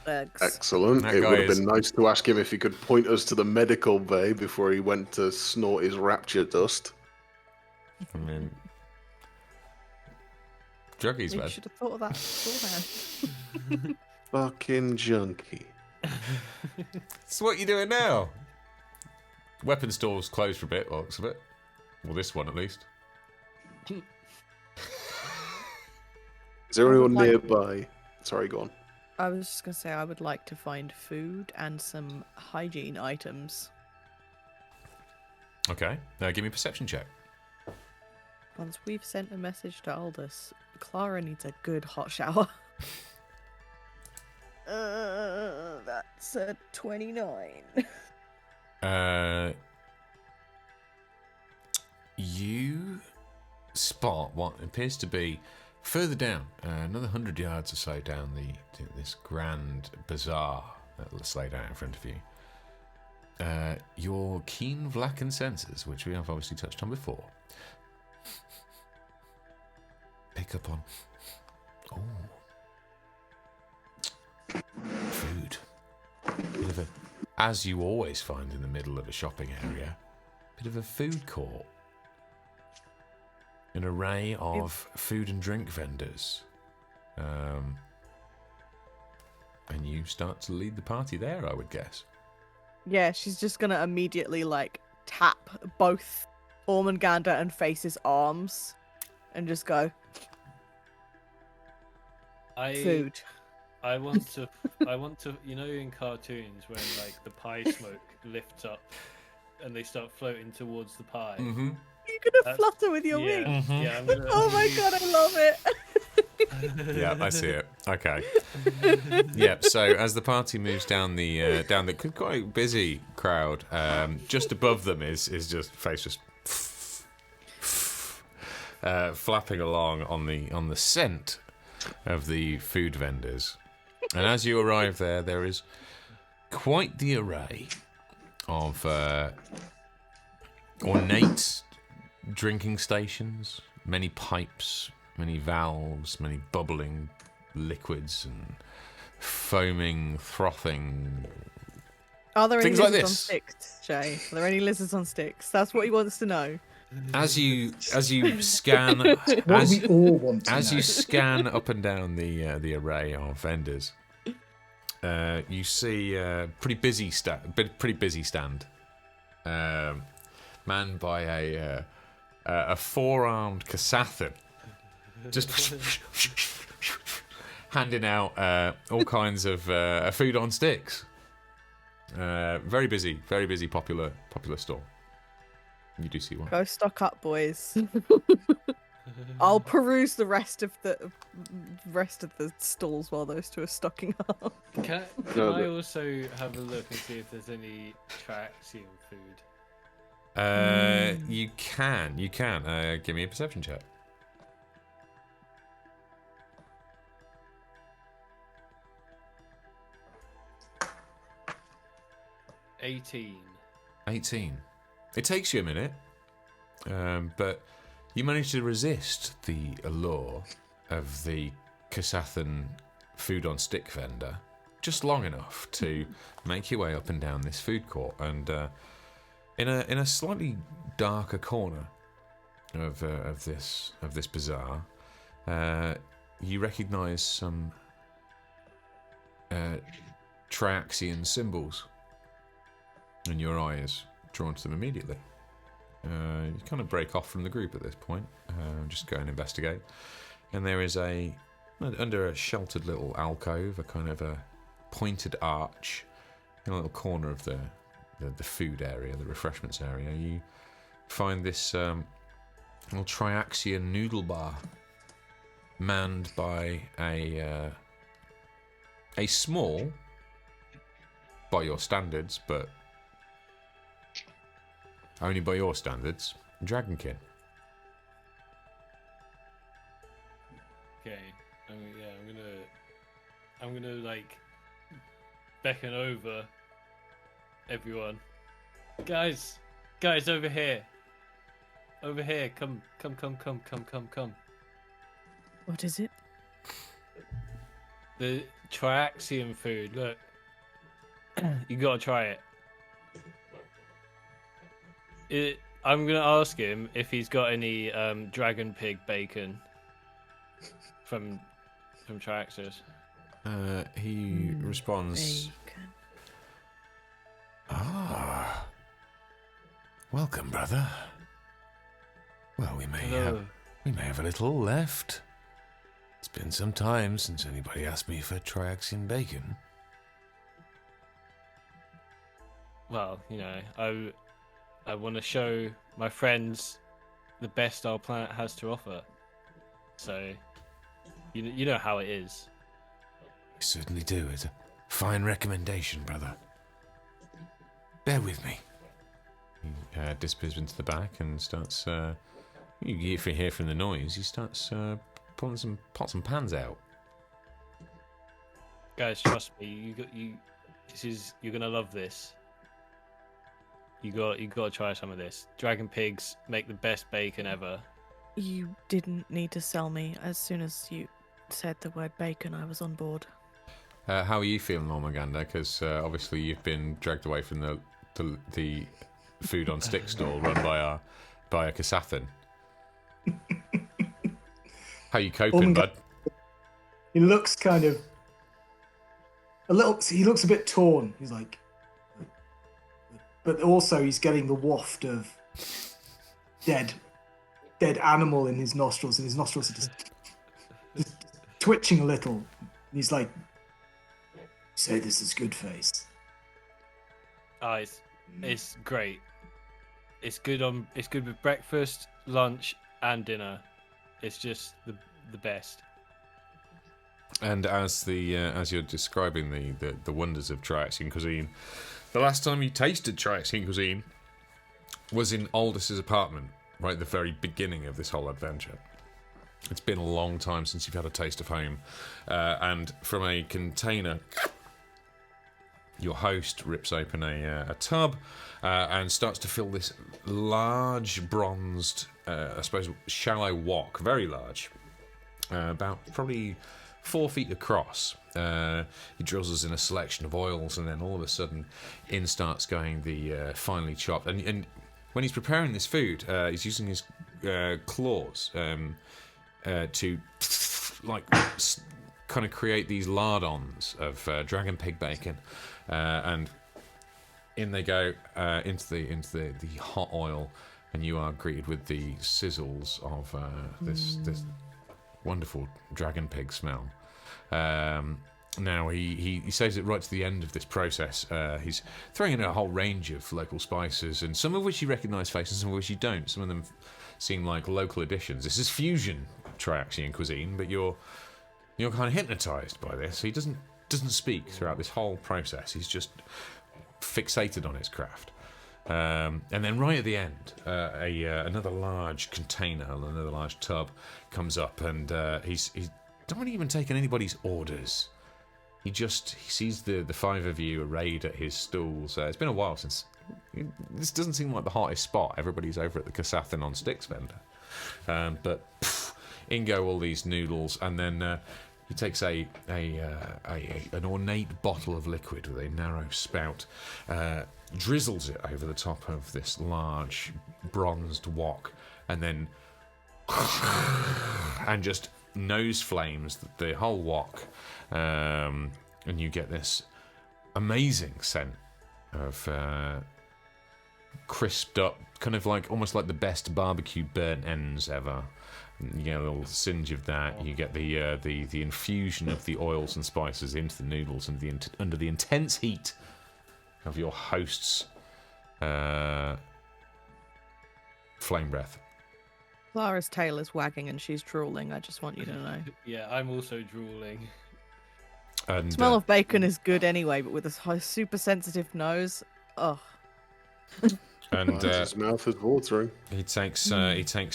excellent. That It guy would have is- been nice to ask him if he could point us to the medical bay before he went to snort his rapture dust. I mean, druggies, You man. should have thought of that beforehand. Fucking junkie. That's what you're doing now. Weapon store's closed for a bit, looks of it. Well, this one at least. Is there anyone like- nearby? Sorry, go on. I was just gonna say I would like to find food and some hygiene items. Okay, give me a perception check. Once we've sent a message to Aldous, Clara needs a good hot shower. That's a 29. You spot what appears to be further down, another 100 yards or so down this grand bazaar that's laid out in front of you. Your keen Vlacken senses, which we have obviously touched on before, pick up on food. Bit of a, as you always find in the middle of a shopping area, bit of a food court. An array of food and drink vendors. And you start to lead the party there, I would guess. Yeah, she's just gonna immediately like tap both Ormungandr and Face's arms and just go food. I want to, you know, in cartoons when like the pie smoke lifts up and they start floating towards the pie. Mm-hmm. You're gonna flutter with your wings. Yeah, I'm gonna... Oh my god, I love it. Yeah, I see it. Okay. Yeah. So as the party moves down the quite busy crowd, just above them is just Face just flapping along on the scent of the food vendors. And as you arrive there is quite the array of ornate drinking stations, many pipes, many valves, many bubbling liquids and foaming, frothing. Are there any things like lizards on this. sticks, Jay? Are there any lizards on sticks? That's what he wants to know. As you scan, What we all want to as know. you scan up and down the array of vendors, you see a pretty busy stand, manned by a four-armed Kasathan, just handing out all kinds of food on sticks. Very busy, popular store. You do see one. Go stock up, boys. I'll peruse the rest of the stalls while those two are stocking up. Can I also have a look and see if there's any Traxian food? You can. Give me a perception check. $18. 18. It takes you a minute, but you manage to resist the allure of the Kasathan food on stick vendor just long enough to make your way up and down this food court. And in a slightly darker corner of this bazaar, you recognise some Triaxian symbols, and your eye is drawn to them immediately. You kind of break off from the group at this point, just go and investigate. And there is under a sheltered little alcove, a kind of a pointed arch in a little corner of the food area, the refreshments area. You find this little Triaxian noodle bar, manned by a small, by your standards, but only by your standards, dragonkin. Okay. I'm gonna like beckon over everyone. Guys, over here. Come. What is it? The Triaxian food. Look, you gotta try it. I'm gonna ask him if he's got any dragon pig bacon from Triaxis. He responds, Welcome, brother. Well, we may have a little left. It's been some time since anybody asked me for Triaxian bacon. Well, I want to show my friends the best our planet has to offer. So, you know how it is. You certainly do. It's a fine recommendation, brother. Bear with me. He disappears into the back and starts. If you hear from the noise, he starts pulling some pots and pans out. Guys, trust me. You're gonna love this. You got to try some of this. Dragon pigs make the best bacon ever. You didn't need to sell me. As soon as you said the word bacon, I was on board. How are you feeling, Ormaganda? Because obviously you've been dragged away from the food on stick stall run by a Kasathan. How you coping, bud? He looks kind of he looks a bit torn. He's like, but also he's getting the waft of dead animal in his nostrils, and his nostrils are just twitching a little. And he's like, "Say this is good, face." Oh, it's great. It's good with breakfast, lunch, and dinner. It's just the best. And as you're describing the wonders of Triaxian cuisine, the last time you tasted Triaxian cuisine was in Aldous' apartment, right at the very beginning of this whole adventure. It's been a long time since you've had a taste of home, and from a container, your host rips open a tub and starts to fill this large bronzed, I suppose, shallow wok, very large, about probably 4 feet across. He drills us in a selection of oils, and then all of a sudden in starts going the finely chopped. And when he's preparing this food, he's using his claws to kind of create these lardons of dragon pig bacon, and in they go into the hot oil, and you are greeted with the sizzles of this wonderful dragon pig smell. Now he saves it right to the end of this process. He's throwing in a whole range of local spices, and some of which you recognise faces, some of which you don't. Some of them seem like local additions. This is fusion Triaxian cuisine, but you're kind of hypnotised by this. He doesn't speak throughout this whole process. He's just fixated on his craft. And then right at the end, another large container, another large tub comes up, and he's not even taking anybody's orders. He sees the 5 of you arrayed at his stools. It's been a while since. This doesn't seem like the hottest spot. Everybody's over at the Kasathan on Sticks vendor. But in go all these noodles, and then he takes an ornate bottle of liquid with a narrow spout, drizzles it over the top of this large bronzed wok, and then and just nose flames the whole wok, and you get this amazing scent of crisped up, kind of like almost like the best barbecue burnt ends ever. You get a little singe of that. You get the infusion of the oils and spices into the noodles, and under the intense heat of your host's flame breath. Clara's tail is wagging and she's drooling. I just want you to know. Yeah, I'm also drooling. And Smell of bacon is good anyway, but with this super sensitive nose, ugh. And his mouth is watering. He takes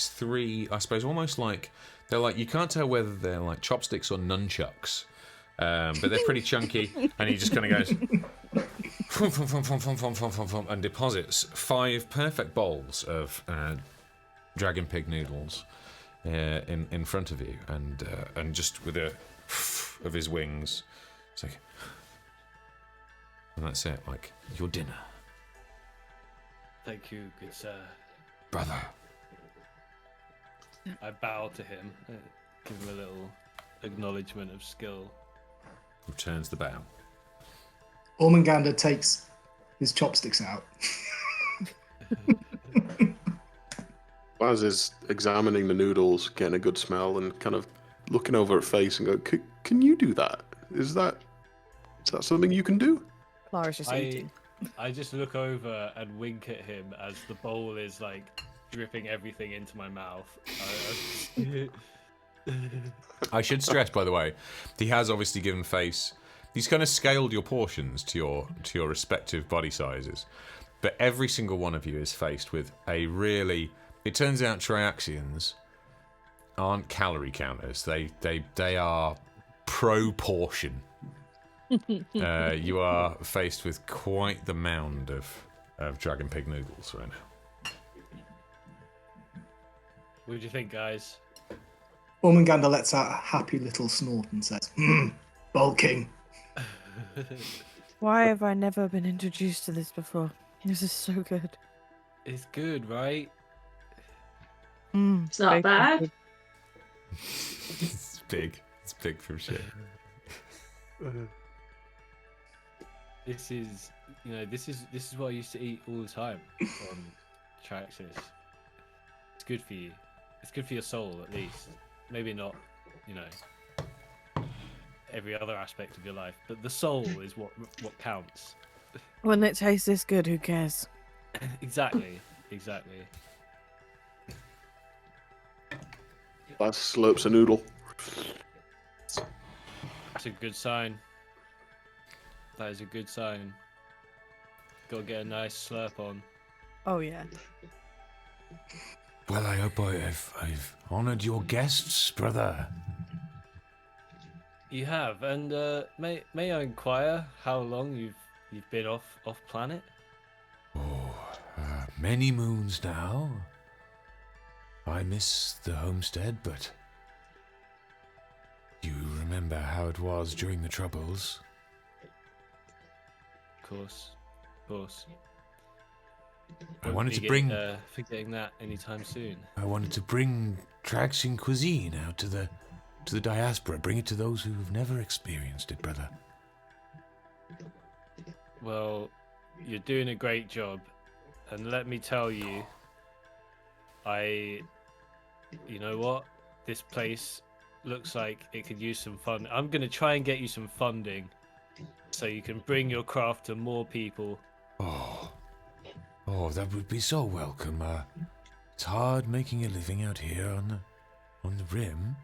3, I suppose, almost like they're like, you can't tell whether they're like chopsticks or nunchucks, but they're pretty chunky. And he just kind of goes and deposits 5 perfect bowls of dragon pig noodles in front of you, and just with a of his wings, it's like, and that's it, like your dinner. Thank you, good sir. Brother. I bow to him, give him a little acknowledgement of skill. Returns the bow. Ormagander takes his chopsticks out Baz is examining the noodles, getting a good smell, and kind of looking over at Face and go, "Can you do that? Is that something you can do?" Clara's just eating. I just look over and wink at him as the bowl is like dripping everything into my mouth. I should stress, by the way, he has obviously given Face. He's kind of scaled your portions to your respective body sizes, but every single one of you is faced with a really. It turns out Triaxians aren't calorie counters. They are proportion. You are faced with quite the mound of dragon pig noodles right now. What do you think, guys? Ormungandr lets out a happy little snort and says, bulking. Why have I never been introduced to this before? This is so good. It's good, right? It's not bad. It's big. It's big from shit. This is what I used to eat all the time on Traxxas. It's good for you. It's good for your soul, at least. Maybe not, every other aspect of your life, but the soul is what counts. When it tastes this good, who cares? Exactly. Baz slurps a noodle. That's a good sign. That is a good sign. Gotta get a nice slurp on. Oh yeah. Well, I hope I've honoured your guests, brother. You have, and may I inquire how long you've been off planet? Many moons now. I miss the homestead, but you remember how it was during the Troubles? Of course. I wanted to bring forgetting that anytime soon. I wanted to bring Traxian cuisine out to the Diaspora. Bring it to those who have never experienced it, brother. Well, you're doing a great job, and let me tell you, you know what? This place looks like it could use some fun. I'm gonna try and get you some funding, so you can bring your craft to more people. Oh, that would be so welcome. It's hard making a living out here on the rim.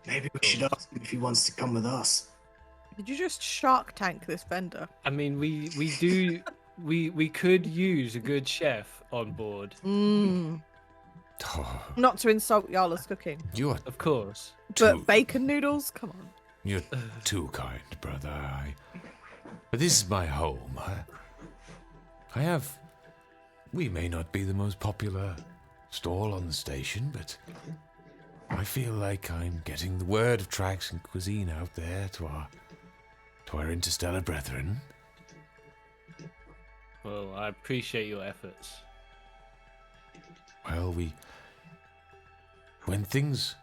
Maybe we should ask him if he wants to come with us. Did you just Shark Tank this vendor? I mean, we could use a good chef on board. Not to insult Yala's cooking. You're Of course. But bacon noodles? Come on. You're too kind, brother. But this is my home. We may not be the most popular stall on the station, but I feel like I'm getting the word of Traxian cuisine out there to our interstellar brethren. Well, I appreciate your efforts. Well, when things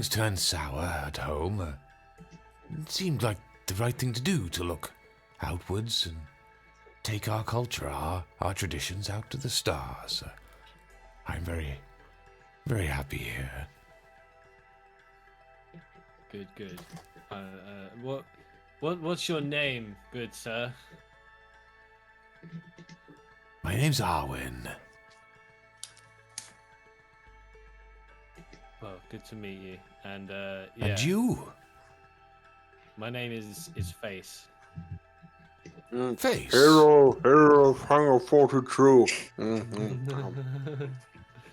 turn sour at home, it seemed like the right thing to do to look outwards and take our culture, our traditions out to the stars. I'm very, very happy here. Good. What's your name, good sir? My name's Arwen. Well, good to meet you. And yeah. And you? My name is Face. Face. Hero, hang for to true.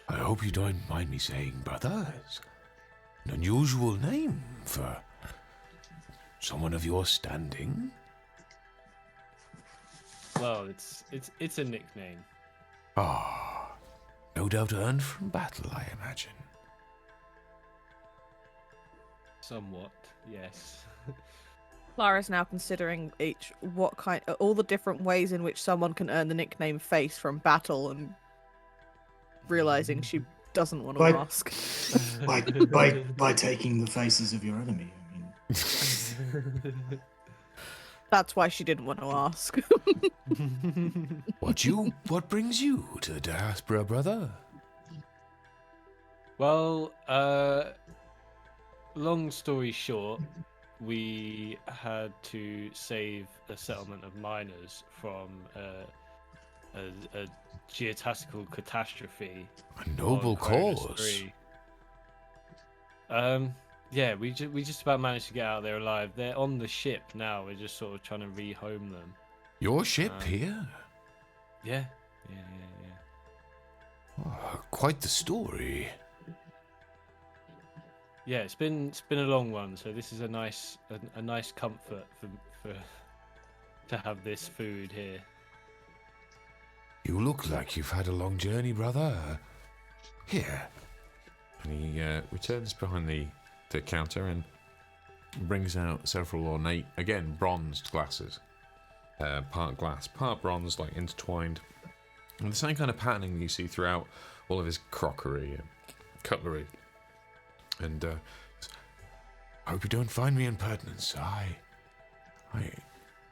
I hope you don't mind me saying, brother. It's an unusual name for someone of your standing. Well, it's a nickname. No doubt earned from battle, I imagine. Somewhat, yes. Clara's now considering all the different ways in which someone can earn the nickname Face from battle, and realizing she doesn't want to ask. By taking the faces of your enemy. I mean. That's why she didn't want to ask. What brings you to the Diaspora, brother? Well, long story short, we had to save a settlement of miners from a geotactical catastrophe. A noble on Cronus cause. 3. Yeah, we just about managed to get out there alive. They're on the ship now. We're just sort of trying to rehome them. Your ship here? Yeah. Oh, quite the story. Yeah, it's been a long one, so this is a nice comfort for to have this food here. You look like you've had a long journey, brother. Here. And he returns behind the counter and brings out several ornate, again, bronzed glasses. Part glass, part bronze, like intertwined. And the same kind of patterning that you see throughout all of his crockery and cutlery. And I hope you don't find me impertinence. A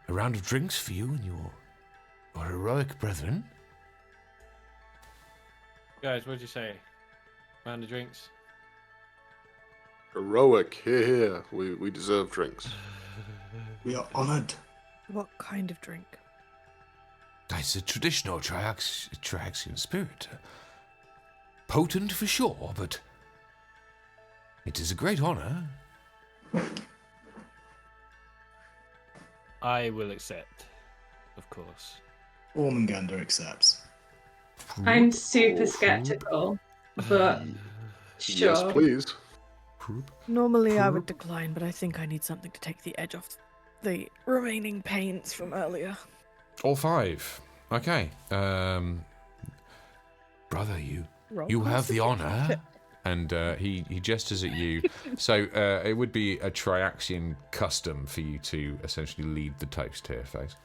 round of drinks for you and your heroic brethren. Guys, what'd you say? Round of drinks? Heroic, here. We deserve drinks. We are honoured. What kind of drink? It's a traditional Triaxian spirit. Potent for sure, but it is a great honour. I will accept, of course. Ormungandr accepts. I'm super skeptical, but sure. Yes, please. Normally I would decline, but I think I need something to take the edge off the remaining pains from earlier. All 5. Okay. Brother, you have the honour. And he gestures at you. So it would be a Triaxian custom for you to essentially lead the toast here, Face.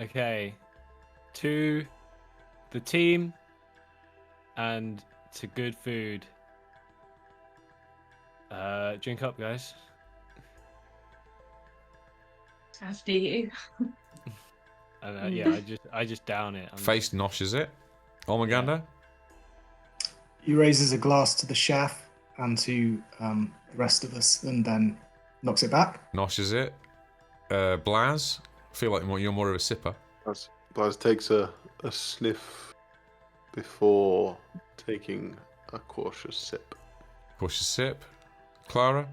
Okay. To the team and to good food. Drink up, guys. After you. And yeah, I just down it. Face noshes it. Ormungandr? He raises a glass to the chef and to the rest of us, and then knocks it back. Noshes it. Blaz? I feel like you're more of a sipper. Blaz takes a sniff before taking a cautious sip. Cautious sip. Clara?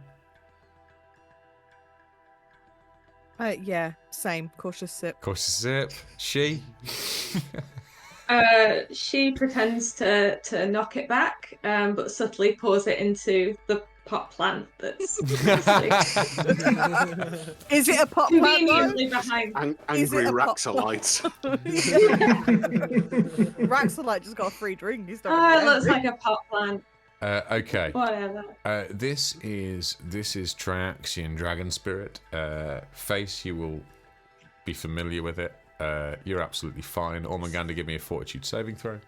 Yeah, same. Cautious sip. Cautious sip. She? She pretends to knock it back, but subtly pours it into the pot plant that's Is it a pot plant? conveniently behind. Angry Raxalites. Raxalite just got a free drink. He's It looks like a pot plant. Okay. Whatever. This is Triaxian dragon spirit. Face, you will be familiar with it. You're absolutely fine. Ormungandr, give me a fortitude saving throw.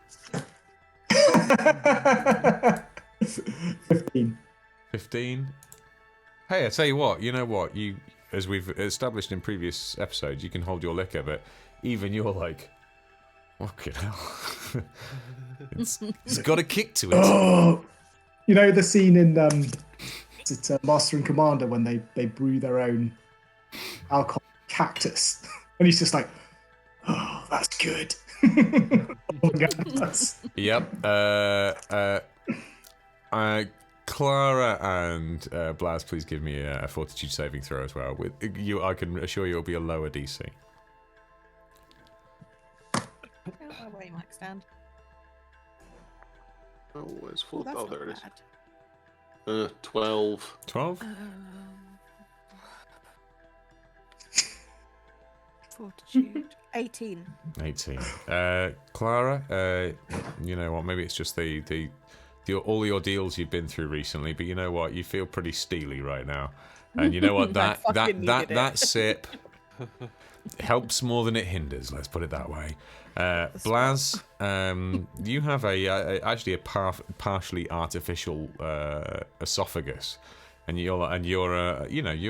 15. Hey, I tell you what. You know what? As we've established in previous episodes, you can hold your liquor, but even you're like, fucking hell. it's got a kick to it. Oh, you know the scene in Master and Commander when they brew their own alcohol cactus, and he's just like, oh, that's good. Yep. Clara and Blaz, please give me a fortitude saving throw as well. With you, I can assure you it'll be a lower DC. Where you might stand. Oh, it's full. That's Oh, not there it bad. is. 12. 12? Fortitude. 18. 18. Clara, you know what? Maybe it's just all your deals you've been through recently, but you know what? You feel pretty steely right now, and you know what? that sip helps more than it hinders. Let's put it that way. Blaz, you have actually a partially artificial esophagus. And you're a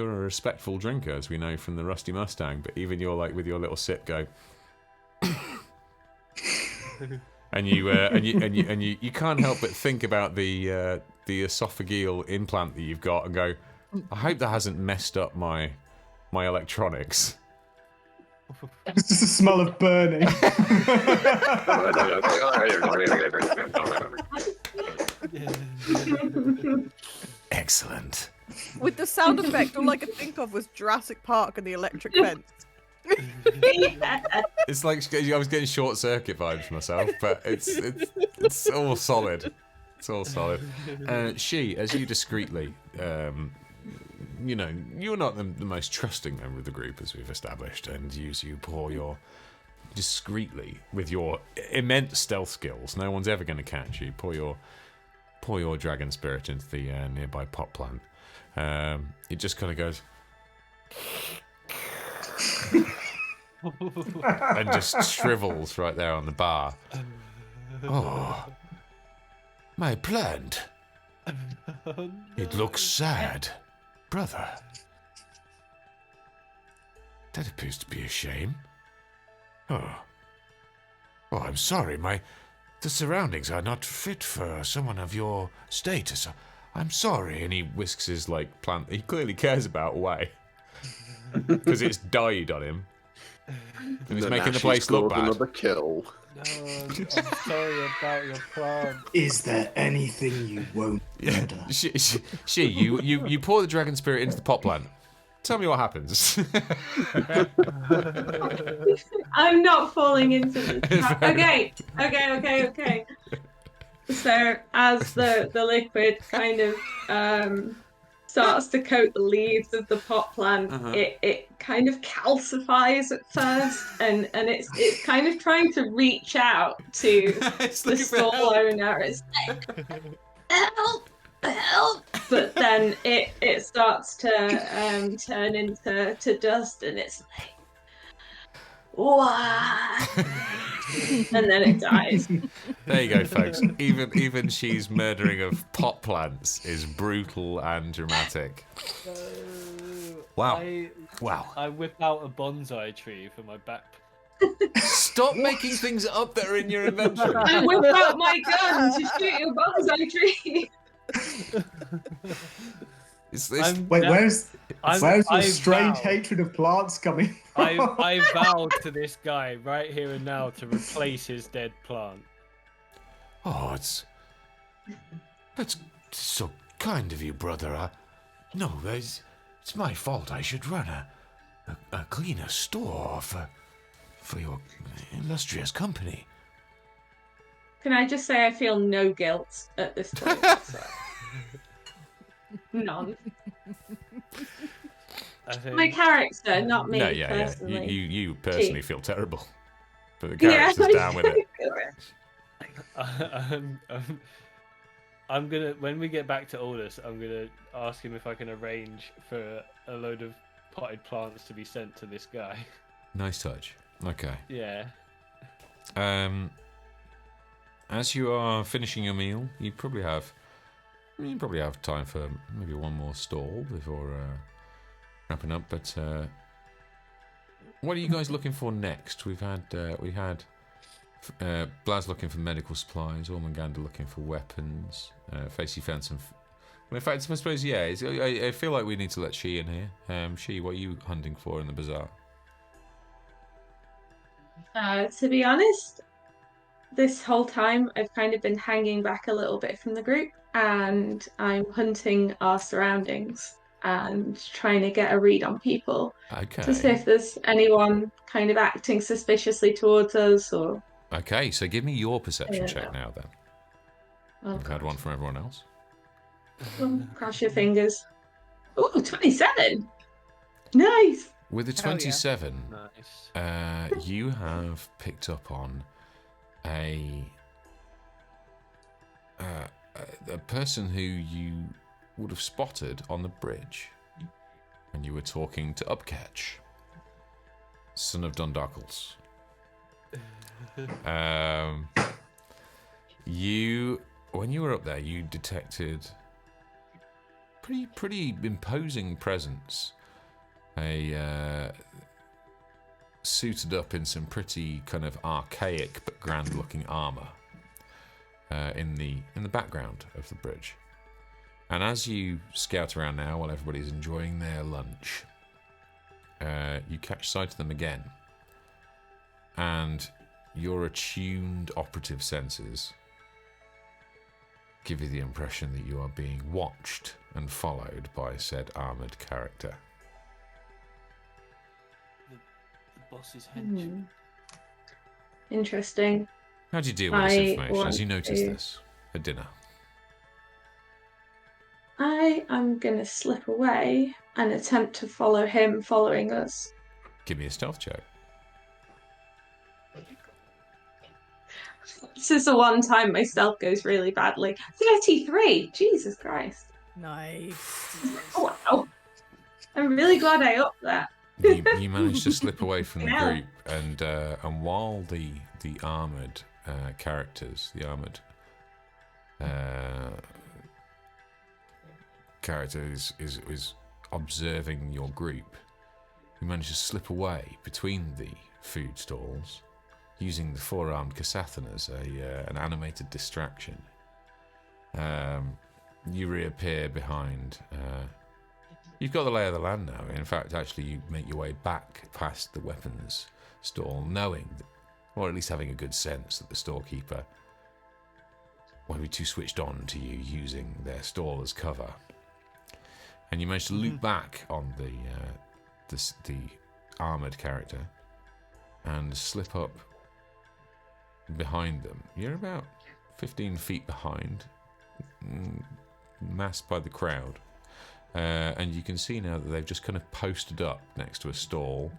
respectful drinker, as we know from the Rusty Mustang. But even you're like with your little sip go, and you can't help but think about the esophageal implant that you've got, and go, I hope that hasn't messed up my electronics. It's just a smell of burning. Excellent. With the sound effect, all I could think of was Jurassic Park and the electric fence. It's like I was getting short circuit vibes myself, but it's all solid. It's all solid. She, as you discreetly, you're not the most trusting member of the group, as we've established, and you pour your discreetly with your immense stealth skills. No one's ever going to catch you. Pour your dragon spirit into the nearby pot plant. It just kind of goes. And just shrivels right there on the bar. Oh, my plant. It looks sad, brother. That appears to be a shame. Oh, I'm sorry. The surroundings are not fit for someone of your status. I'm sorry. And he whisks his plant he clearly cares about away because it's died on him. And he's making the place look bad. Another kill. No, I'm sorry about your plant. Is there anything you won't murder? You pour the dragon spirit into the pot plant. Tell me what happens. I'm not falling into this trap. Okay. So as the liquid kind of starts to coat the leaves of the pot plant, it kind of calcifies at first, and it's kind of trying to reach out to the stall owner. It's like, help! But then it starts to turn into dust, and it's like, what? And then it dies. There you go, folks. Even she's murdering of pot plants is brutal and dramatic. Wow. I whip out a bonsai tree for my back. Stop making things up that are in your inventory. I whip out my gun to shoot your bonsai tree. Where's your strange hatred of plants coming from? I vowed to this guy right here and now to replace his dead plant. Oh, that's so kind of you, brother. It's my fault. I should run a cleaner store for your illustrious company. Can I just say I feel no guilt at this point? None. My character, not me. No, personally. You personally feel terrible, but the character's down with it. I'm gonna, when we get back to Aldous, I'm gonna ask him if I can arrange for a load of potted plants to be sent to this guy. Nice touch. Okay. Yeah. As you are finishing your meal, you probably have time for maybe one more stall before wrapping up. But what are you guys looking for next? We had Blaz looking for medical supplies, Ormanganda looking for weapons, Facey found some. Well, in fact, I suppose I feel like we need to let She in here. She, what are you hunting for in the bazaar? To be honest, this whole time I've kind of been hanging back a little bit from the group, and I'm hunting our surroundings and trying to get a read on people. Okay. To see if there's anyone kind of acting suspiciously towards us or... Okay, so give me your perception check now then. Oh, We've had one from everyone else. Cross your fingers. Ooh, 27! Nice! With a 27, Nice. you have picked up on a person who you would have spotted on the bridge when you were talking to Ketch, son of Dundarkles. When you were up there, you detected pretty imposing presence. Suited up in some pretty kind of archaic but grand-looking armor in the background of the bridge. And as you scout around now, while everybody's enjoying their lunch, you catch sight of them again, and your attuned operative senses give you the impression that you are being watched and followed by said armoured character. The boss's hench. Interesting. How do you deal with this information as you notice this at dinner? I am going to slip away and attempt to follow him following us. Give me a stealth check. This is the one time my stealth goes really badly. 33! Jesus Christ. Nice. Oh, wow. I'm really glad I upped that. You manage to slip away from the group, and while the armoured characters, the armoured character is observing your group, you manage to slip away between the food stalls, using the four-armed Kasathan as an animated distraction. You reappear behind. You've got the lay of the land now. In fact, actually, you make your way back past the weapons stall, knowing, or at least having a good sense that the storekeeper won't be too switched on to you using their stall as cover. And you manage to loop back on the armoured character and slip up behind them. You're about 15 feet behind, masked by the crowd. And you can see now that they've just kind of posted up next to a stall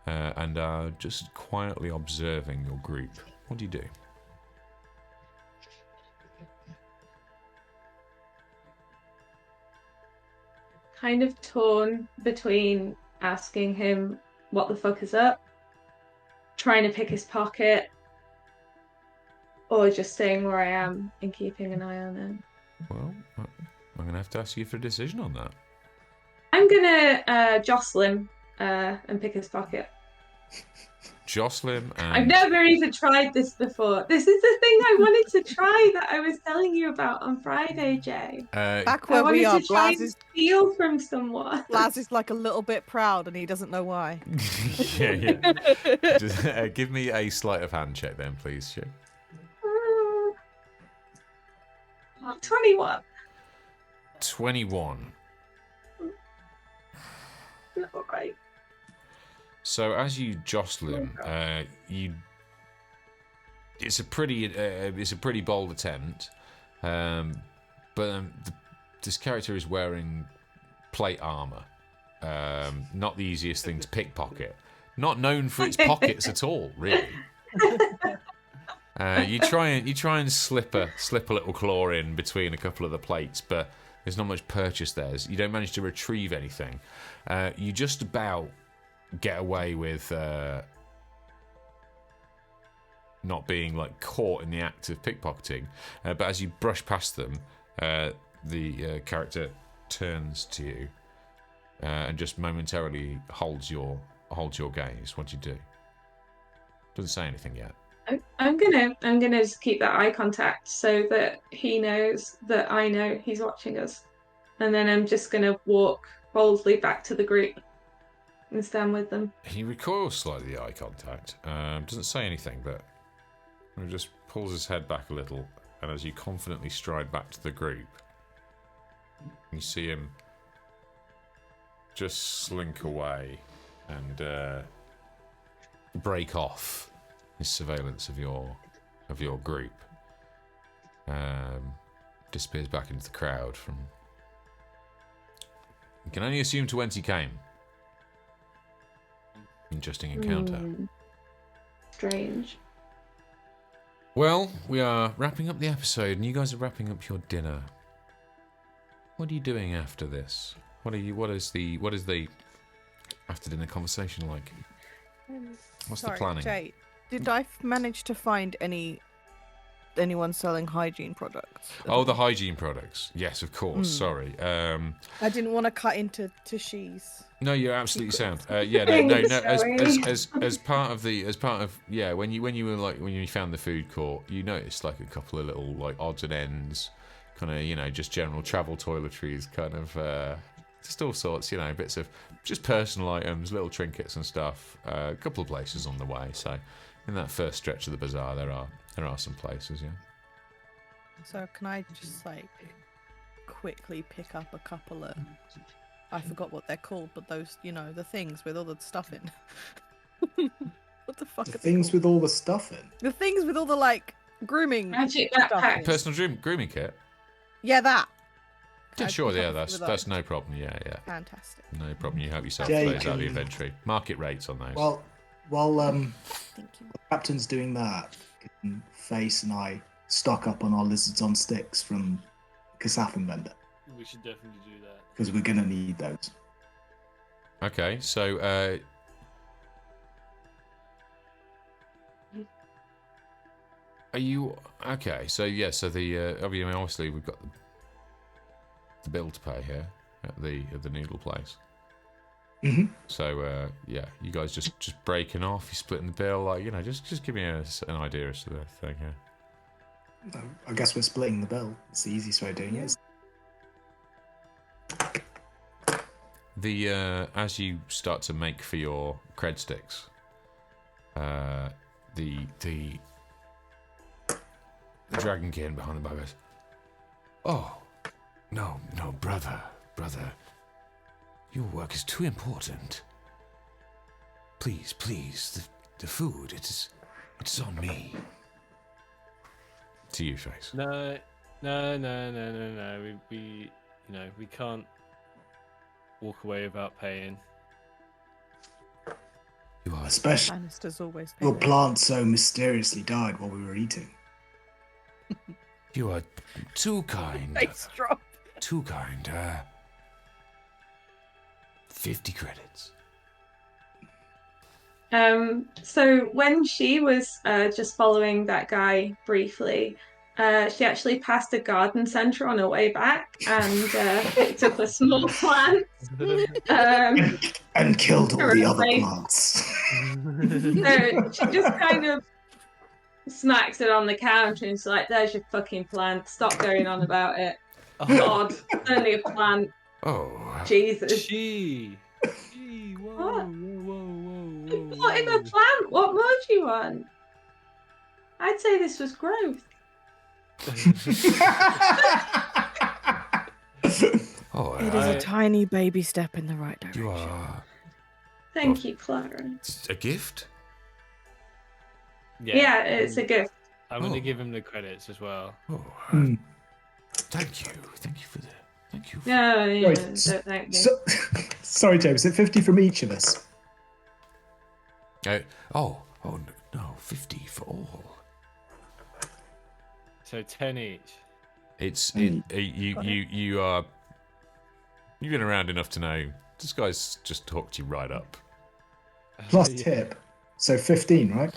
and are just quietly observing your group. What do you do? Kind of torn between asking him what the fuck is up, trying to pick his pocket, or just staying where I am and keeping an eye on him. Well, I'm going to have to ask you for a decision on that. I'm going to jostle him and pick his pocket. Jostle him and... I've never even tried this before. This is the thing I wanted to try that I was telling you about on Friday, Jay. Back where I we are, wanted to try Blaz and steal from someone. Blaz is like a little bit proud and he doesn't know why. yeah. Just, give me a sleight of hand check then, please, Shay. 21. 21. Not right. So as you jostle him, it's a pretty bold attempt, but this character is wearing plate armor, not the easiest thing to pickpocket. Not known for its pockets at all, really. You try and slip a little claw in between a couple of the plates, but there's not much purchase there. You don't manage to retrieve anything. You just about get away with not being like caught in the act of pickpocketing, but as you brush past them, the character turns to you and just momentarily holds your gaze. What do you do? Doesn't say anything yet. I'm gonna just keep that eye contact so that he knows that I know he's watching us, and then I'm just gonna walk boldly back to the group and stand with them. He recoils slightly, the eye contact. Doesn't say anything, but he just pulls his head back a little, and as you confidently stride back to the group, you see him just slink away and break off his surveillance of your group. Disappears back into the crowd. You can only assume to whence he came. Interesting encounter. Strange. Well, we are wrapping up the episode, and you guys are wrapping up your dinner. What are you doing after this? What is the after dinner conversation like? What's the planning? Jay, did I manage to find any anyone selling hygiene products. Oh, the hygiene products. Yes, of course. Sorry. I didn't want to cut into she's. No, you're absolutely sound. Secrets. Yeah, no. Thanks, As part of when you found the food court, you noticed like a couple of little like odds and ends, kind of just general travel toiletries, kind of just all sorts, bits of just personal items, little trinkets and stuff. A couple of places on the way. So in that first stretch of the bazaar, there are some places. Yeah. So can I just like quickly pick up a couple of? I forgot what they're called, but those, the things with all the stuff in. What the fuck? The things with all the stuff in. The things with all the like grooming Magic stuff backpack. in. Personal grooming kit. Yeah, that. Yeah, I sure. pick Yeah, up that's with those. no problem. Yeah. Fantastic. No problem. You help yourself Jay, to those out of the can- inventory. Market rates on those. While Thank you. the captain's doing that, can Face and I stock up on our lizards on sticks from Kasathan vendor We should definitely do that. because we're gonna need those. Okay, so are you okay? So yeah, so the obviously we've got the bill to pay here at the noodle place. Mhm. So yeah, you guys just breaking off, you splitting the bill, like just give me an idea as to the thing here. I guess we're splitting the bill. It's the easiest way of doing it. The as you start to make for your cred sticks, the dragon king behind the bar goes, "Oh, no, brother, your work is too important. Please, the food, it's on me." To you, Face. No. We can't walk away without paying. You are Especially Bannister's always. your there. plant so mysteriously died while we were eating. you are too kind. Face drop. Too kind. 50 credits. So when she was just following that guy briefly, she actually passed a garden centre on her way back and picked up a small plant. And killed all the other Right. plants. So she just kind of smacks it on the counter and she's like, "There's your fucking plant. Stop going on about it. God, it's only a plant. Oh. Jesus." Whoa, What? whoa. What in a plant? What more do you want? I'd say this was growth. Oh, It is a tiny baby step in the right direction. you are Thank you, Clara. it's a gift? Yeah, it's a gift. I'm gonna Oh. give him the credits as well. Oh, Hmm. thank you. Thank you for the. Thank you. For, No, yeah, Wait, don't thank me. So, sorry, James. Is it 50 from each of us? oh no, 50 for all. So 10 each. It's Mm. you are. You've been around enough to know this guy's just hooked you right up. Plus Yeah. tip. So 15, right?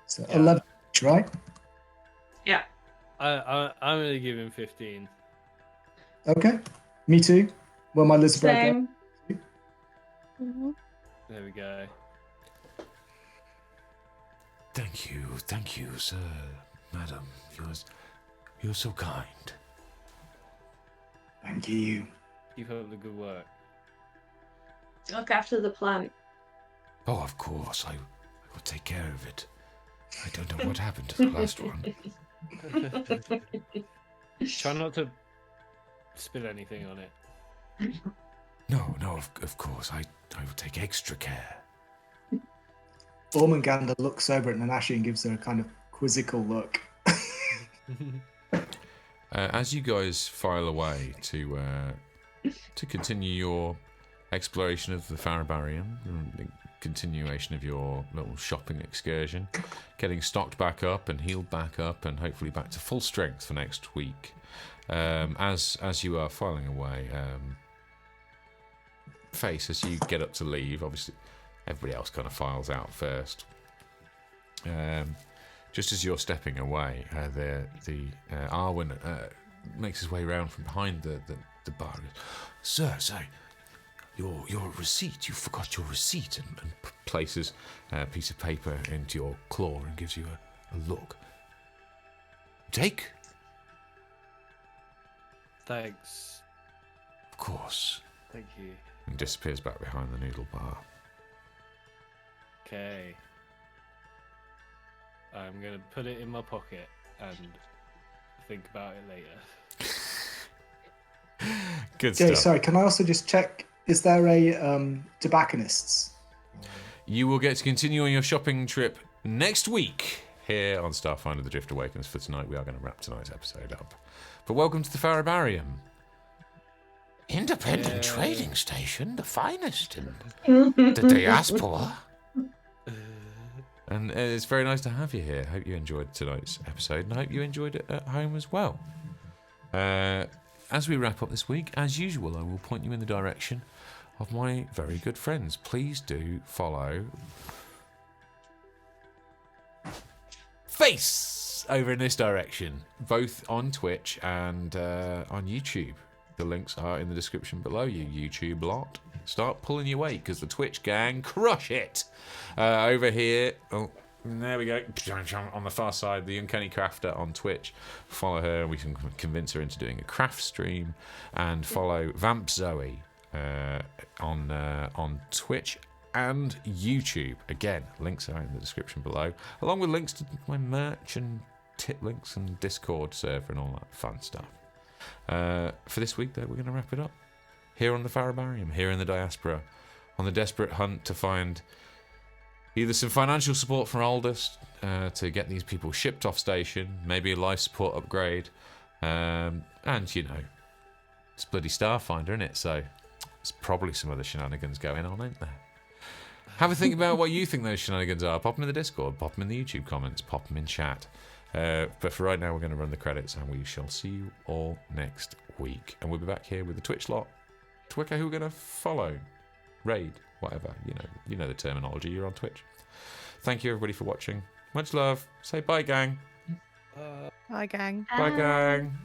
So Yeah. 11 each, right? Yeah. I'm gonna give him 15. Okay. Me too. Well, my lizard broke out. Same. Mhm. There we go. Thank you, sir, madam. You're so kind. Thank you. Keep up the good work. Look after the plant. Oh, of course, I will take care of it. I don't know what happened to the last one. Try not to spill anything on it. No, of course, I will take extra care. Ormanganda looks over at Nanashi and gives her a kind of quizzical look. As you guys file away to continue your exploration of the Farrabarium, the continuation of your little shopping excursion, getting stocked back up and healed back up, and hopefully back to full strength for next week. As you are filing away, Face, as you get up to leave, obviously everybody else kind of files out first. just as you're stepping away, Arwen makes his way around from behind the bar. Sir, your receipt. You forgot your receipt, and places a piece of paper into your claw and gives you a look. Take. Thanks. Of course. Thank you. And disappears back behind the noodle bar. Okay. I'm gonna put it in my pocket and think about it later. Good Jay, stuff. sorry, can I also just check, is there a tobacconists? You will get to continue on your shopping trip next week here on Starfinder The Drift Awakens. For tonight, we are going to wrap tonight's episode up. But welcome to the Farrabarium. Independent trading station, the finest in the Diaspora. And it's very nice to have you here. I hope you enjoyed tonight's episode, and I hope you enjoyed it at home as well. As we wrap up this week, as usual, I will point you in the direction of my very good friends. Please do follow Face over in this direction, both on Twitch and on YouTube. The links are in the description below. You YouTube lot, start pulling your weight, because the Twitch gang crush it. Over here, oh, there we go. On the far side, the Uncanny Crafter on Twitch. Follow her. We can convince her into doing a craft stream. And follow VampZoe on Twitch and YouTube. Again, links are in the description below, along with links to my merch and tip links and Discord server and all that fun stuff. For this week, though, we're going to wrap it up here on the Farrabarium, here in the Diaspora, on the desperate hunt to find either some financial support from Aldous to get these people shipped off station, maybe a life support upgrade, and, you know, it's bloody Starfinder, isn't it? So there's probably some other shenanigans going on, ain't there? Have a think about what you think those shenanigans are. Pop them in the Discord, pop them in the YouTube comments, pop them in chat. But for right now, we're going to run the credits, and we shall see you all next week. And we'll be back here with the Twitch lot to work out who we're going to follow, raid, whatever. You know the terminology. You're on Twitch. Thank you, everybody, for watching. Much love. Say bye, gang. Bye, gang. Bye, gang.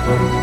Thank you.